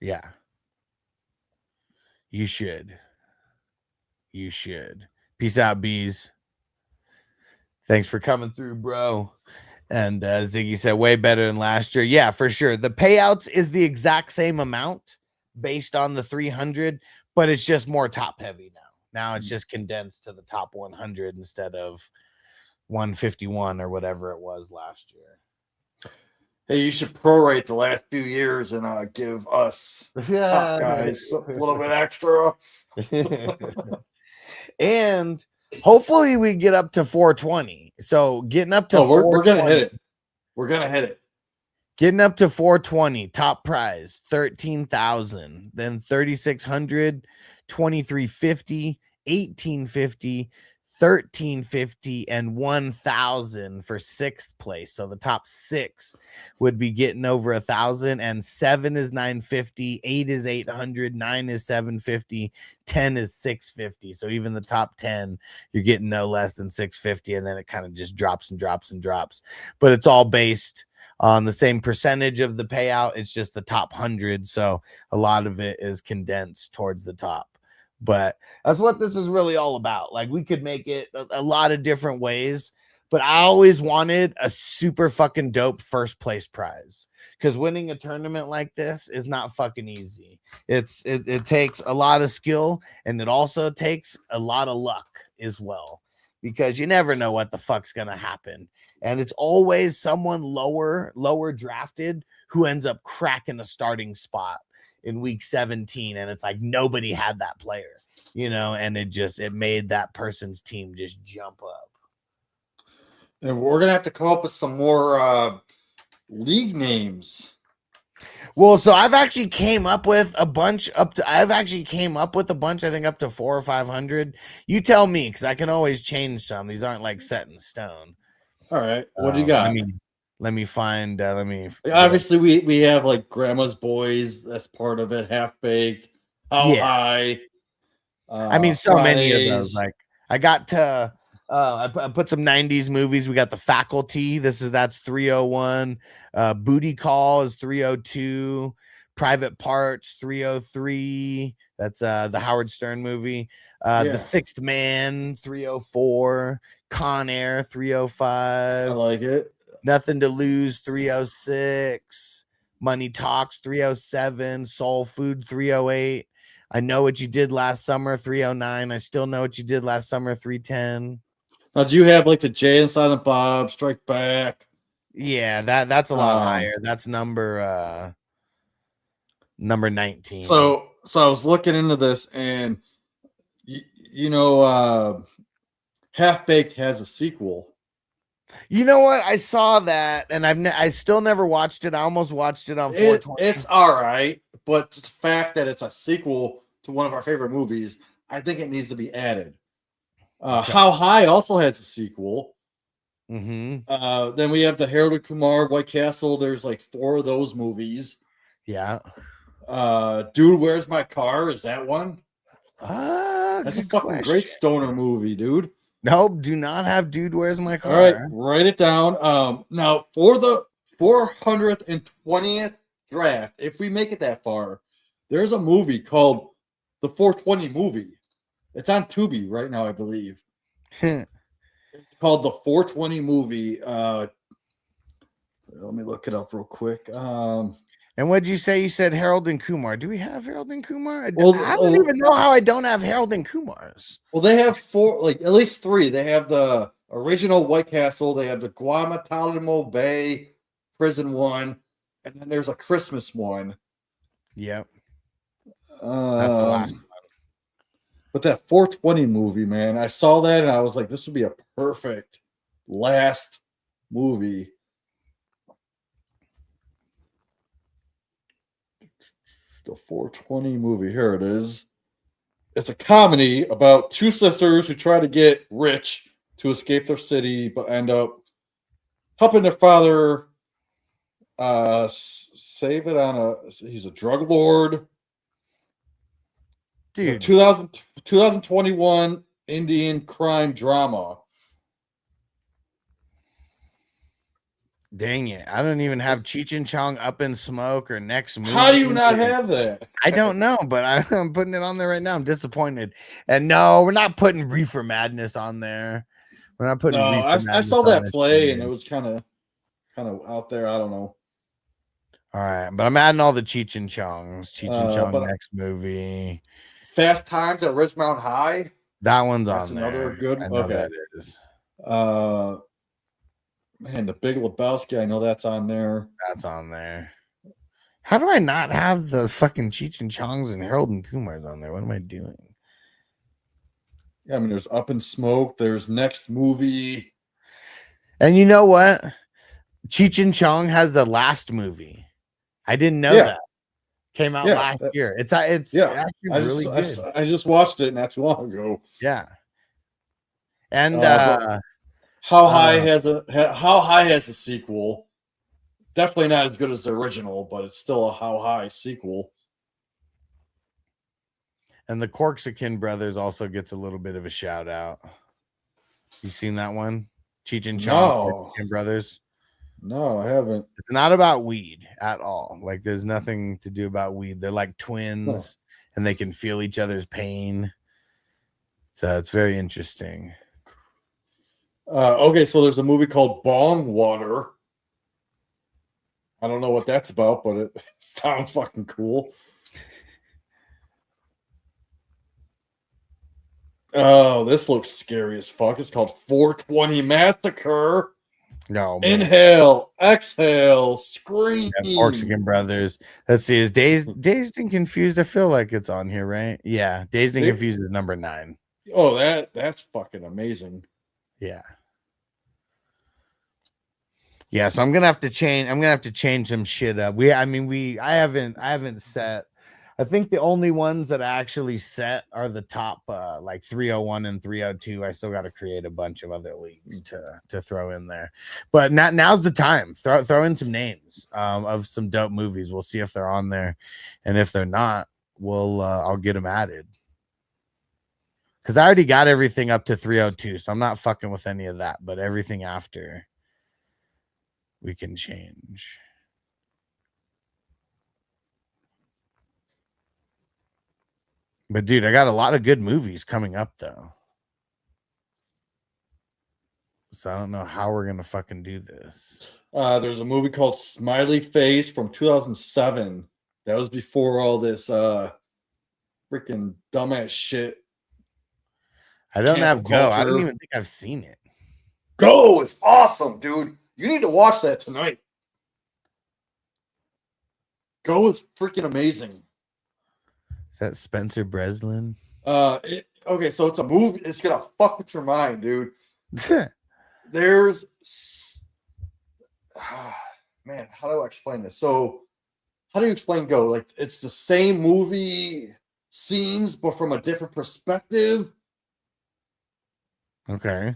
Yeah. You should. Peace out, bees. Thanks for coming through, bro. And Ziggy said way better than last year. Yeah, for sure. The payouts is the exact same amount based on the 300, but it's just more top heavy now. Now it's just condensed to the top 100 instead of 151 or whatever it was last year. Hey, you should prorate the last few years and give us guys a little bit extra. And hopefully we get up to 420. So getting up to we're gonna hit it. We're gonna hit it. Getting up to 420, top prize 13,000, then 3,600, 2,350, 1,850, 1,350, and 1,000 for sixth place. So the top 6 would be getting over 1,000, and 7 is 950, 8 is 800, 9 is 750, 10 is 650. So even the top 10, you're getting no less than 650, and then it kind of just drops and drops and drops. But it's all based on the same percentage of the payout. It's just the top 100. So a lot of it is condensed towards the top. But that's what this is really all about. Like, we could make it a lot of different ways, but I always wanted a super fucking dope first place prize, because winning a tournament like this is not fucking easy. It takes a lot of skill, and it also takes a lot of luck as well, because you never know what the fuck's gonna happen. And it's always someone lower drafted who ends up cracking a starting spot in week 17, and it's like nobody had that player, and it made that person's team just jump up. And we're gonna have to come up with some more league names. Well, so I've actually came up with a bunch I think up to 400 or 500. You tell me, because I can always change some. These aren't like set in stone. All right, what do you got? Let me find. Obviously, we have like Grandma's Boys. That's part of it. Half Baked. How High. I mean, so many of those. Like, I got to. I put some 90s movies. We got The Faculty. That's 301. Booty Call is 302. Private Parts 303. That's the Howard Stern movie. The Sixth Man 304. Con Air 305. I like it. Nothing to Lose 306. Money Talks 307. Soul Food 308. I Know What You Did Last Summer 309. I Still Know What You Did Last Summer 310. Now, do you have like the Jay and Silent Bob Strike Back? Yeah, that's a lot higher. That's number 19. So I was looking into this, and you know, Half Baked has a sequel. You know what? I saw that, and I still never watched it. I almost watched it on 420. It's all right, but the fact that it's a sequel to one of our favorite movies, I think it needs to be added. Okay. How High also has a sequel. Mm-hmm. Then we have the Harold and Kumar White Castle. There's like 4 of those movies. Yeah. Dude, Where's My Car? Is that one? That's a Good fucking great question. stoner movie, dude. Nope, do not have Dude, Where's My Car? All right, write it down. Now for the 420th draft, if we make it that far, there's a movie called The 420 Movie. It's on Tubi right now, I believe. It's called The 420 Movie. Let me look it up real quick. And what'd you say? You said Harold and Kumar. Do we have Harold and Kumar? Well, I don't even know how I don't have Harold and Kumars. Well, they have 4, like at least 3. They have the original White Castle. They have the Guantanamo Bay prison one, and then there's a Christmas one. Yep. That's the last one. But that 420 movie, man, I saw that and I was like, this would be a perfect last movie. The 420 movie. Here it is. It's a comedy about 2 sisters who try to get rich to escape their city, but end up helping their father save it on he's a drug lord. Dude. 2021 Indian crime drama. Dang it. I don't even have Cheech and Chong Up in Smoke or Next Movie. How do you not have that? I don't know, but I'm putting it on there right now. I'm disappointed. And no, we're not putting Reefer Madness on there. We're not putting Reefer Madness. I saw that play and it was kind of out there. I don't know. All right, but I'm adding all the Cheech and Chongs. Cheech and Chong Next Movie. Fast Times at Ridgemount High. That one's That's on there. another good. I know Okay. that is. Man, The Big Lebowski. I know that's on there. That's on there. How do I not have the fucking Cheech and Chongs and Harold and Kumars on there? What am I doing? Yeah, I mean, there's Up in Smoke. There's Next Movie. And you know what? Cheech and Chong has the last movie. I didn't know that. Came out last year. It's actually really good. I just watched it not too long ago. Yeah. And How High has a sequel. Definitely not as good as the original, but it's still a How High sequel. And the Corksican Brothers also gets a little bit of a shout out. You seen that one? Cheech and Chong, Corksican Brothers. No, I haven't. It's not about weed at all. Like, there's nothing to do about weed. They're like twins, and they can feel each other's pain. So it's very interesting. Okay, so there's a movie called Bong Water. I don't know what that's about, but it sounds fucking cool. Oh, this looks scary as fuck. It's called 420 Massacre. No, man. Inhale, exhale, scream. Corksican Brothers. Let's see. Is Dazed and Confused? I feel like it's on here, right? Yeah. Dazed and Confused is number 9. Oh, that's fucking amazing. Yeah. Yeah, so I'm gonna have to change some shit up. I haven't set. I think the only ones that I actually set are the top like 301 and 302. I still got to create a bunch of other leagues to throw in there. But now's the time. Throw in some names of some dope movies. We'll see if they're on there, and if they're not, I'll get them added. Because I already got everything up to 302, so I'm not fucking with any of that. But everything after, we can change. But dude, I got a lot of good movies coming up though. so I don't know how we're gonna fucking do this. There's a movie called Smiley Face from 2007. That was before all this freaking dumbass shit. I don't Cancel have Go. I don't culture. even think I've seen it. Go! It's awesome, dude. You need to watch that tonight. Go is freaking amazing. Is that Spencer Breslin? Okay, so it's a movie. It's gonna fuck with your mind, dude. Man, how do I explain this? So, how do you explain Go? Like, it's the same movie scenes, but from a different perspective. Okay.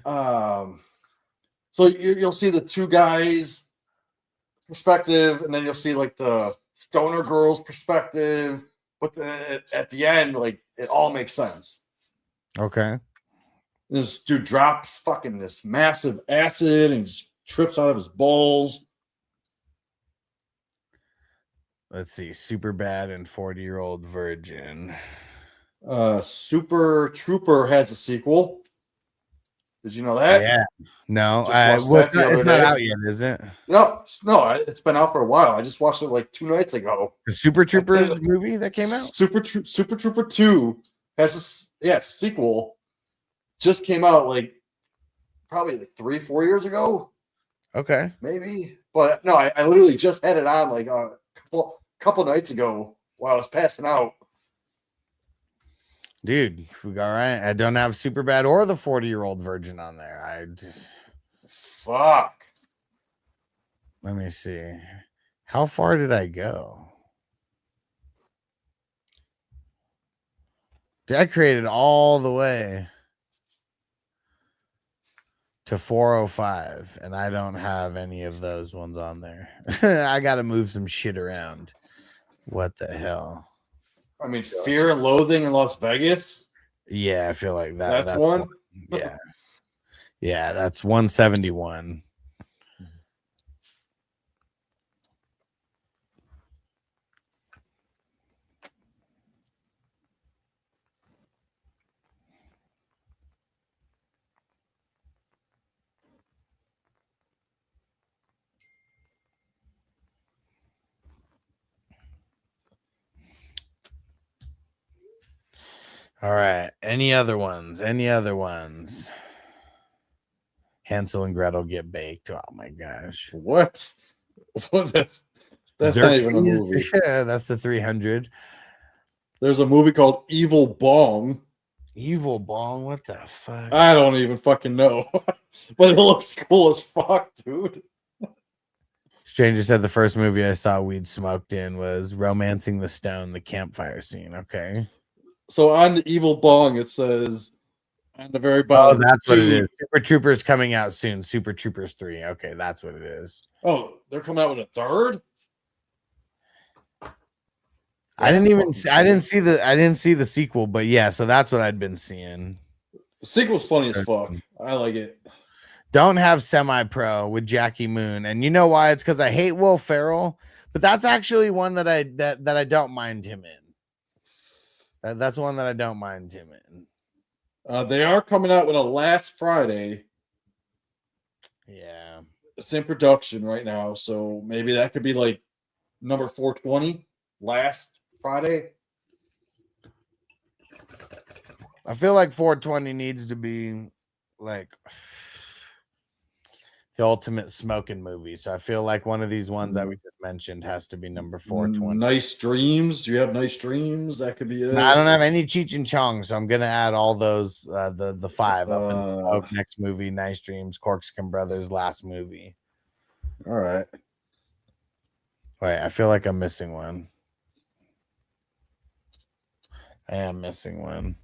So you'll see the two guys' perspective, and then you'll see like the stoner girl's perspective. But at the end, like it all makes sense. Okay. This dude drops fucking this massive acid and just trips out of his balls. Let's see. Super Bad and 40-Year-Old Virgin. Super Trooper has a sequel. Did you know that? Yeah. No, Just watched that the it's other not day. out yet, is it? No, it's been out for a while. I just watched it like 2 nights ago. The Super Troopers movie that came out? Super Trooper 2 has it's a sequel. Just came out like probably like 3-4 years ago, Okay. maybe. But no, I literally just had it on like a couple nights ago while I was passing out. Dude, all right. I don't have Super Bad or the 40-Year-Old Virgin on there. I just Fuck. let me see. How far did I go? I created all the way to 405, and I don't have any of those ones on there. I got to move some shit around. What the hell? I mean, Fear and Loathing in Las Vegas. Yeah, I feel like that. That's one. Yeah. Yeah, that's 171. All right. Any other ones? Hansel and Gretel get baked. Oh my gosh. What? That's not even a Xerxes? movie. Yeah, that's the 300. There's a movie called Evil Bong. Evil Bong. What the fuck? I don't even fucking know. But it looks cool as fuck, dude. Stranger said the first movie I saw weed smoked in was Romancing the Stone, the campfire scene. Okay. So on the Evil Bong, it says on the very Oh, bottom. that's what it is. Super Troopers coming out soon. Super Troopers 3. Okay, that's what it is. Oh, they're coming out with a third? I didn't see the sequel, but yeah, so that's what I'd been seeing. The sequel's funny as fuck. I like it. Don't have Semi-Pro with Jackie Moon, and you know why? It's because I hate Will Ferrell, but that's actually one that I don't mind him in. That's one that I don't mind him in. They are coming out with a Last Friday. Yeah. It's in production right now, so maybe that could be like number 420, Last Friday. I feel like 420 needs to be like the ultimate smoking movie. So I feel like one of these ones that we just mentioned has to be number 420. Nice Dreams. Do you have Nice Dreams? That could be it. No, I don't have any Cheech and Chong, so I'm gonna add all those the 5 up in Smoke, next movie, Nice Dreams, Corkscrew Brothers, last movie. All right. Wait, I feel like I'm missing one. I am missing one.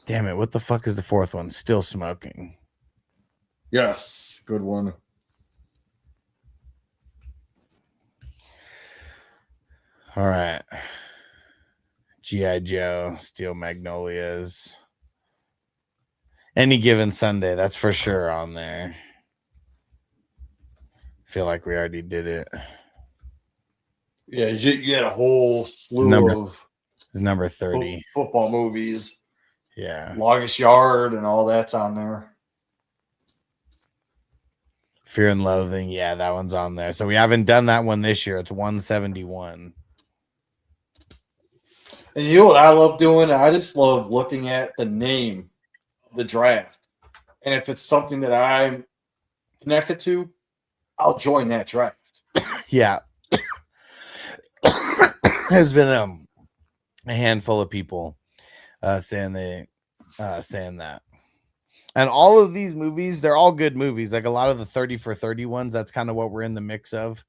Damn it, what the fuck is the 4th one? Still Smoking. Yes, good one. All right. G.I. Joe, Steel Magnolias. Any Given Sunday, that's for sure on there. Feel like we already did it. Yeah, you had a whole slew Number of It's number 30. Football movies. Yeah. Longest Yard and all that's on there. Fear and Loathing. Yeah, that one's on there. So we haven't done that one this year. It's 171. And you know what I love doing? I just love looking at the name of the draft. And if it's something that I'm connected to, I'll join that draft. Yeah. There's been a handful of people saying that. And all of these movies, they're all good movies. Like a lot of the 30 for 30 ones, that's kind of what we're in the mix of,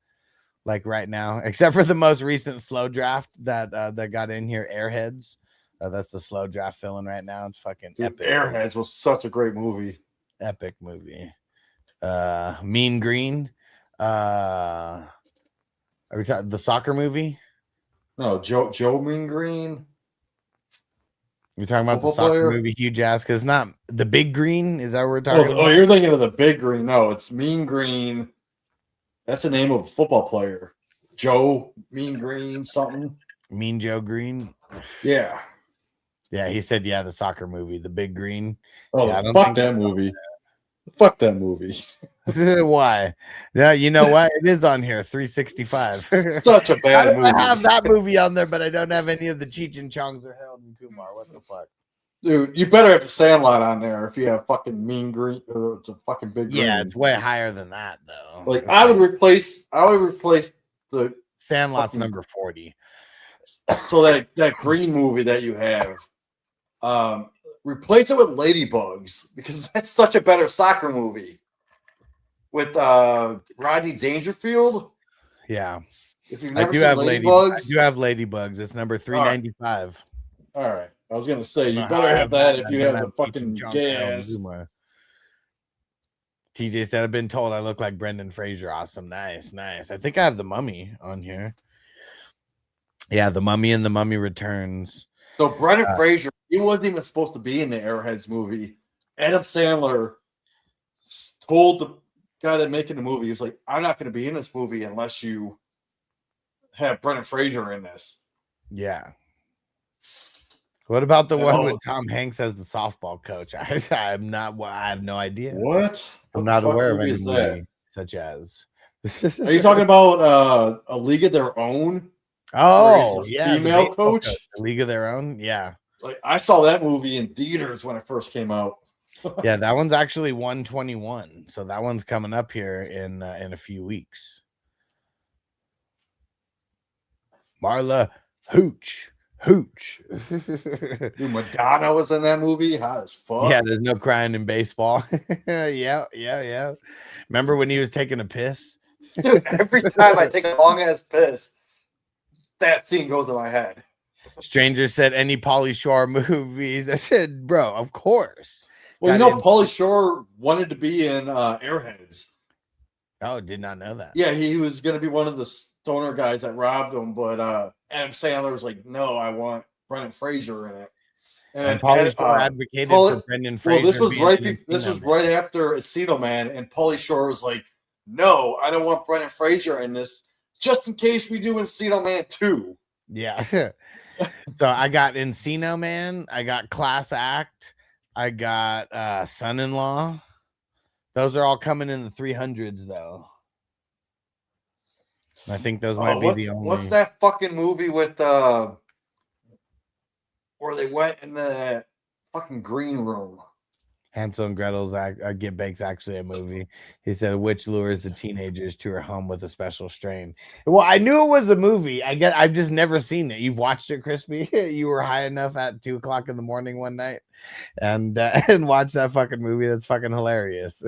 like right now, except for the most recent slow draft that got in here, Airheads. That's the slow draft filling right now. It's fucking epic. Airheads was such a great movie. Epic movie. Mean Green. Are we talking the soccer movie? No, Joe Mean Green. You're talking about the Football soccer player? movie, Huge Ass, because not the Big Green. Is that what we're talking Oh, about? you're thinking of the Big Green. No, it's Mean Green. That's the name of a football player. Joe Mean Green something. Mean Joe Green. Yeah. Yeah, he said, yeah, the soccer movie, the Big Green. Oh, Yeah, I don't fuck think- that movie. Fuck that movie. Why? Yeah, you know what? It is on here, 365. Such a bad movie. I have that movie on there, but I don't have any of the Cheech and Chongs or Harold and Kumar. What the fuck? Dude, you better have the Sandlot on there if you have fucking Mean Green or it's a fucking Big Green. Yeah, it's way higher than that, though. Like I would replace the Sandlot's fucking- number 40. so that green movie that you have, replace it with Ladybugs because that's such a better soccer movie with Rodney Dangerfield. Yeah, If you've I never do seen have Ladybugs, I do have Ladybugs. It's number 395. all right. I was gonna say you I better have that if you don't have the Cheech fucking and Chong, gay Harold ass. and Kumar. TJ said, I've been told I look like Brendan Fraser. Awesome. Nice. I think I have the Mummy on here. Yeah, the Mummy and the Mummy Returns. So Brendan Fraser, he wasn't even supposed to be in the Airheads movie. Adam Sandler told the guy that making the movie, he was like, "I'm not going to be in this movie unless you have Brendan Fraser in this." Yeah. What about the one Oh. with Tom Hanks as the softball coach? I have no idea. What? I'm What not the fuck aware of movie any is that? movie such as. Are you talking about A League of Their Own? Oh, he's a yeah, the female baseball coach? A League of Their Own. Yeah, Like I saw that movie in theaters when it first came out. yeah, that one's actually 121. So that one's coming up here in a few weeks. Marla Hooch. Dude, Madonna was in that movie. Hot as fuck. Yeah, there's no crying in baseball. Yeah. Remember when he was taking a piss? Dude, every time I take a long ass piss, that scene goes in my head. Stranger said any Pauly Shore movies. I said, bro, of course. Well, you Got know, in- Pauly Shore wanted to be in Airheads. Oh, did not know that. Yeah, he was going to be one of the stoner guys that robbed him, but Adam Sandler was like, "No, I want Brendan Fraser in it." And Pauly Shore advocated Pauly- for Brendan Fraser. Well, this was being right. in This Encino was Man. right after Encino Man, and Pauly Shore was like, "No, I don't want Brendan Fraser in this, just in case we do Encino Man 2." Yeah. So I got Encino Man. I got Class Act. I got Son-in-Law. Those are all coming in the 300s, though. I think those might be the only. What's that fucking movie with where they went in the fucking green room? Hansel and Gretel's Get Baked's actually a movie. He said, "Which lures the teenagers to her home with a special strain." Well, I knew it was a movie. I've just never seen it. You've watched it, Crispy? You were high enough at 2:00 in the morning one night and watched that fucking movie. That's fucking hilarious.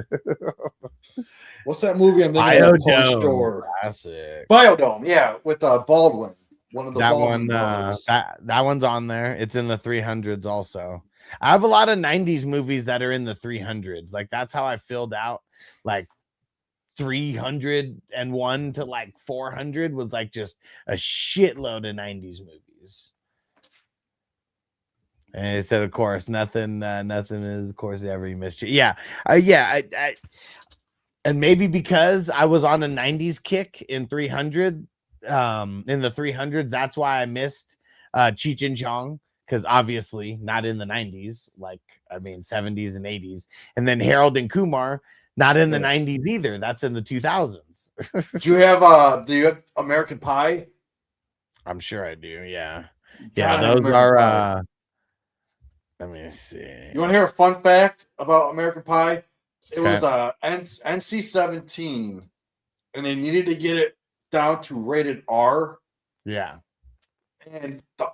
What's that movie I'm thinking of? Pauly Biodome. Shore. Classic. Biodome, yeah, with Baldwin. One of the That Baldwin one, brothers. that one's on there. It's in the 300s also. I have a lot of 90s movies that are in the 300s. Like that's how I filled out like 301 to like 400 was like just a shitload of 90s movies. And it said, of course, nothing is, of course, ever you missed. Yeah. I and maybe because I was on a 90s kick in 300, in the 300s, that's why I missed Cheech and Chong, because obviously not in the 90s, 70s and 80s. And then Harold and Kumar, not in the 90s either. That's in the 2000s. Do you have American Pie? I'm sure I do. Yeah. Gotta Yeah, have those American Pie. are let me see. You want to hear a fun fact about American Pie? It Okay. was NC-17, and they needed to get it down to rated R. Yeah. And the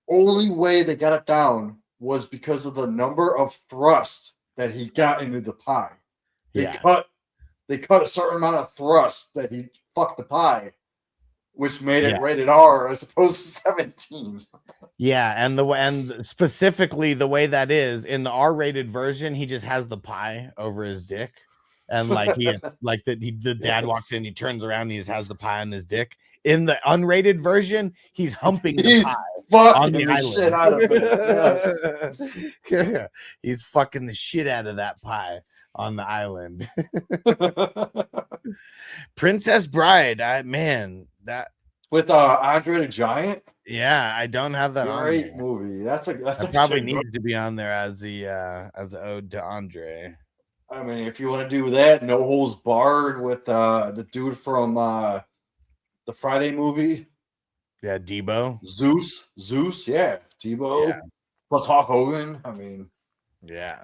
only way they got it down was because of the number of thrust that he got into the pie. They cut a certain amount of thrust that he fucked the pie, which made it rated R as opposed to 17. Yeah, and specifically the way that is in the R-rated version, he just has the pie over his dick, and like the dad walks in, he turns around, and he just has the pie on his dick. In the unrated version, he's humping the pie on the island. Shit out of it. Yeah, he's fucking the shit out of that pie on the island. Princess Bride, that with Andre the Giant. Yeah, I don't have that on. Great movie. That's probably needs to be on there as the ode to Andre. I mean, if you want to do that, No Holds Barred with the dude from the Friday movie. Yeah, Debo. Zeus, yeah. Debo. Yeah. Plus Hulk Hogan. I mean, yeah.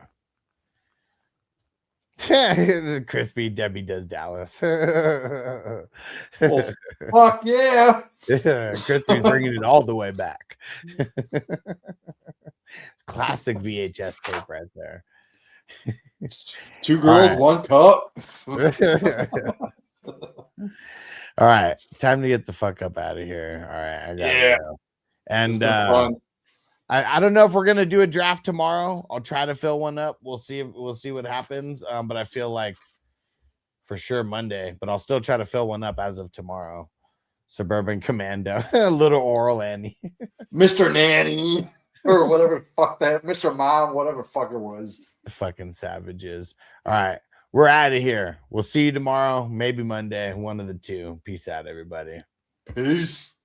Crispy Debbie Does Dallas. Oh, fuck yeah. Crispy's bringing it all the way back. Classic VHS tape right there. 2 girls, right. 1 cup. All right, time to get the fuck up out of here. All right, I gotta go. And I don't know if we're gonna do a draft tomorrow. I'll try to fill one up. We'll see what happens. But I feel like for sure Monday. But I'll still try to fill one up as of tomorrow. Suburban Commando, Little Oral Annie, Mr. Nanny, or whatever fuck that, Mr. Mom, whatever fuck it was. Fucking savages. All right, we're out of here. We'll see you tomorrow, maybe Monday, one of the two. Peace out, everybody. Peace.